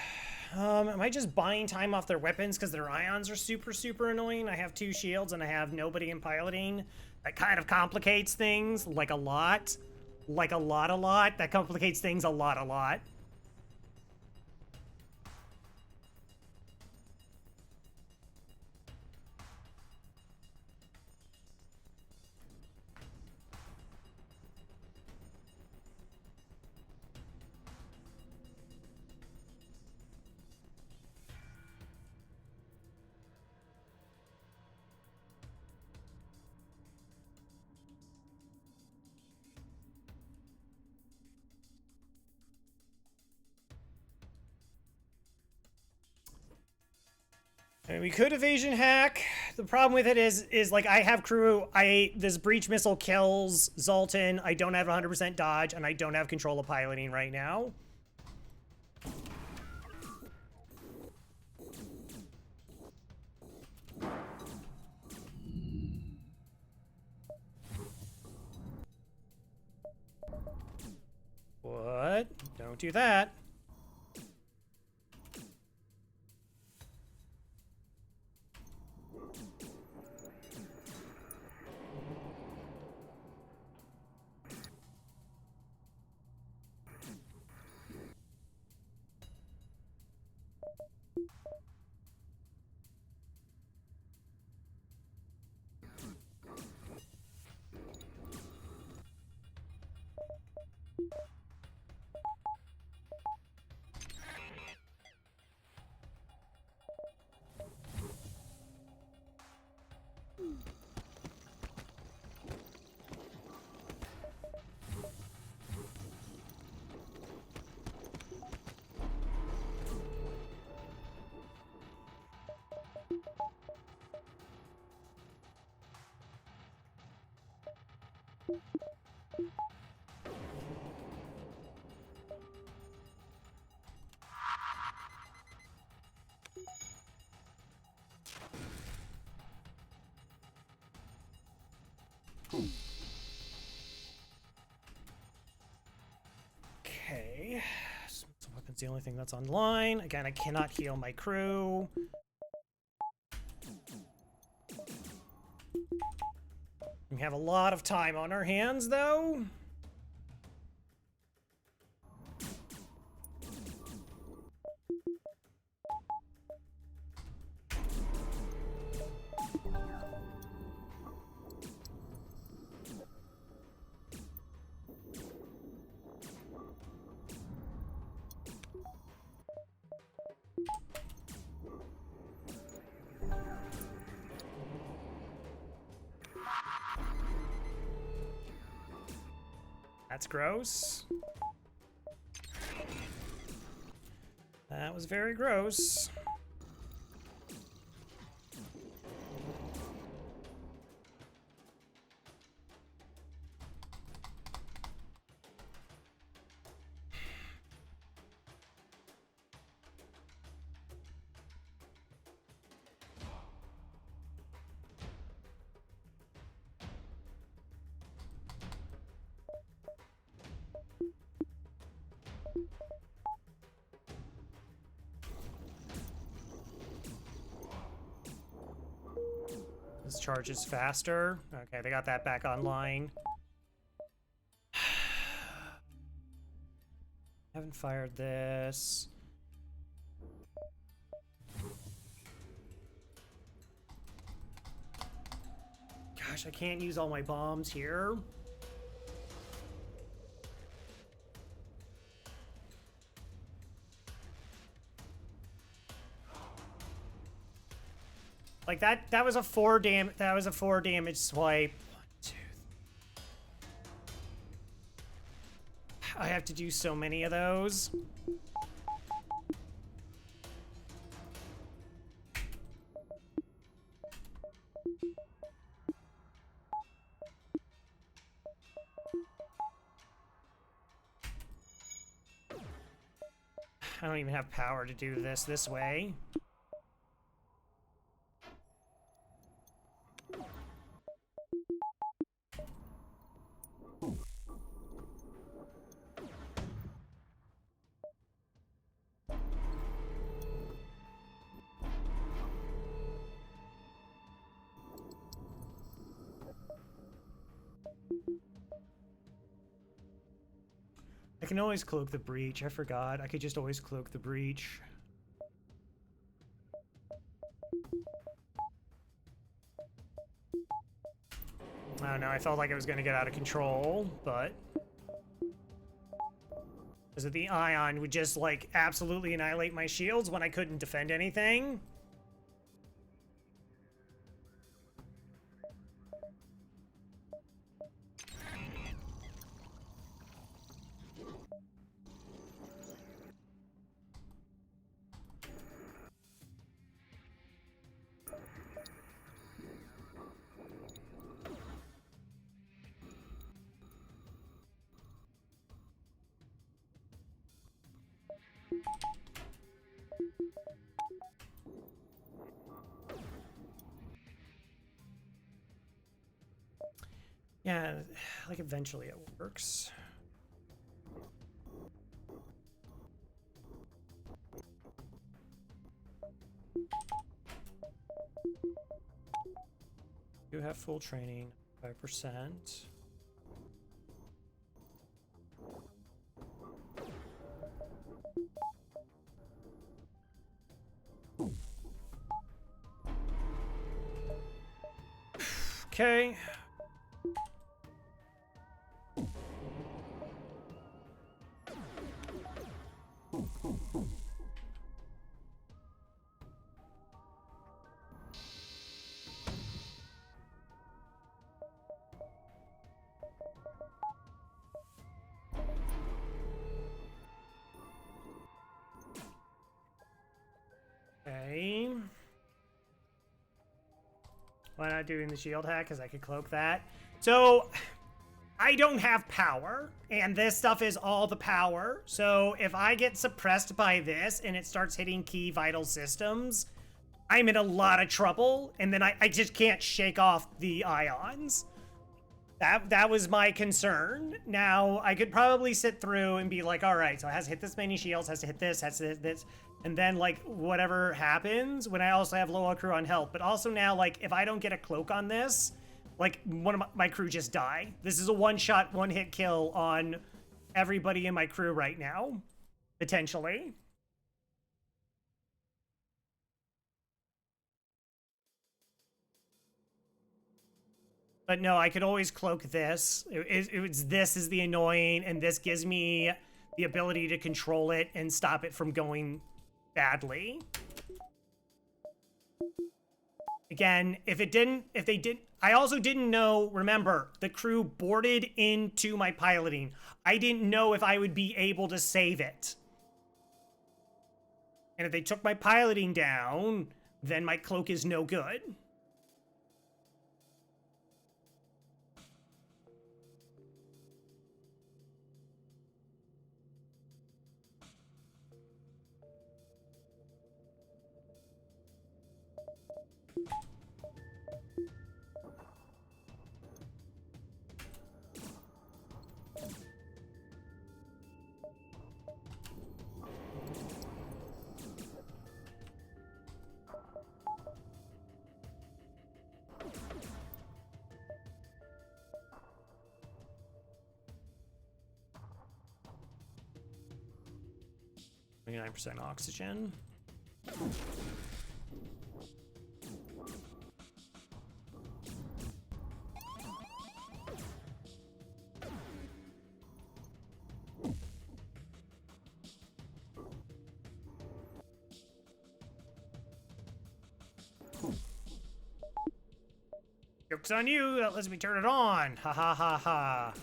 Am I just buying time off their weapons because their ions are super annoying? I have 2 shields and I have nobody in piloting. That kind of complicates things, like a lot. Like a lot. That complicates things a lot. I mean, we could evasion hack. The problem with it is like I have crew. This breach missile kills Zoltan. I don't have 100% dodge, and I don't have control of piloting right now. What? Don't do that. Okay. So weapon's the only thing that's online. Again, I cannot heal my crew. We have a lot of time on our hands, though. That's gross. That was very gross. This charges faster. Okay, they got that back online. Haven't fired this. Gosh, I can't use all my bombs here. Like that was a 4 damage swipe. 1, 2. I have to do so many of those. I don't even have power to do this way. I can always cloak the breach. I forgot. I could just always cloak the breach. I don't know. I felt like it was going to get out of control, but... Is it the Ion would just, like, absolutely annihilate my shields when I couldn't defend anything? Yeah, like eventually it works. You have full training, 5%. Okay. Okay. Why not doing the shield hack? Because I could cloak that. So, I don't have power, and this stuff is all the power. So, if I get suppressed by this and it starts hitting key vital systems, I'm in a lot of trouble, and then I just can't shake off the ions. That was my concern. Now, I could probably sit through and be like, all right, so it has to hit this many shields, has to hit this, has to hit this, and then, like, whatever happens when I also have low crew on health. But also now, like, if I don't get a cloak on this, like, one of my crew just die. This is a one-shot, one-hit kill on everybody in my crew right now, potentially. But no, I could always cloak this. This is the annoying, and this gives me the ability to control it and stop it from going badly. Again, if they didn't, I also didn't know, remember, the crew boarded into my piloting. I didn't know if I would be able to save it. And if they took my piloting down, then my cloak is no good. %, oxygen. Joke's on you, that lets me turn it on. Ha ha ha ha.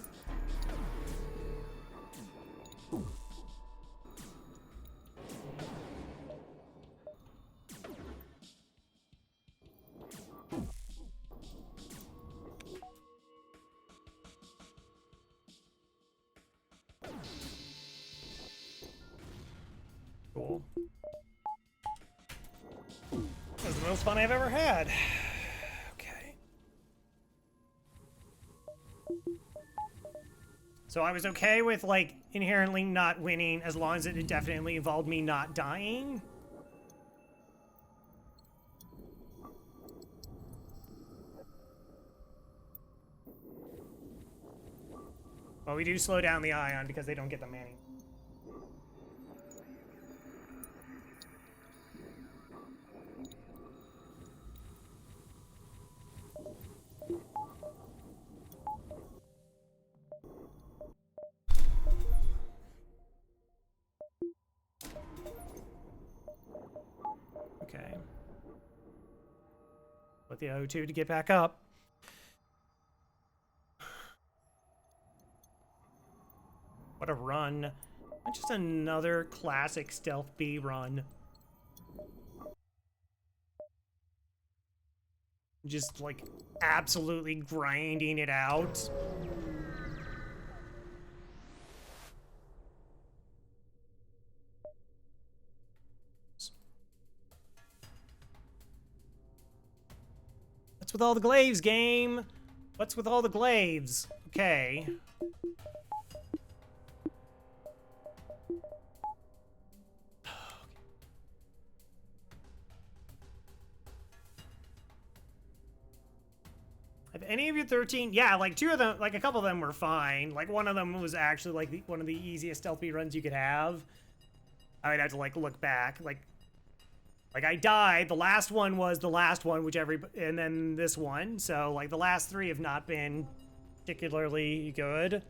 Cool. That was the most fun I've ever had. Okay. So I was okay with, like, inherently not winning as long as it definitely involved me not dying. Well, we do slow down the ion because they don't get the manning. Okay. Put the O2 to get back up. What a run. Just another classic Stealth B run. Just, like, absolutely grinding it out. What's with all the glaives, game? What's with all the glaives? Okay. Have any of you 13? Yeah, like 2 of them, like a couple of them were fine. Like one of them was actually like one of the easiest stealth speed runs you could have. I would have to like look back. Like I died. The last one was the last one, and then this one. So like the last 3 have not been particularly good.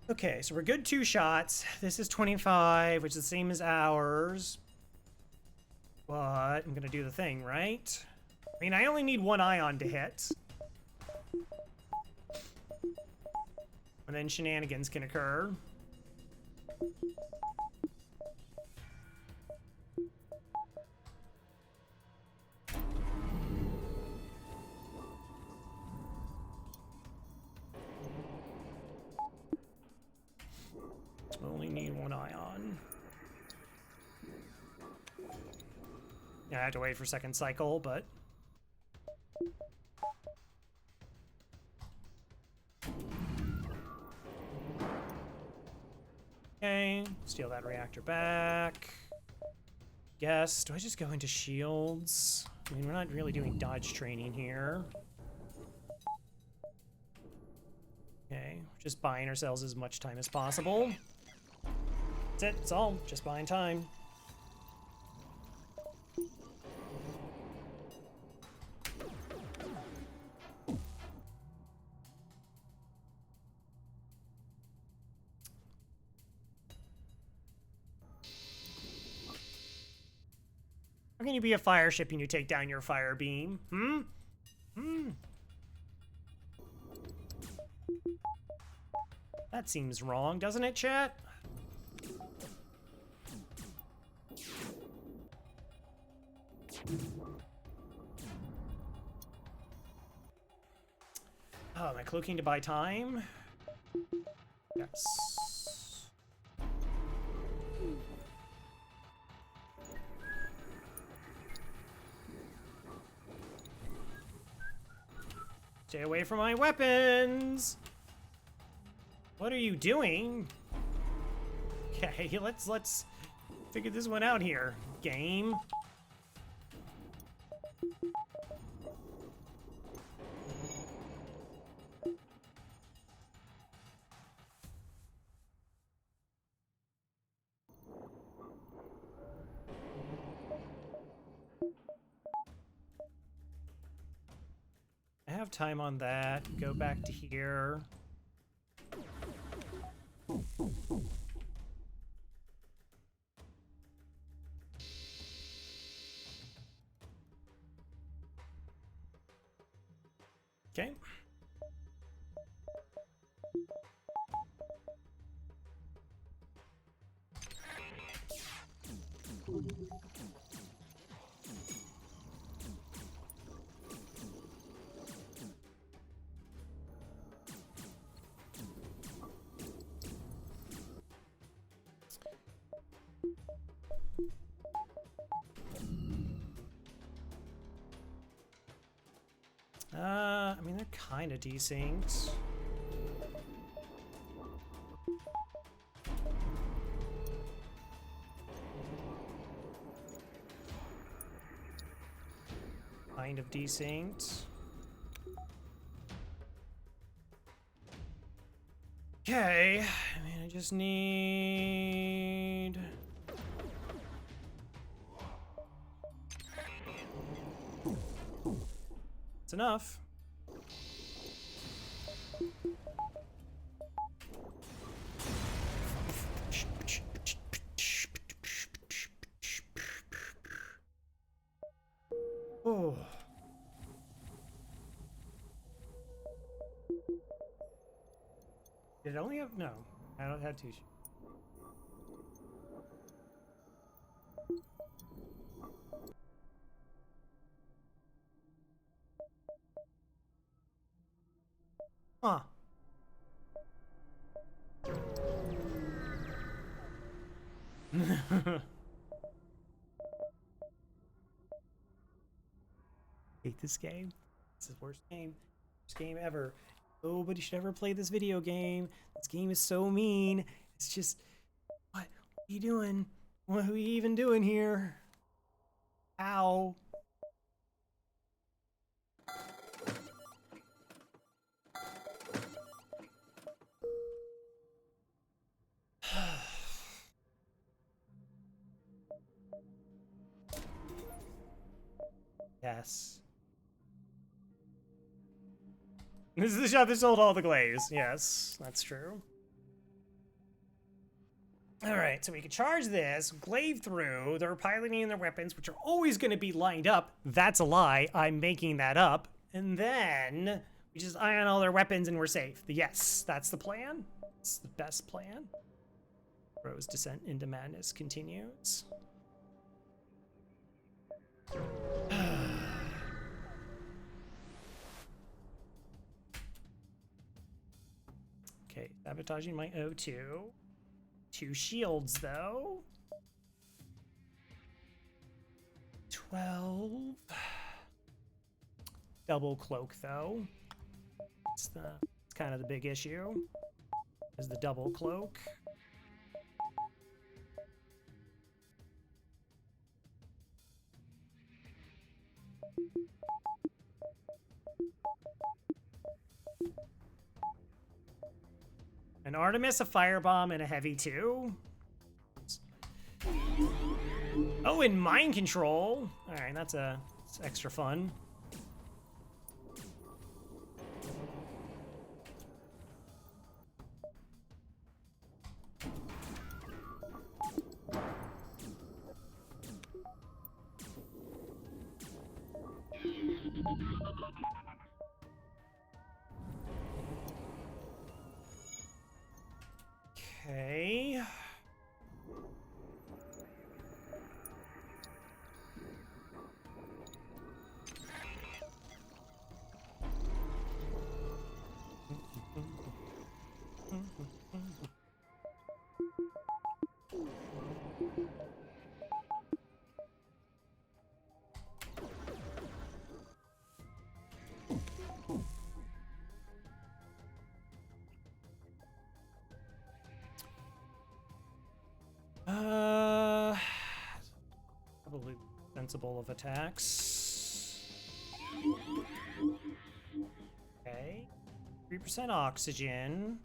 Okay, so we're good 2 shots. This is 25, which is the same as ours. But I'm gonna do the thing, right? I mean, I only need 1 ion to hit. And then shenanigans can occur. Only need 1 ion. Yeah, I have to wait for second cycle, but... Okay, steal that reactor back. Guess, do I just go into shields? I mean, we're not really doing dodge training here. Okay, just buying ourselves as much time as possible. That's it, it's all, just buying time. How can you be a fire ship and you take down your fire beam? That seems wrong, doesn't it, chat? Oh, am I cloaking to buy time? Yes. Stay away from my weapons! What are you doing? Okay, let's figure this one out here, game. I have time on that. Go back to here. Okay. I mean, they're kind of desynced. Kind of desynced. Okay, I mean, I just need... It's enough. Oh. Did it only have... No, I don't have 2. Huh. Hate this game. It's the worst game. Worst game ever. Nobody should ever play this video game. This game is so mean. It's just, what are you doing? What are we even doing here? Ow. Yes. This is the shop that sold all the glaze. Yes, that's true. Alright, so we can charge this, glaive through, they're piloting their weapons, which are always going to be lined up. That's a lie. I'm making that up. And then we just ion all their weapons and we're safe. Yes, that's the plan. It's the best plan. Rose descent into madness continues. Okay, sabotaging my O2. 2 shields, though. 12. Double cloak, though. It's kind of the big issue. Is the double cloak. An Artemis, a firebomb, and a heavy 2. Oh, and mind control. All right, that's extra fun. Okay. Probably sensible of attacks. Okay. 3% oxygen.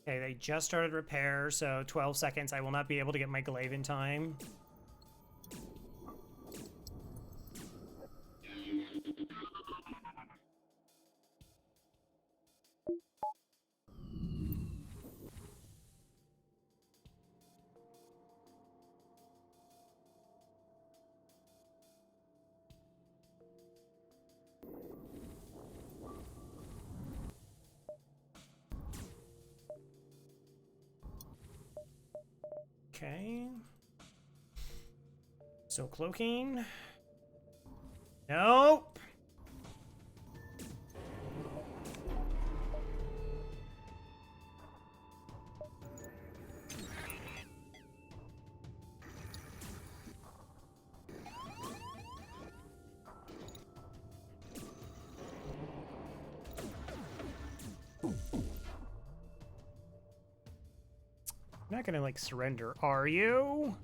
Okay, they just started repair, so 12 seconds. I will not be able to get my glaive in time. Okay. So cloaking. Nope. You're not gonna, like, surrender, are you?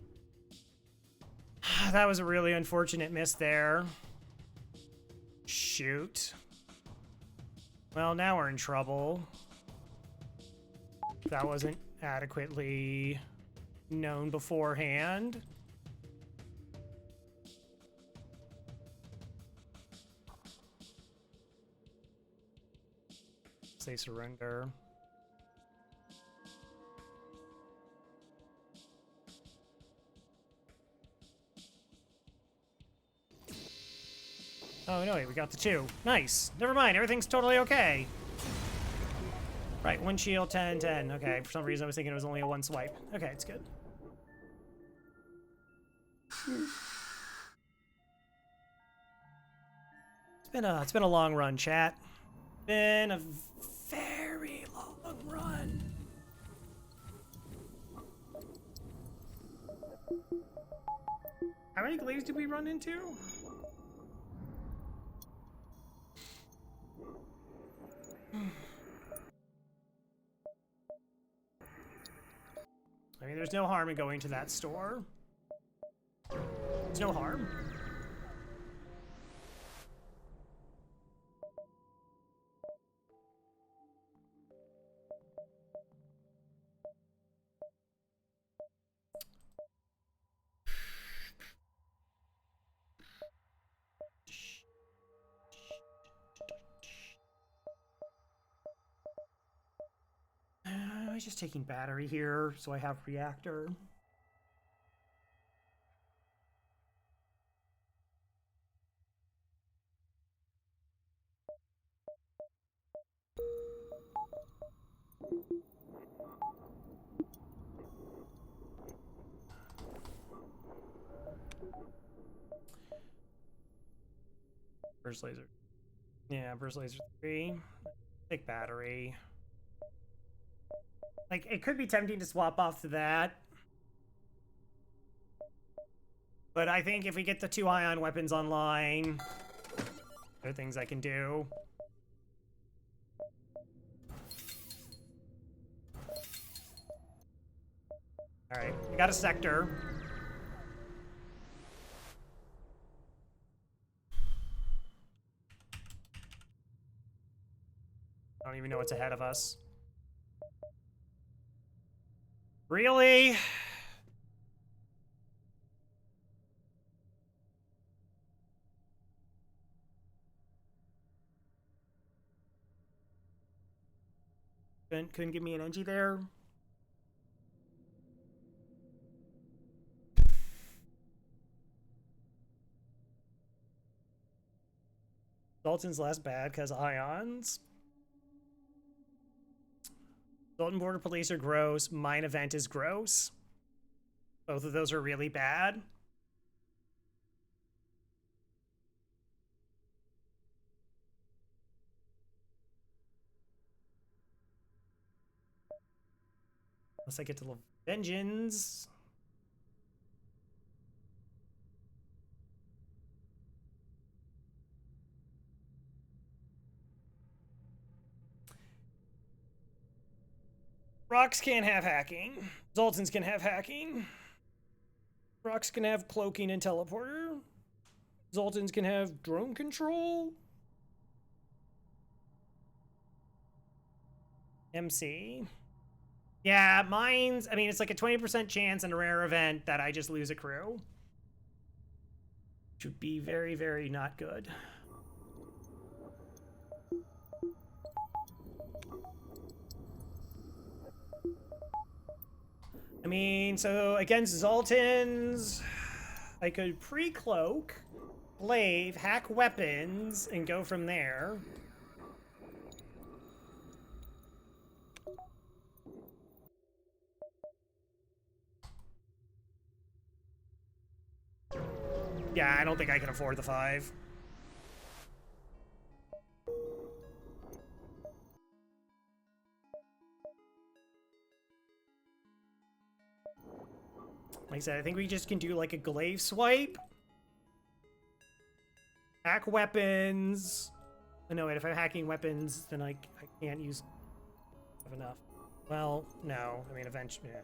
That was a really unfortunate miss there. Shoot. Well, now we're in trouble. That wasn't adequately known beforehand. Say surrender. Oh, no, wait, we got the 2. Nice. Never mind, everything's totally okay. Right, one shield, 10, 10. Okay, for some reason I was thinking it was only a one swipe. Okay, it's good. It's been a long run, chat. Been a very long run. How many glaives did we run into? I mean, there's no harm in going to that store. There's no harm. I'm just taking battery here, so I have reactor. Burst laser. Yeah, burst laser 3. Take battery. Like, it could be tempting to swap off to that. But I think if we get the 2 ion weapons online, there are things I can do. Alright, we got a sector. I don't even know what's ahead of us. Really? Couldn't give me an NG there. Dalton's less bad because ions. Dalton Border Police are gross. Mine Event is gross. Both of those are really bad. Unless I get to Vengeance. Rocks can't have hacking. Zoltans can have hacking. Rocks can have cloaking and teleporter. Zoltans can have drone control. MC. Yeah, mine's, I mean, it's like a 20% chance in a rare event that I just lose a crew. Which would be very, very not good. I mean, so against Zoltans, I could pre-cloak, glaive, hack weapons, and go from there. Yeah, I don't think I can afford the 5. Like I said, I think we just can do like a glaive swipe. Hack weapons. Oh, no, wait, if I'm hacking weapons, then I can't use enough. Well, no. I mean, eventually, yeah.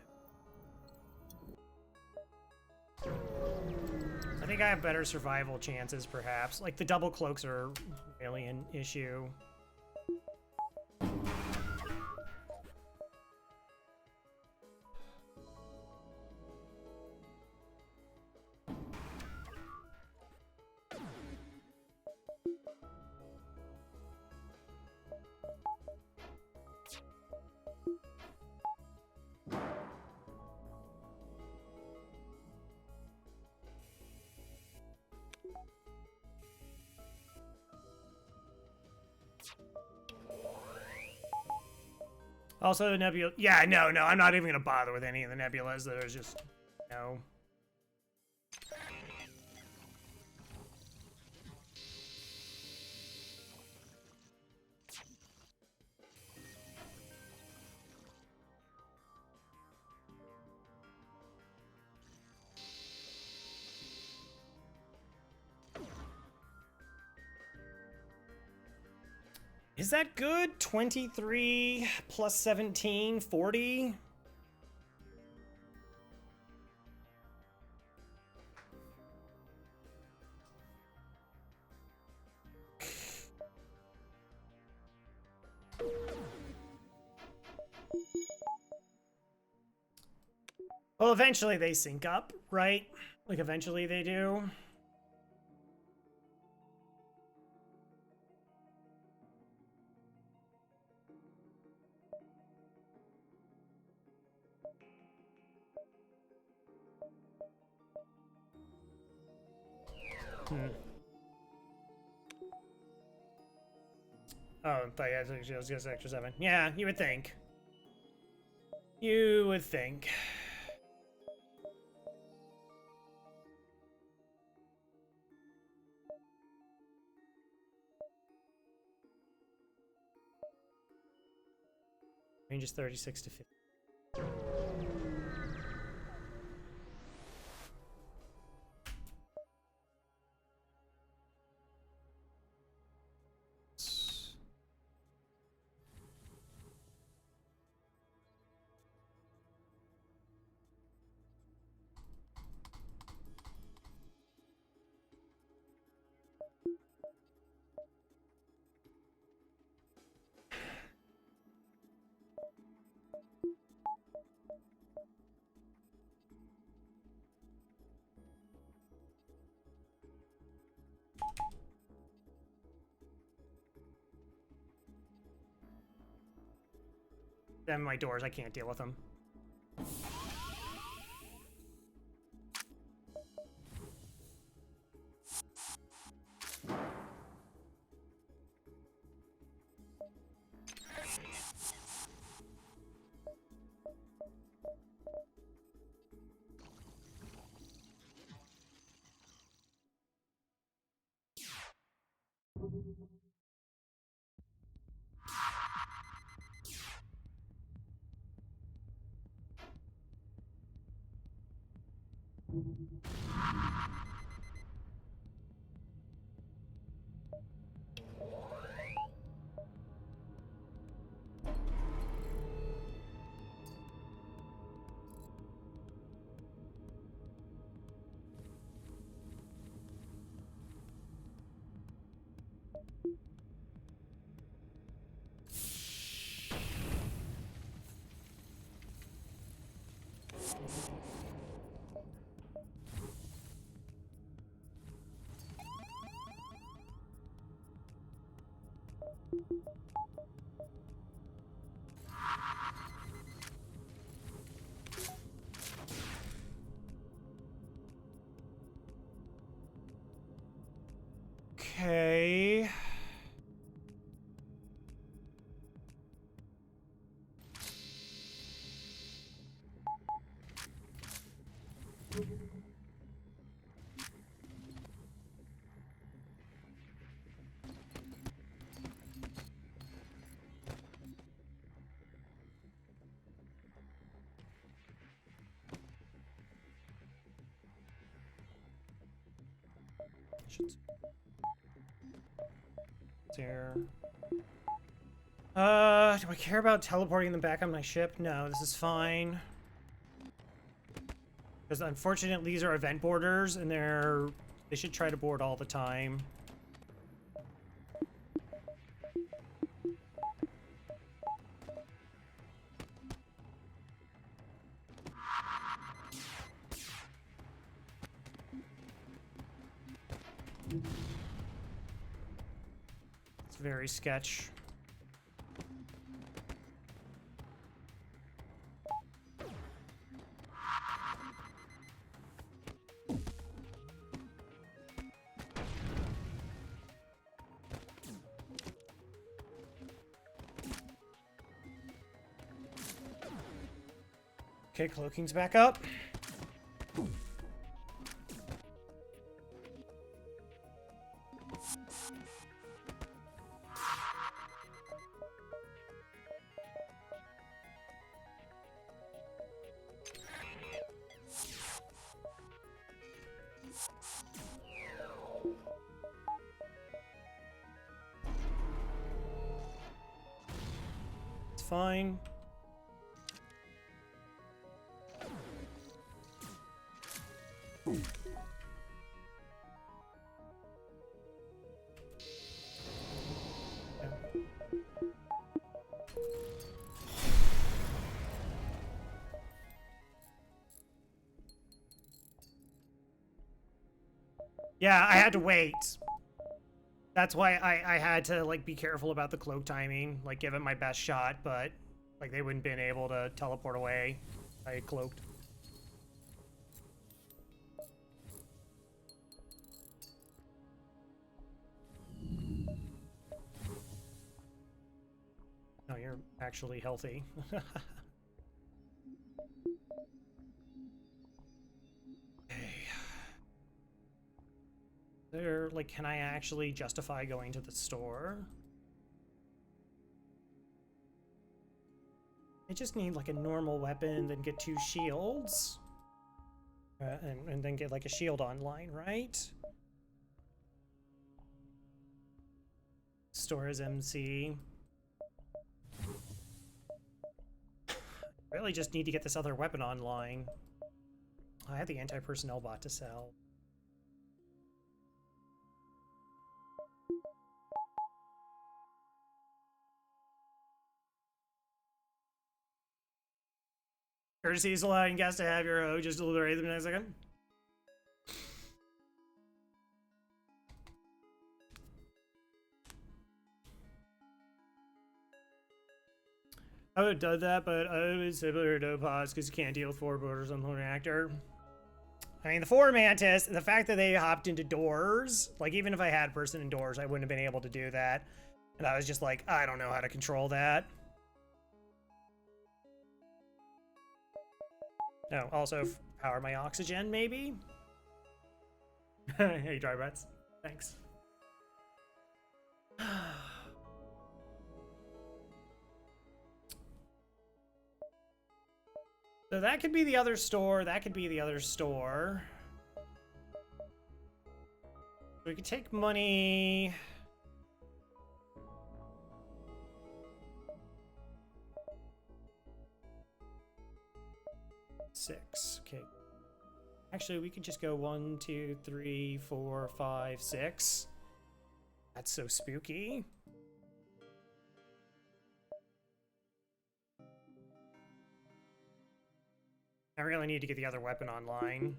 I think I have better survival chances, perhaps. Like, the double cloaks are really an issue. Also, nebula. Yeah, no, I'm not even gonna bother with any of the nebulas that are just no. Is that good? 23 plus 17, 40? Well, eventually they sync up, right? Like, eventually they do. Oh, but yeah, it was just extra 7. Yeah, you would think. You would think. Range is 36 to 50. Them, my doors, I can't deal with them. Okay. There. Do I care about teleporting them back on my ship? No, this is fine. Because unfortunately, these are event boarders, and they should try to board all the time. It's very sketch. Okay, cloaking's back up. It's fine. Yeah, I had to wait. That's why I had to, like, be careful about the cloak timing. Like, give it my best shot, but, like, they wouldn't been able to teleport away. I cloaked. No, you're actually healthy. There, like, can I actually justify going to the store? I just need, like, a normal weapon, then get 2 shields. And then get, like, a shield online, right? Store as MC. Really just need to get this other weapon online. I have the anti-personnel bot to sell. Courtesy is allowing guests to have your O. Just deliberate them in a second. I would have done that, but I would similar to pause because you can't deal with 4 borders on the reactor. I mean, the 4 Mantis, the fact that they hopped into doors, like, even if I had person in doors, I wouldn't have been able to do that. And I was just like, I don't know how to control that. No, also power my oxygen, maybe? Hey, dry rats. Thanks. So that could be the other store. That could be the other store. We could take money. Six. Okay. Actually, we could just go 1, 2, 3, 4, 5, 6. That's so spooky. I really need to get the other weapon online.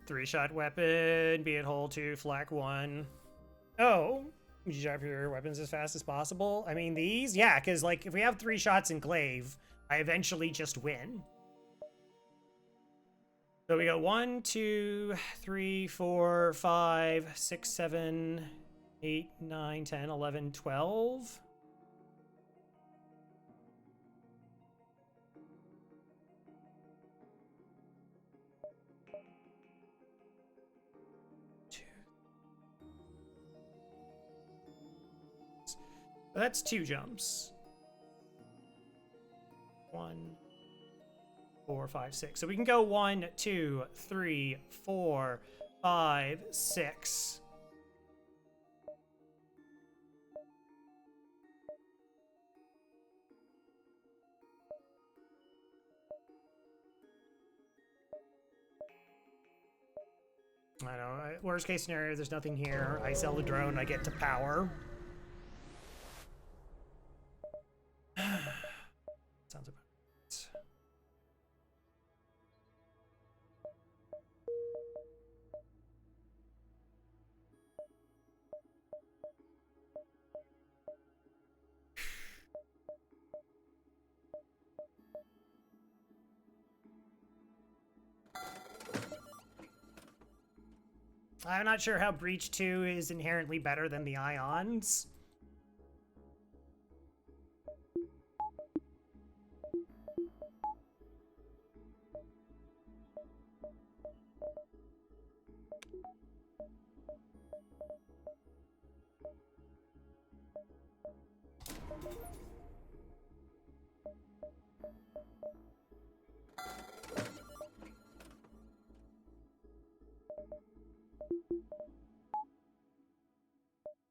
Three-shot weapon, be it hull 2, flak 1. Oh, would you drop your weapons as fast as possible? I mean, these? Yeah, because, like, if we have 3 shots in Glaive, I eventually just win. So we go 1, 2, 3, 4, 5, 6, 7, 8, 9, 10, 11, 12. That's 2 jumps. 1, 4, 5, 6. So we can go 1, 2, 3, 4, 5, 6. I know. Worst case scenario, there's nothing here. I sell the drone, I get to power. Sounds about right. I'm not sure how Breach 2 is inherently better than the Ions.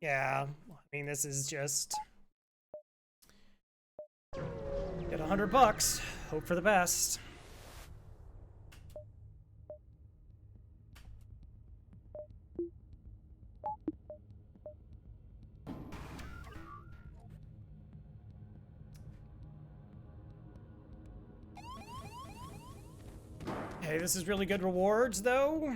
Yeah, I mean, this is just... Get $100, hope for the best. Hey, this is really good rewards, though.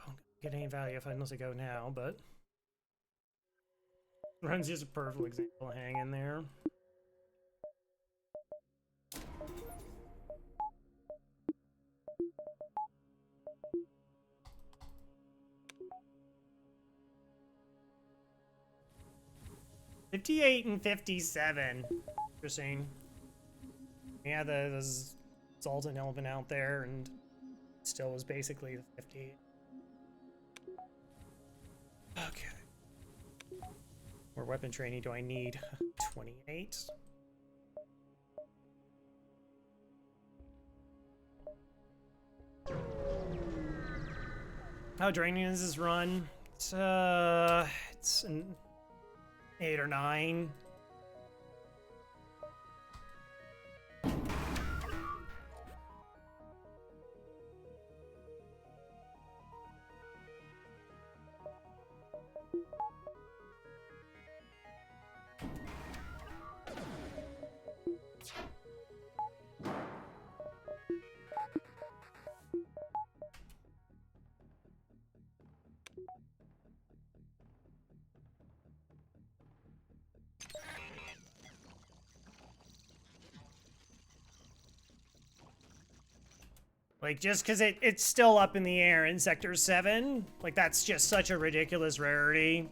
Won't get any value if I unless I go now, but Run's just a perfect example. Hang in there. $58 and $57. Interesting. Yeah, the Zoltan element out there, and still was basically the 50. Okay. More weapon training do I need? 28. How draining is this run? It's an 8 or 9. Like, just because it's still up in the air in Sector 7, like, that's just such a ridiculous rarity.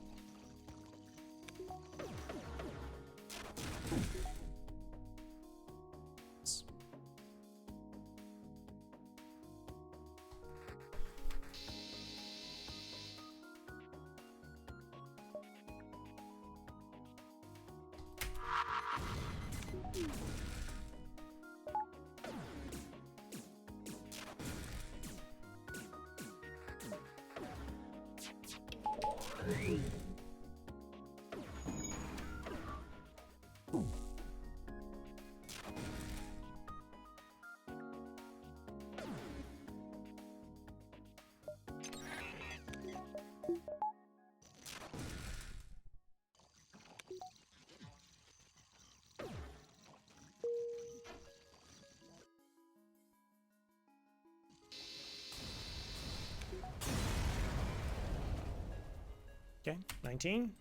Okay, 19.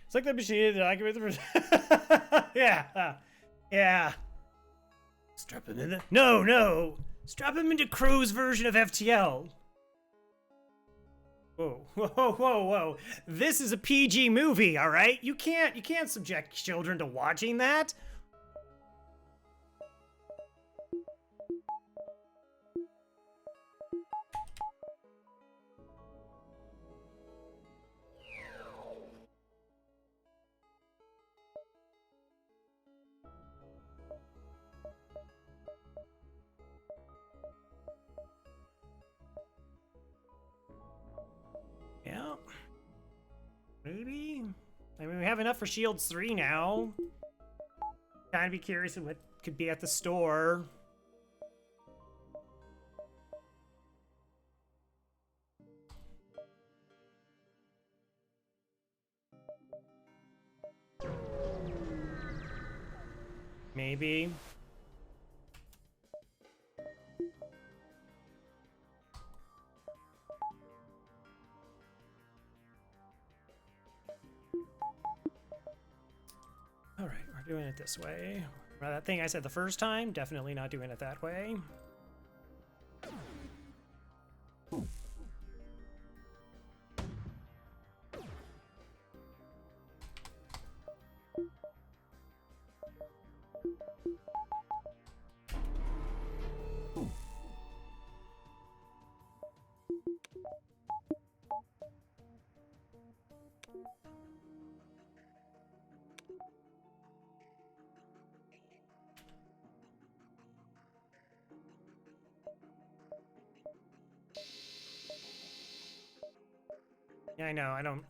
It's like the machine that I can the yeah. Yeah. Strap him in the no. Strap him into Crow's version of FTL. Whoa. This is a PG movie, all right? You can't subject children to watching that. Yeah. Maybe. I mean, we have enough for Shields 3 now. Kind of be curious of what could be at the store. Maybe. All right, we're doing it this way. Well, that thing I said the first time, definitely not doing it that way. Yeah, I know, I don't...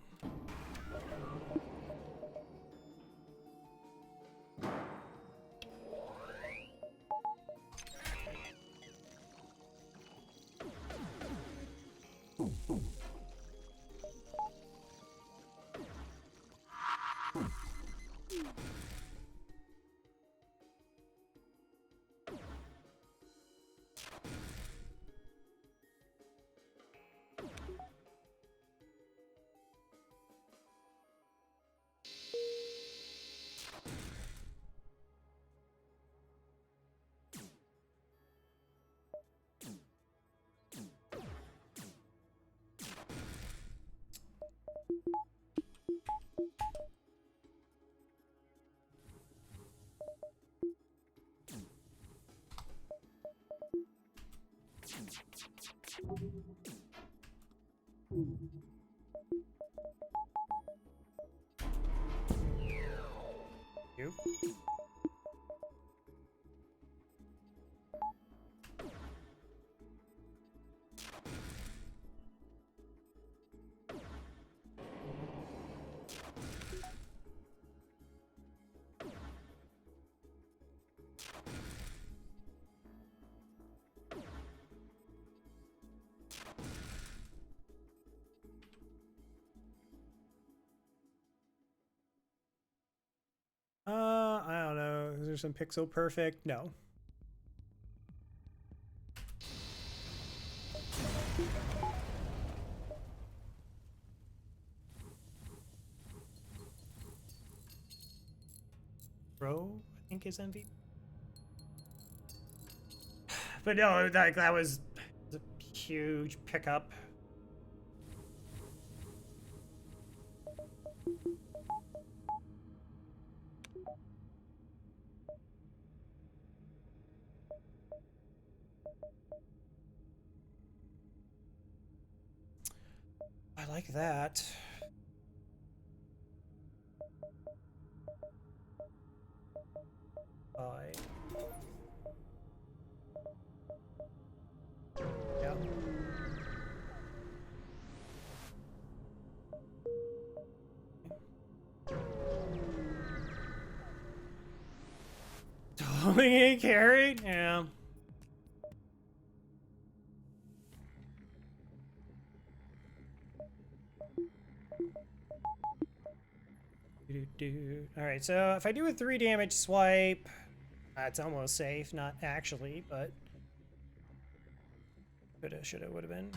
You? I don't know. Is there some pixel perfect? No. Bro, I think is MVP. But no, that was a huge pickup. I like that. Yeah. Totally getting carried? Yeah. Alright, so if I do a 3 damage swipe, that's almost safe. Not actually, but coulda, shoulda, woulda been.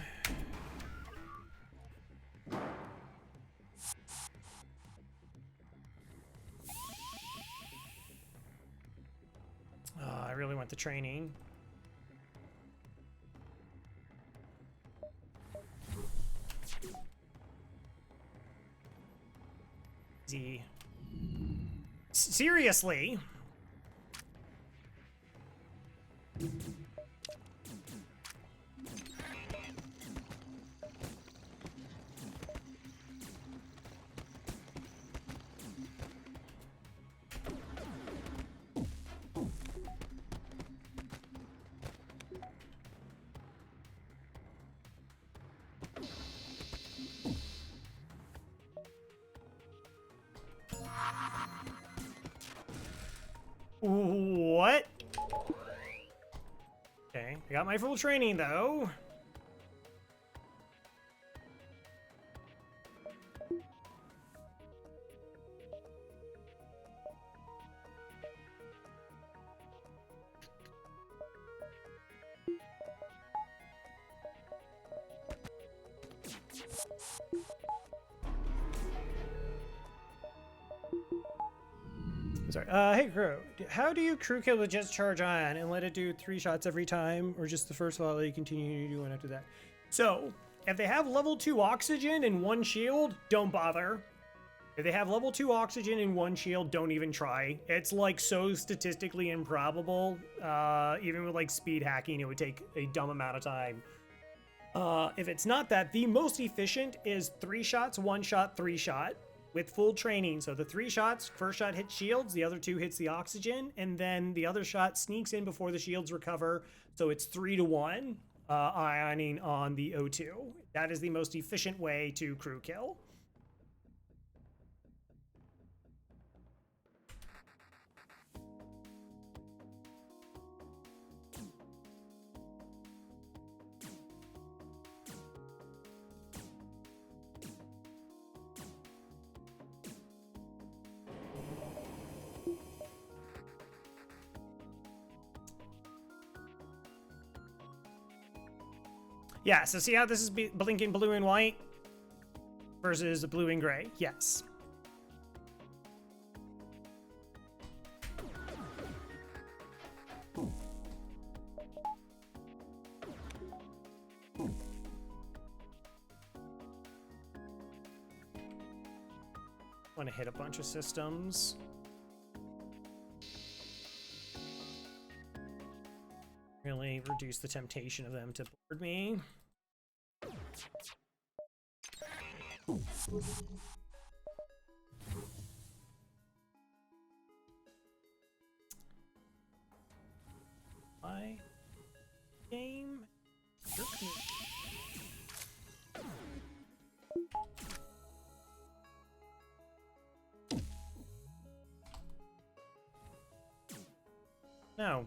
want the training. Easy. Seriously? What? Okay, I got my full training though. Sorry. Hey, Crow. How do you crew kill with just charge on and let it do 3 shots every time, or just the first volley continue to do one after that? So, if they have level 2 oxygen and 1 shield, don't bother. If they have level 2 oxygen and 1 shield, don't even try. It's like so statistically improbable. Even with like speed hacking, it would take a dumb amount of time. If it's not that, the most efficient is 3 shots, 1 shot, 3 shot. With full training. So the 3 shots, first shot hits shields, the other 2 hits the oxygen, and then the other shot sneaks in before the shields recover. So it's 3-to-1 ioning on the O2. That is the most efficient way to crew kill. Yeah, so see how this is blinking blue and white versus blue and gray? Yes. Want to hit a bunch of systems. Really reduce the temptation of them to board me. My game. No.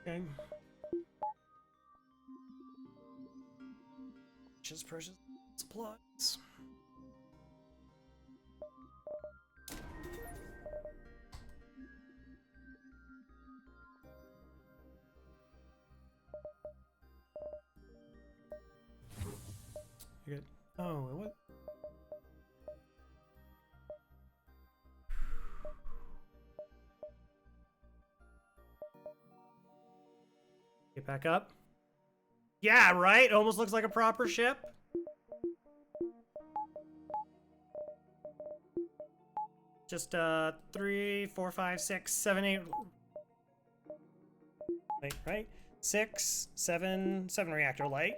Okay. Just purchase supplies. You're good. Oh, what? Get back up. Yeah, right? Almost looks like a proper ship. Just 3, 4, 5, 6, 7, 8. Wait, right? 6, 7 reactor light.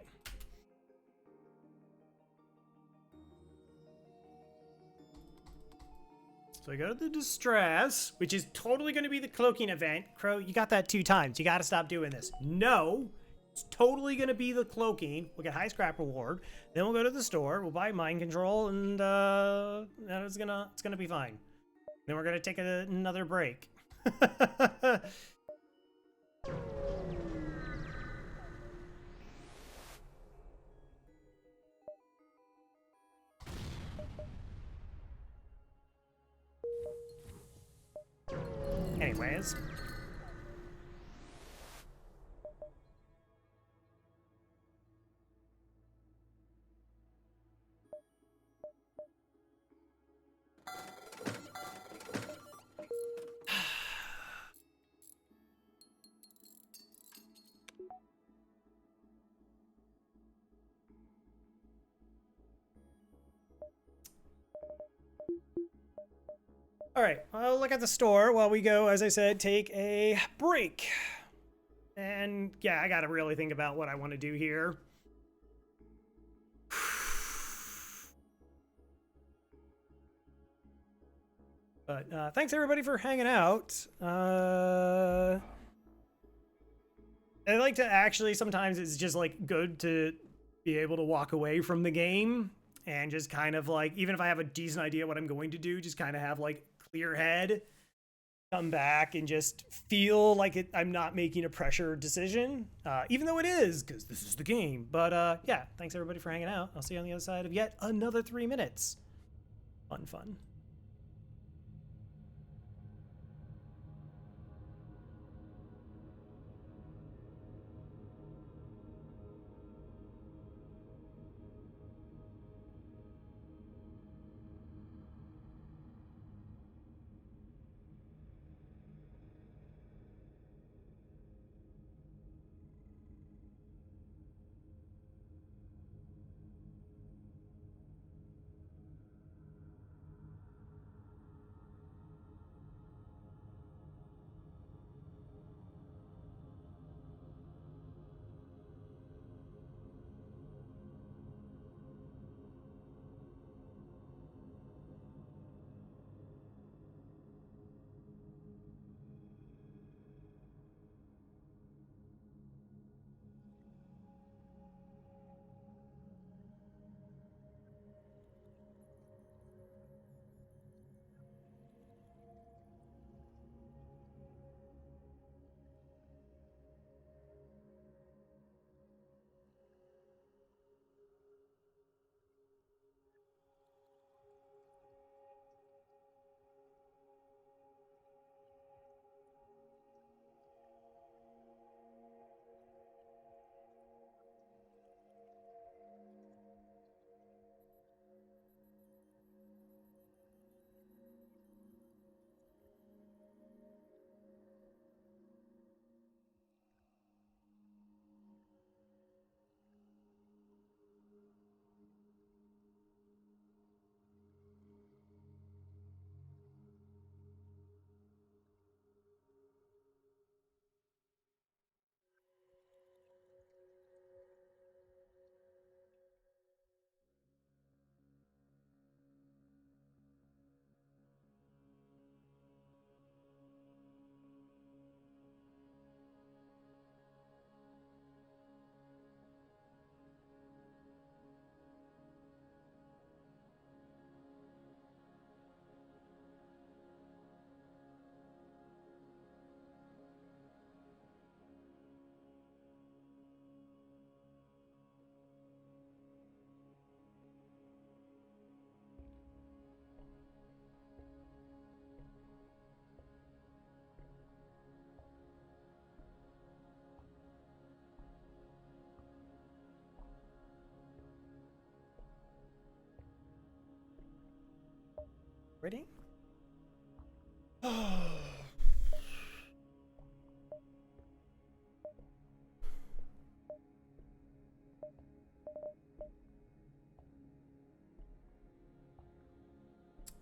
So I go to the distress, which is totally going to be the cloaking event. Crow, you got that 2 times. You got to stop doing this. No, it's totally going to be the cloaking. We'll get high scrap reward. Then we'll go to the store. We'll buy mind control, and it's gonna be fine. Then we're gonna take another break. Anyways. All right, I'll look at the store while we go, as I said, take a break. And yeah, I gotta really think about what I want to do here. But thanks everybody for hanging out. I like to actually, sometimes it's just like good to be able to walk away from the game and just kind of like, even if I have a decent idea what I'm going to do, just kind of have like clear head, come back and just feel like I'm not making a pressure decision, even though it is, because this is the game. But yeah, thanks everybody for hanging out. I'll see you on the other side of yet another 3 minutes. Fun. Ready? All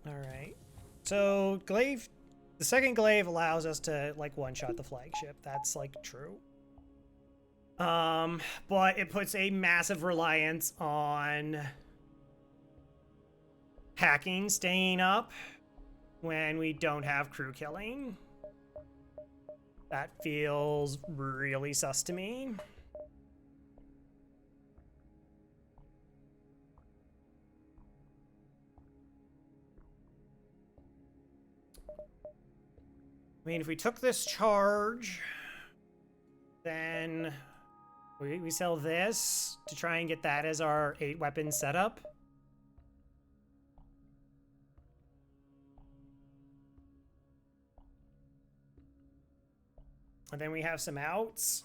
right. So glaive, the second glaive allows us to like one-shot the flagship. That's like true. But it puts a massive reliance on hacking staying up. when we don't have crew killing. That feels really sus to me. I mean, if we took this charge, then we sell this to try and get that as our 8-weapon setup. And then we have some outs.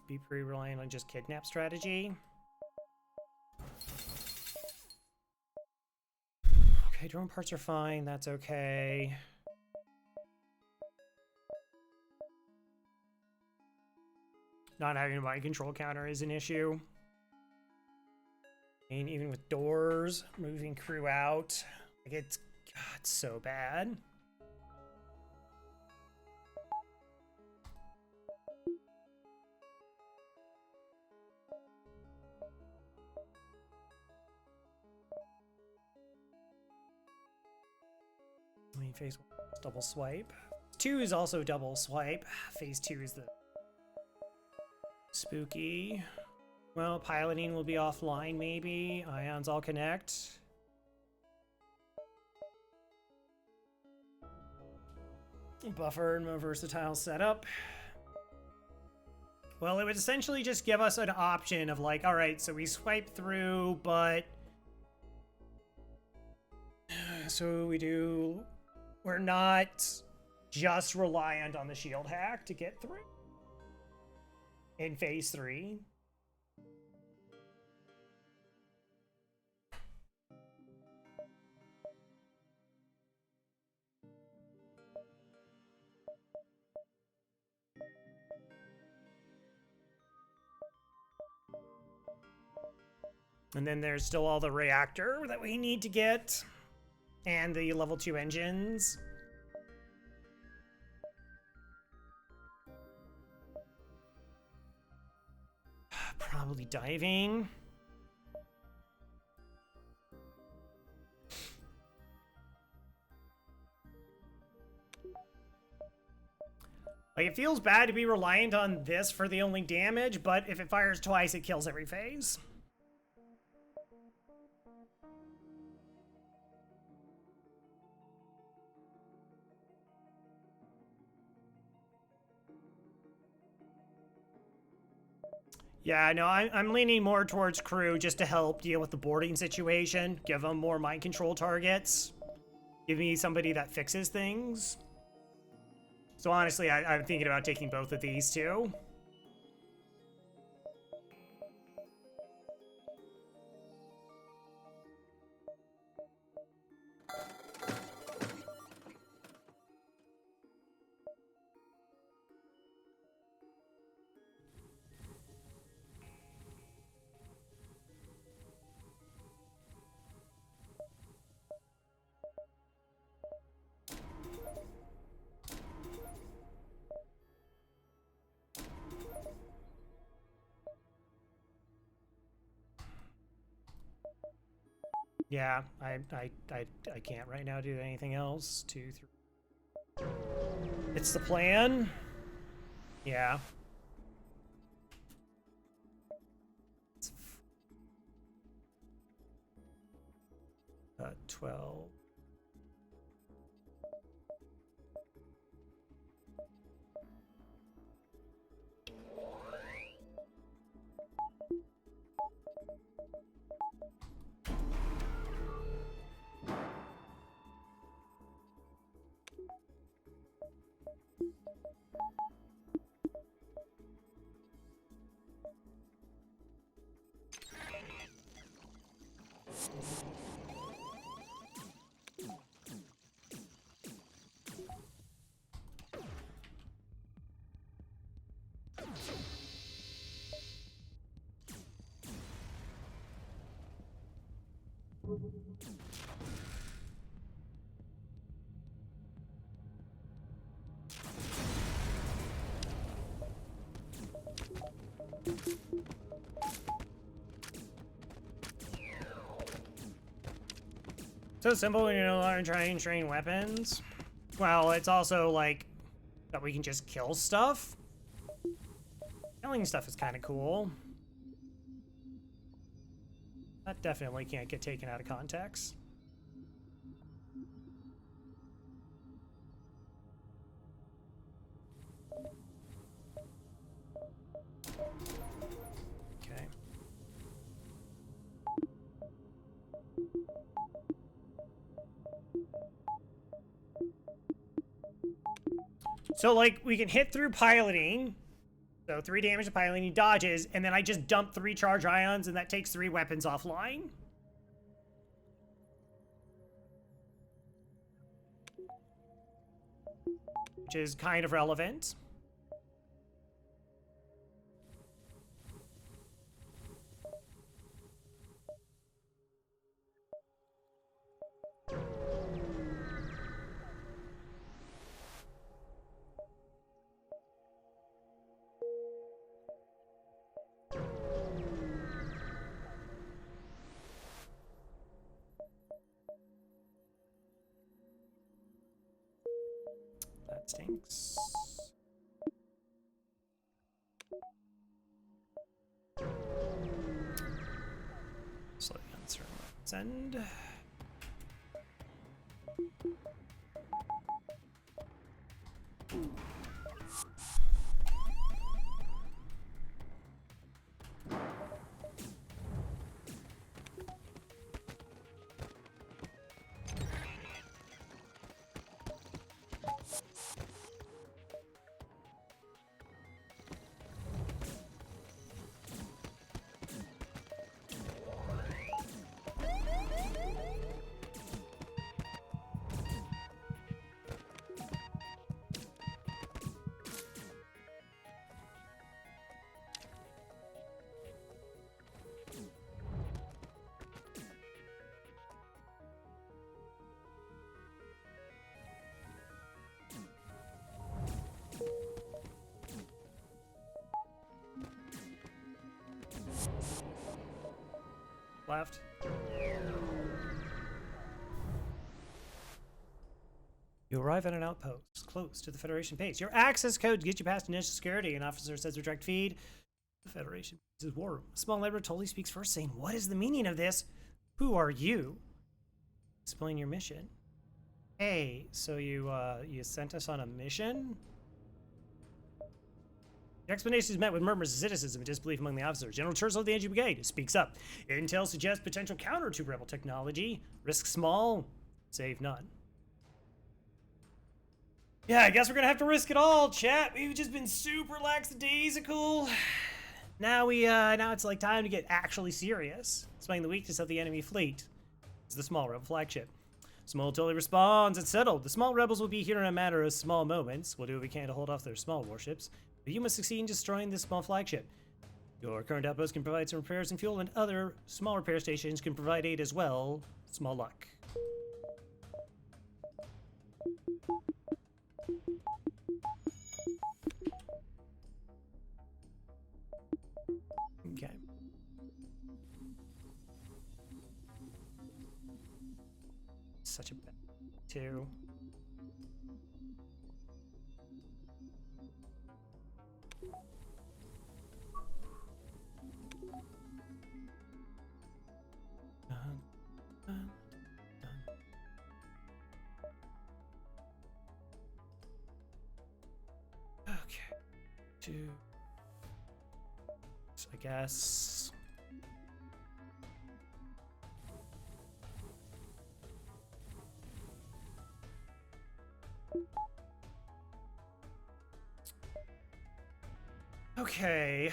Be pretty reliant on just kidnap strategy. Okay, drone parts are fine. That's okay. Not having a mind control counter is an issue. I mean, even with doors, moving crew out, like it's so bad. I mean, phase 1 is double swipe. 2 is also double swipe. Phase 2 is the spooky. Well, piloting will be offline, maybe. Ions all connect. Buffer and more versatile setup. Well, it would essentially just give us an option of like, all right, so we swipe through, but so we're not just reliant on the shield hack to get through in phase 3. And then there's still all the reactor that we need to get, and the level 2 engines. Probably diving. Like, it feels bad to be reliant on this for the only damage, but if it fires twice, it kills every phase. Yeah, no, I'm leaning more towards crew just to help deal with the boarding situation. Give them more mind control targets. Give me somebody that fixes things. So honestly, I'm thinking about taking both of these too. Yeah, I can't right now do anything else. 2, 3. It's the plan. Yeah. 12. So simple when you no longer try and train weapons. Well, it's also like that we can just kill stuff. Killing stuff is kind of cool. That definitely can't get taken out of context. Okay. So, like, we can hit through piloting. So 3 damage to piloting, he dodges, and then I just dump 3 charge ions, and that takes 3 weapons offline. Which is kind of relevant. That stinks. Slowly uncertain. Send. Left. You arrive at an outpost close to the Federation base. Your access code gets you past initial security. An officer says direct feed. The Federation base is war. A small laborer totally speaks first, saying, "What is the meaning of this? Who are you?" Explain your mission. Hey, so you sent us on a mission? The explanation is met with murmurs of cynicism and disbelief among the officers. General Churchill of the NG Brigade speaks up. Intel suggests potential counter to rebel technology. Risk small, save none. Yeah, I guess we're gonna have to risk it all, chat. We've just been super lackadaisical. Now it's like time to get actually serious. Explaining the weakness of the enemy fleet. It's the small rebel flagship. Small totally responds. It's settled. The small rebels will be here in a matter of small moments. We'll do what we can to hold off their small warships. But you must succeed in destroying this small flagship. Your current outpost can provide some repairs and fuel, and other small repair stations can provide aid as well. Small luck. Okay. Such a bad too. Okay. 2. So I guess. Okay.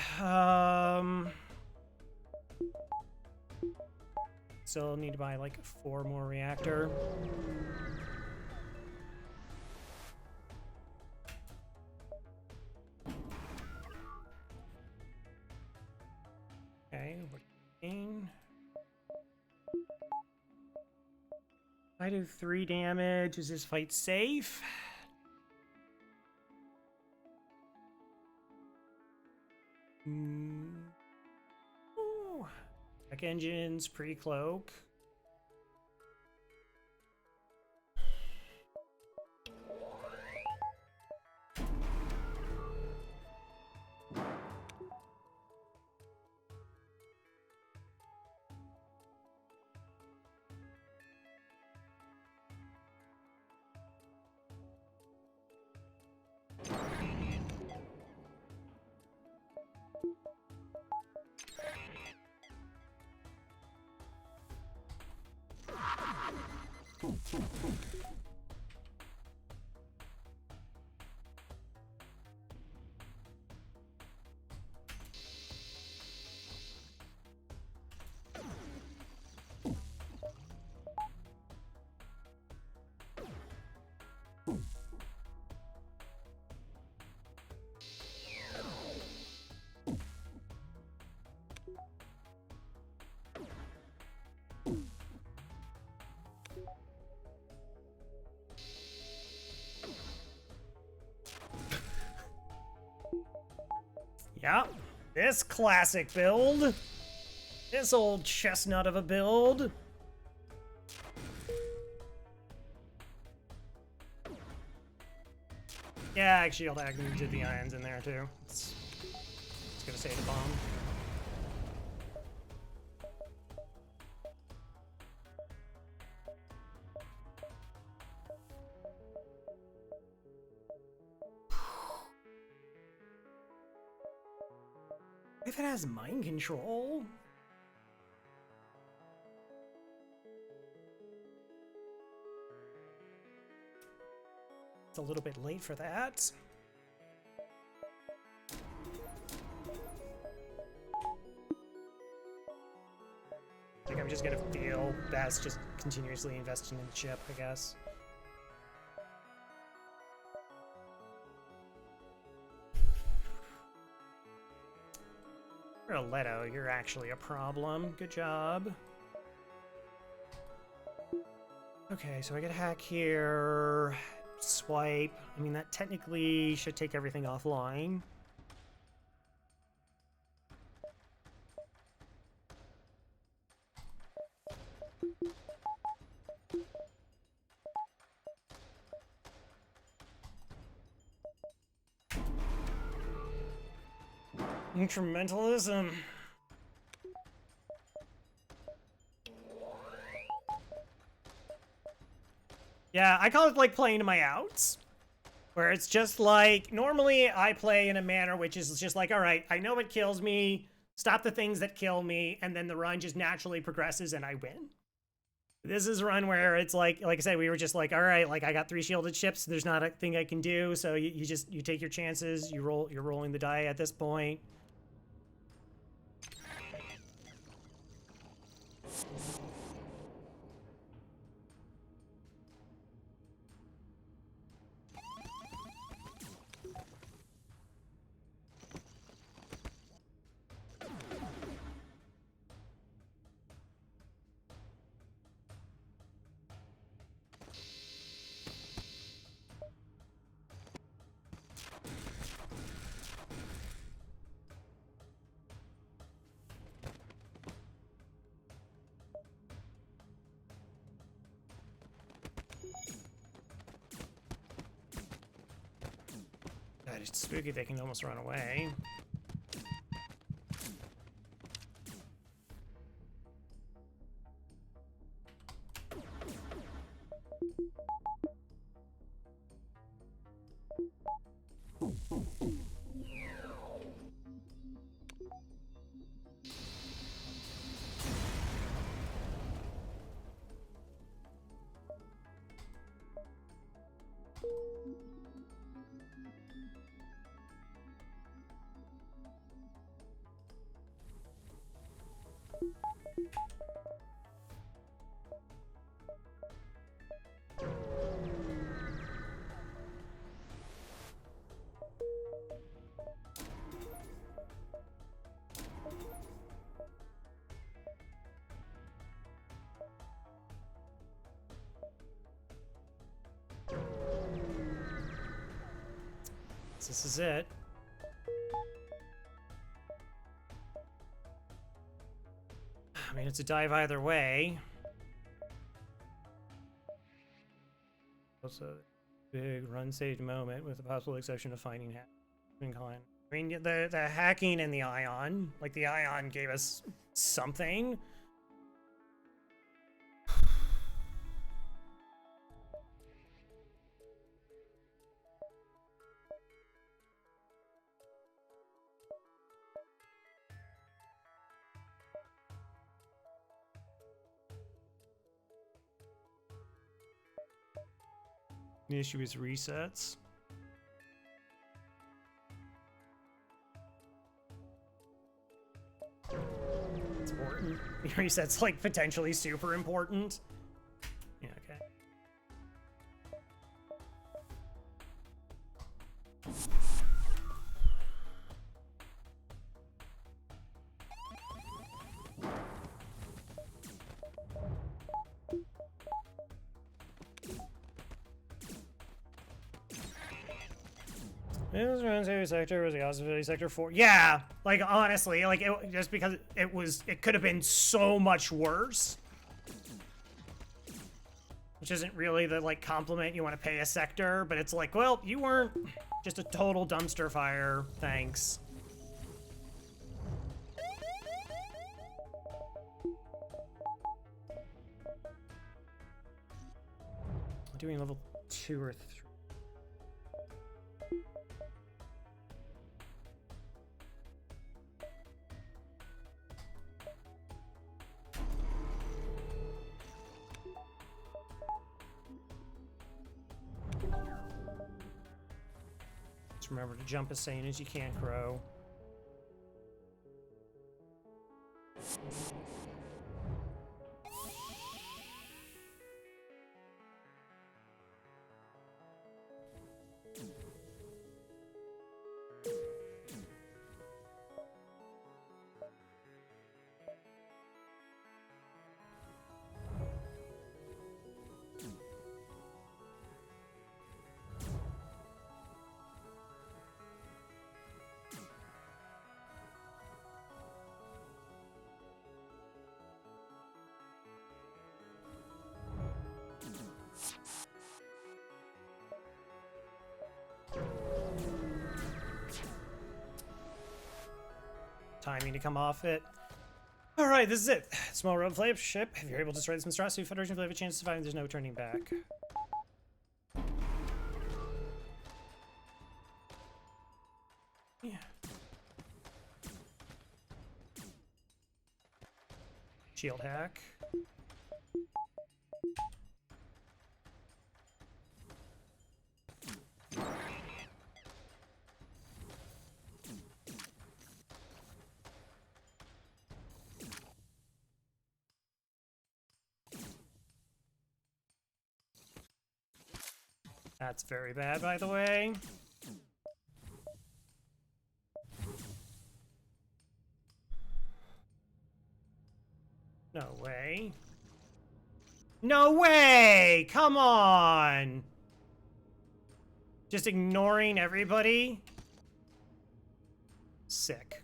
Still need to buy like 4 more reactor. Okay, we're getting. I do 3 damage. Is this fight safe? Ooh. Tech engines, pre-cloak. Yep, this classic build. This old chestnut of a build. Yeah, actually, I'll did the ions in there too. It's gonna save the bomb. If it has mind control. It's a little bit late for that. I think I'm just gonna feel best just continuously investing in the chip, I guess. Roletto, you're actually a problem. Good job. Okay, so I get a hack here. Swipe. I mean, that technically should take everything offline. Incrementalism. Yeah, I call it like playing to my outs. Where it's just like, normally I play in a manner which is just like, all right, I know what kills me, stop the things that kill me, and then the run just naturally progresses and I win. This is a run where it's like I said, we were just like, all right, like I got 3 shielded ships, there's not a thing I can do, so you take your chances, you're rolling the die at this point. God, it's spooky they can almost run away. This is it. I mean, it's a dive either way. Also, big run saved moment with the possible exception of finding hacking. I mean, the hacking and the ion, like the ion gave us something. The issue is resets. It's important. Reset's like potentially super important. Yeah, okay. Sector was the hospitality sector 4. Yeah, like honestly, like just because it could have been so much worse. Which isn't really the like compliment you want to pay a sector, but it's like, well, you weren't just a total dumpster fire. Thanks. Doing level 2 or 3. Just remember to jump as sane as you can, Crow. Timing to come off it. All right, this is it. Small road flagship. If you're able to destroy this monstrosity, Federation will have a chance to survive. There's no turning back. Yeah. Shield hack. That's very bad, by the way. No way. No way! Come on! Just ignoring everybody? Sick.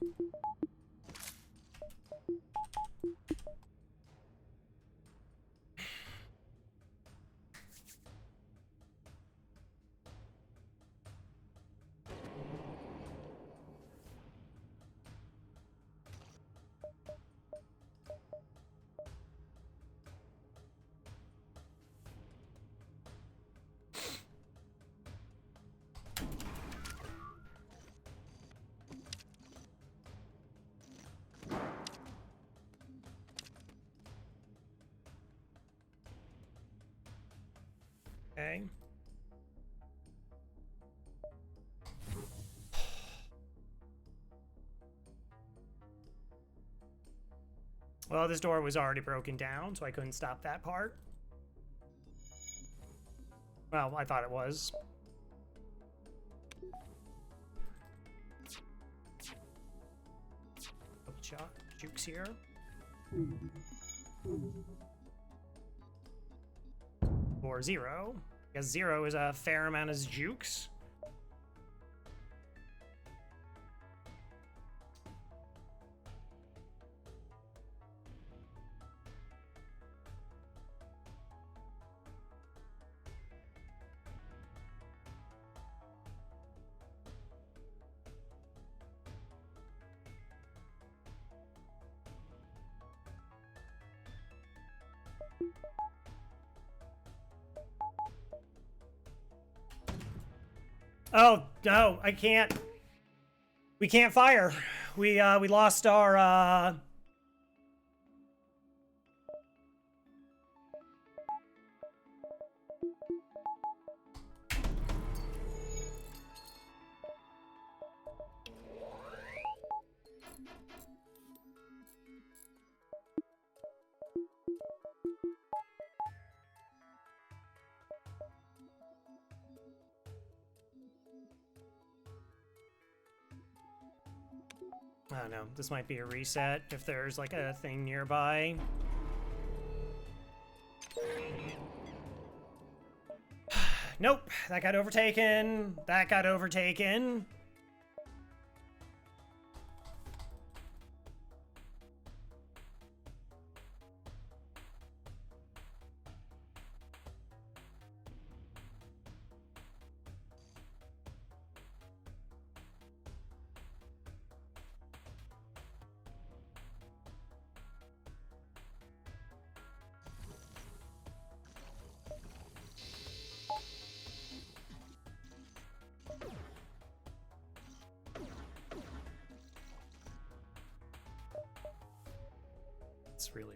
Okay. Well, this door was already broken down, so I couldn't stop that part. Well, I thought it was. Double shot. Jukes here. 4-0. Because 0 is a fair amount of jukes. Oh, no, I can't. We can't fire. We lost our, I don't know. This might be a reset if there's like a thing nearby. Nope, that got overtaken. That got overtaken. It's really...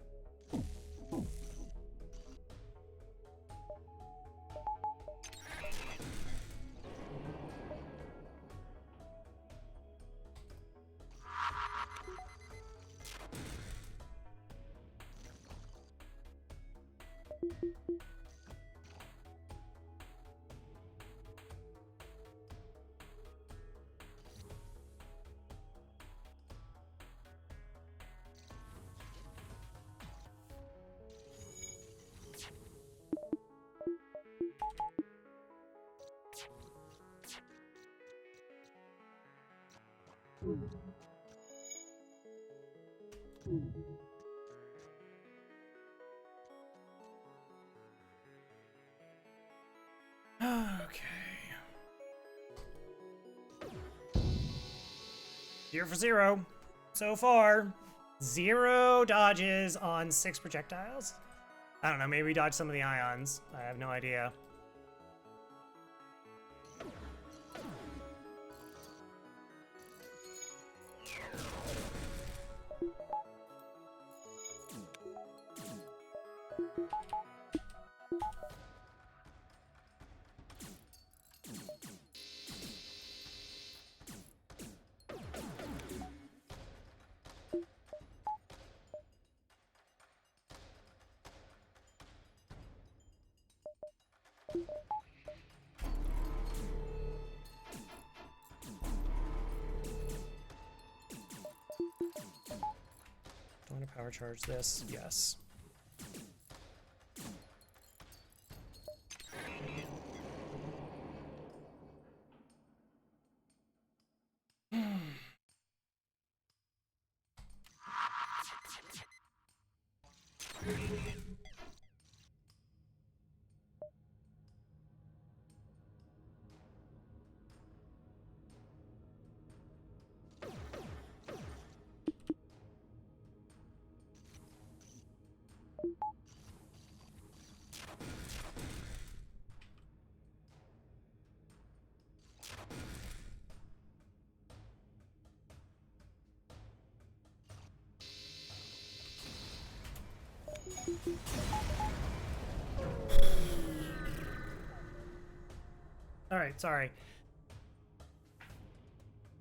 Okay. 0 for 0. So far, 0 dodges on 6 projectiles. I don't know, maybe we dodged some of the ions. I have no idea. Do I want to power charge this? Yes. All right, sorry.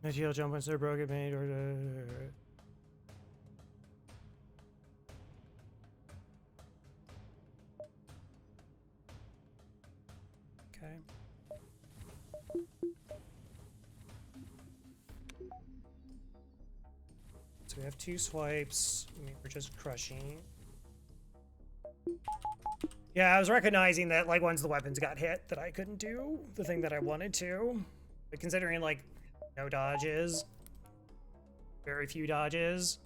Material jump once they're broken, made or. Okay. So we have 2 swipes. I mean, we're just crushing. Yeah, I was recognizing that, like, once the weapons got hit, that I couldn't do the thing that I wanted to. But considering, like, no dodges, very few dodges.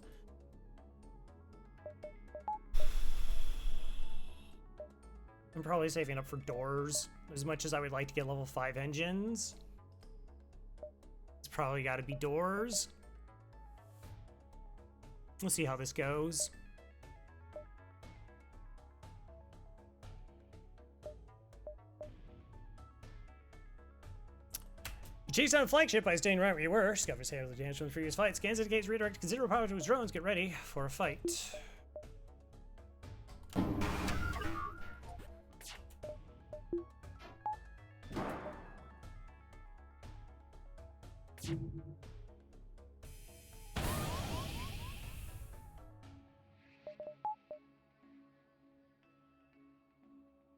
I'm probably saving up for doors. As much as I would like to get level 5 engines, it's probably got to be doors. We'll see how this goes. You chase down a flagship by staying right where you were. Discovers how the damage from the previous fight. Scans indicates redirect considerable power to his drones. Get ready for a fight.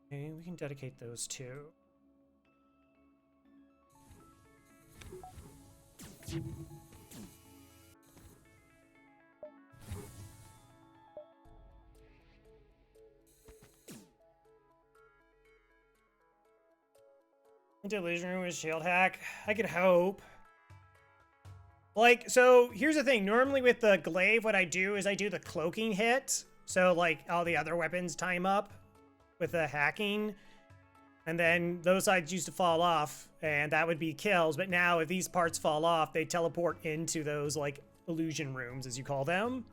Okay, we can dedicate those 2. Delusion room with shield hack. I could hope. Like, so here's the thing. Normally with the glaive, what I do is I do the cloaking hit. So like all the other weapons time up with the hacking. And then those sides used to fall off, and that would be kills. But now if these parts fall off, they teleport into those like illusion rooms, as you call them.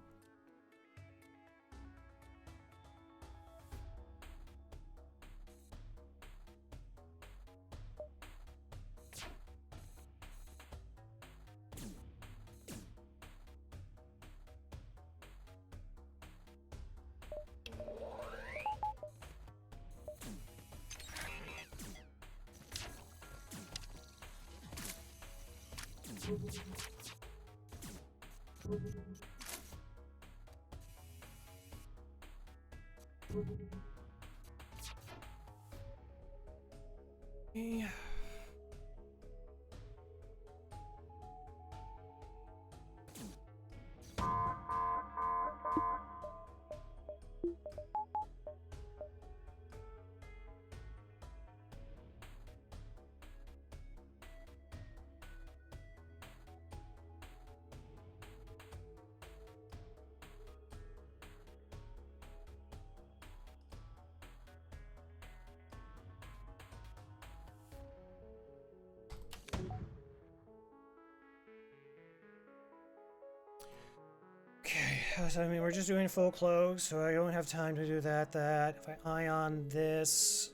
Okay, so I mean, we're just doing full cloak, so I don't have time to do that. If I ion this...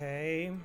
Okay.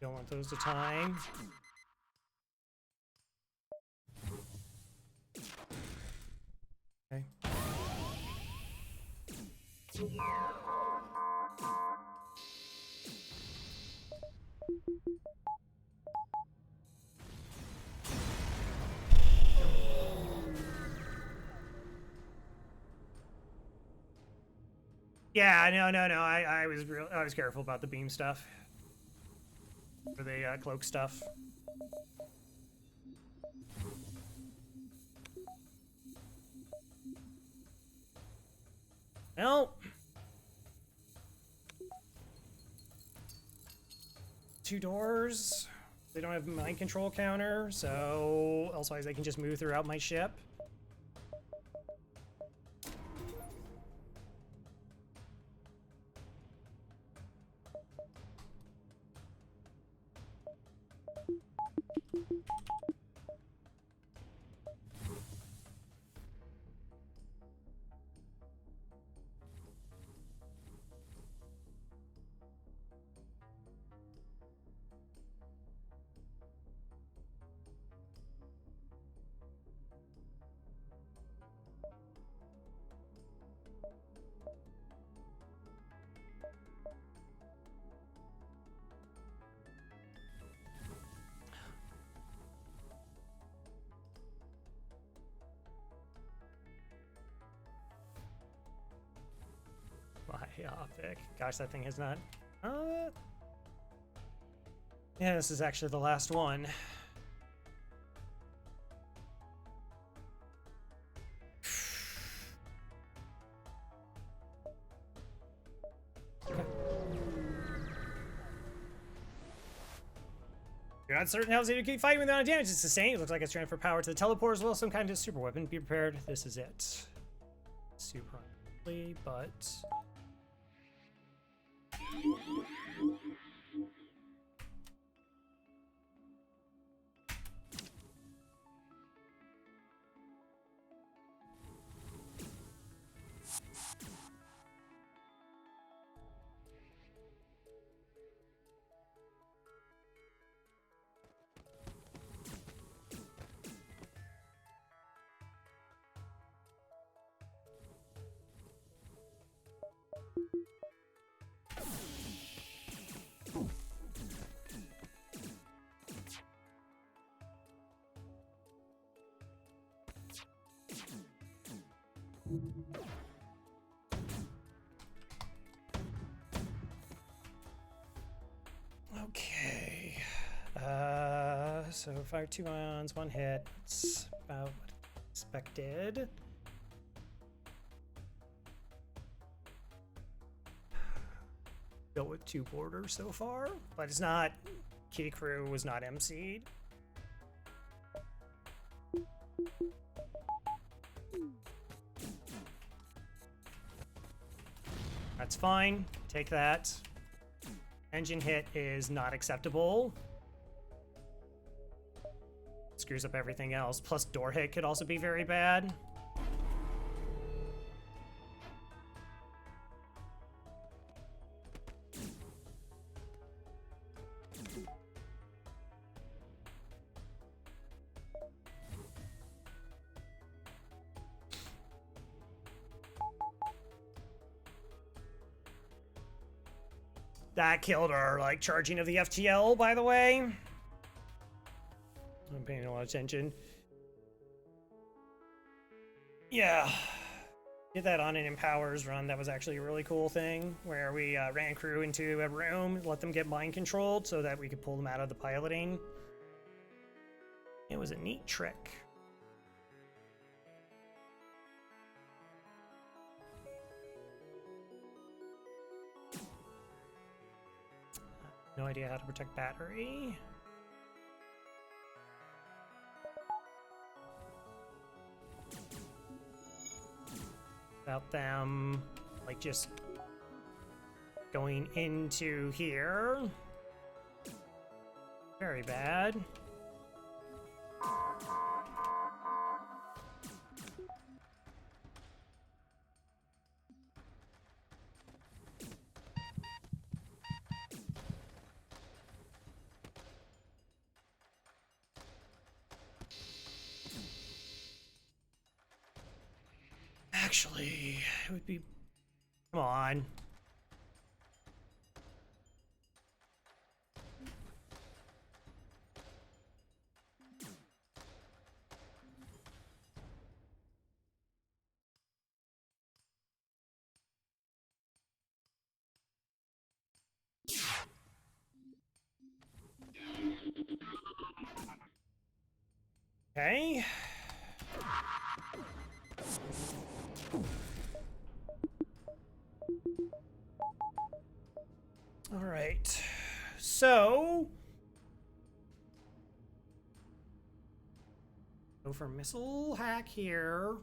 Don't want those to time. Okay. Yeah, no. I was careful about the beam stuff. For the cloak stuff. Well. 2 doors. They don't have mind control counter, so elsewise I can just move throughout my ship. Myopic. Gosh, that thing has not... Yeah, this is actually the last one. You're not certain how to keep fighting without damage it's sustained. It looks like it's transfer power to the teleport as well. Some kind of super weapon. Be prepared. This is it. Super unlikely, but... Okay. So fire 2 ions, 1 hit. It's about what I expected. Built with 2 borders so far, but it's not. Key crew was not MC'd. That's fine. Take that. Engine hit is not acceptable. Screws up everything else. Plus door hit could also be very bad. That killed our, like, charging of the FTL, by the way. I'm paying a lot of attention. Yeah. Did that on an Empowers run. That was actually a really cool thing, where we ran crew into a room, let them get mind controlled so that we could pull them out of the piloting. It was a neat trick. No idea how to protect battery. Without them, like, just going into here. Very bad. Actually, it would be... Come on. Okay. All right. So go for missile hack here.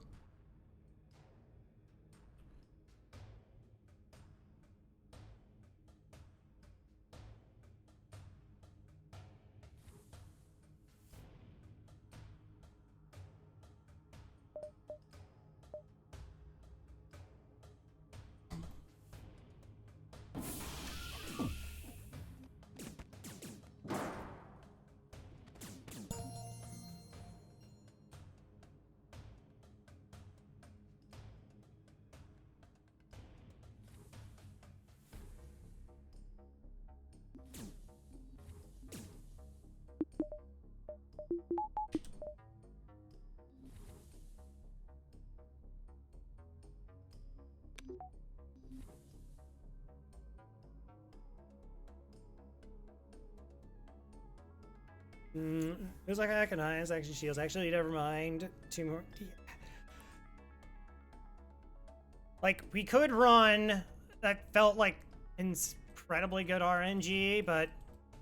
It was like Akani's actually shields. Actually, never mind. 2 more. Like, we could run. That felt like incredibly good RNG, but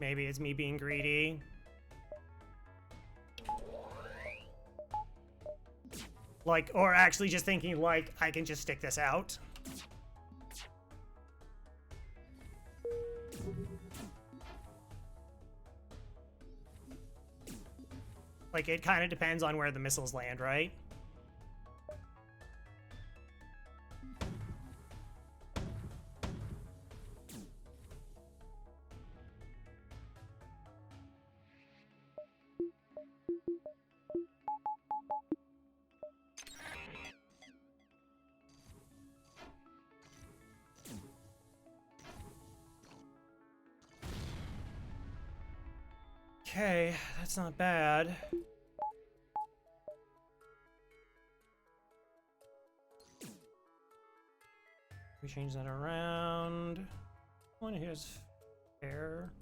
maybe it's me being greedy. Like, or actually just thinking, like, I can just stick this out. Like, it kind of depends on where the missiles land, right? Okay, that's not bad. We change that around. One here's fair.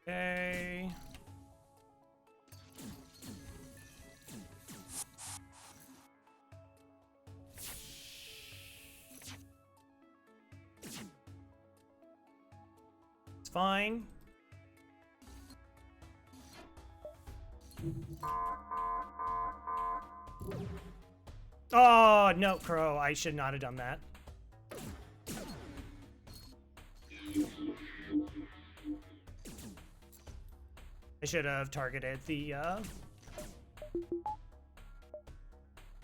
Okay. It's fine. Oh, no, Crow. I should not have done that. I should have targeted the,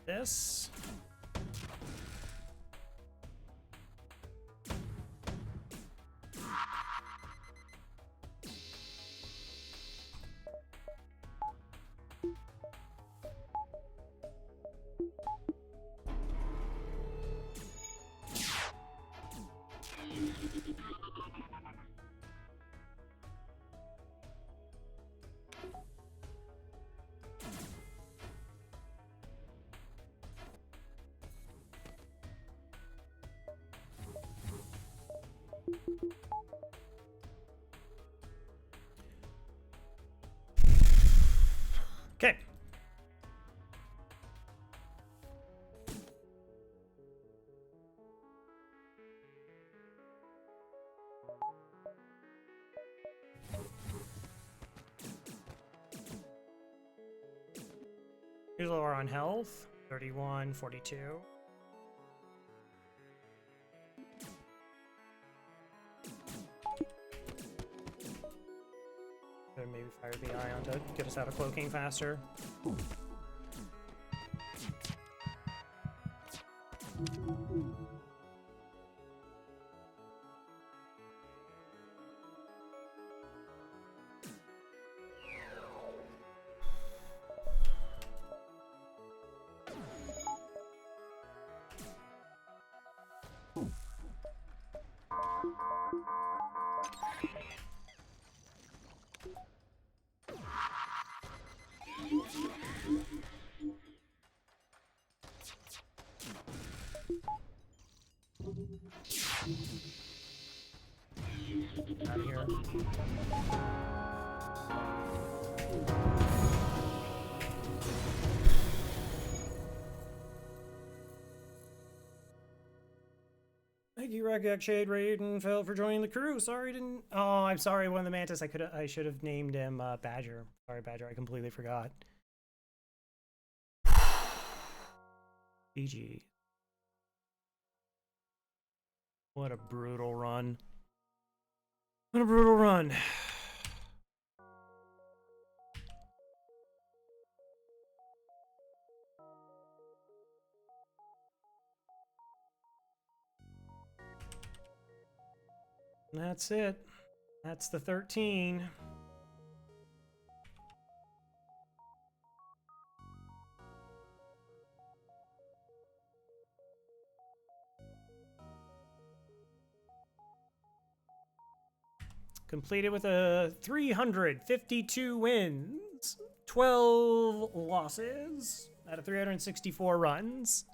this. Okay. Here's lower on health. 31, 42. Maybe fire the ion to get us out of cloaking faster. Out of here. Thank you, Ragak Shade Raiden fell for joining the crew. Sorry, didn't. Oh, I'm sorry. One of the Mantis. I should have named him Badger. Sorry, Badger. I completely forgot. GG. What a brutal run. What a brutal run. That's it. That's the 13. Completed with a 352 wins, 12 losses out of 364 runs.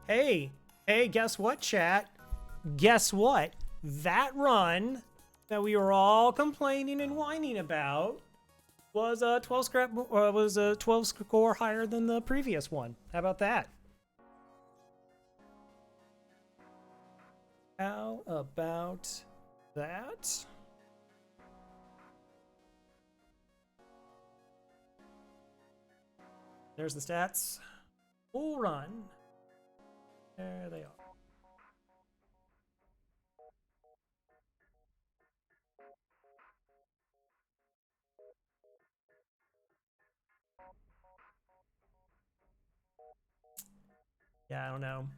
Hey, guess what, chat? Guess what? That run that we were all complaining and whining about was a 12 score higher than the previous one. How about that? How about that? There's the stats. Full run. There they are. Yeah, I don't know.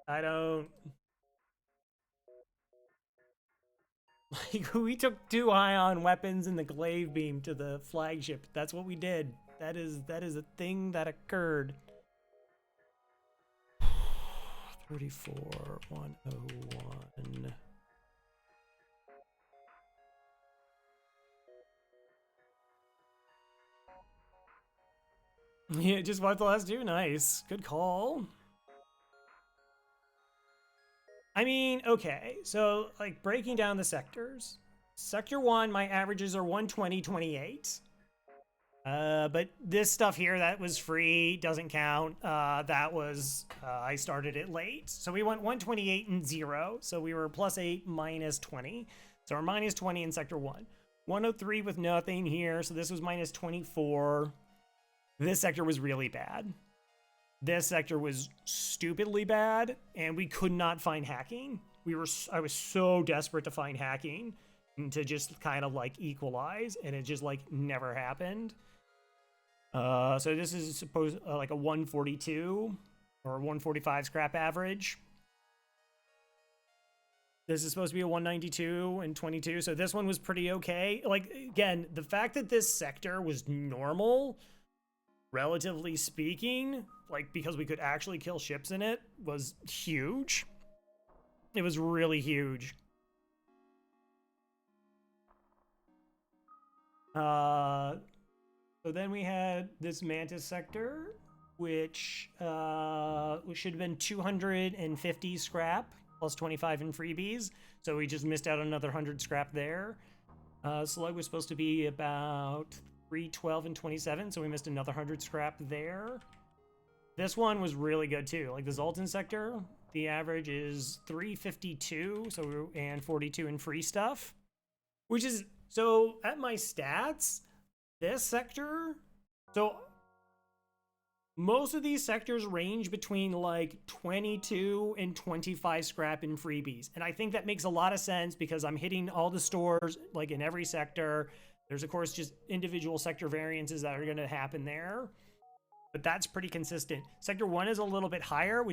I don't... Like, we took 2 ion weapons and the glaive beam to the flagship. That's what we did. That is a thing that occurred. 34,101. Yeah, just wiped the last 2. Nice. Good call. I mean, okay, so like breaking down the sectors. Sector 1, my averages are 120.28. But this stuff here that was free doesn't count. That was, I started it late. So we went 128 and 0. So we were +8, -20. So we're -20 in Sector 1. 103 with nothing here. So this was -24. This sector was really bad. This sector was stupidly bad, and we could not find hacking. I was so desperate to find hacking and to just kind of like equalize, and it just like never happened. So this is supposed like a 142 or 145 scrap average. This is supposed to be a 192 and 22, so this one was pretty okay. Like, again, the fact that this sector was normal, relatively speaking, like because we could actually kill ships in it, was huge. It was really huge. So then we had this Mantis sector, which should have been 250 scrap plus 25 in freebies. So we just missed out another 100 scrap there. Slug was supposed to be about 312 and 27, so we missed another 100 scrap there. This one was really good too. Like the Zoltan sector, the average is 352, and 42 in free stuff, which is, so at my stats, this sector, so most of these sectors range between like 22 and 25 scrap in freebies. And I think that makes a lot of sense because I'm hitting all the stores like in every sector. There's of course just individual sector variances that are going to happen there, but that's pretty consistent. Sector 1 is a little bit higher, which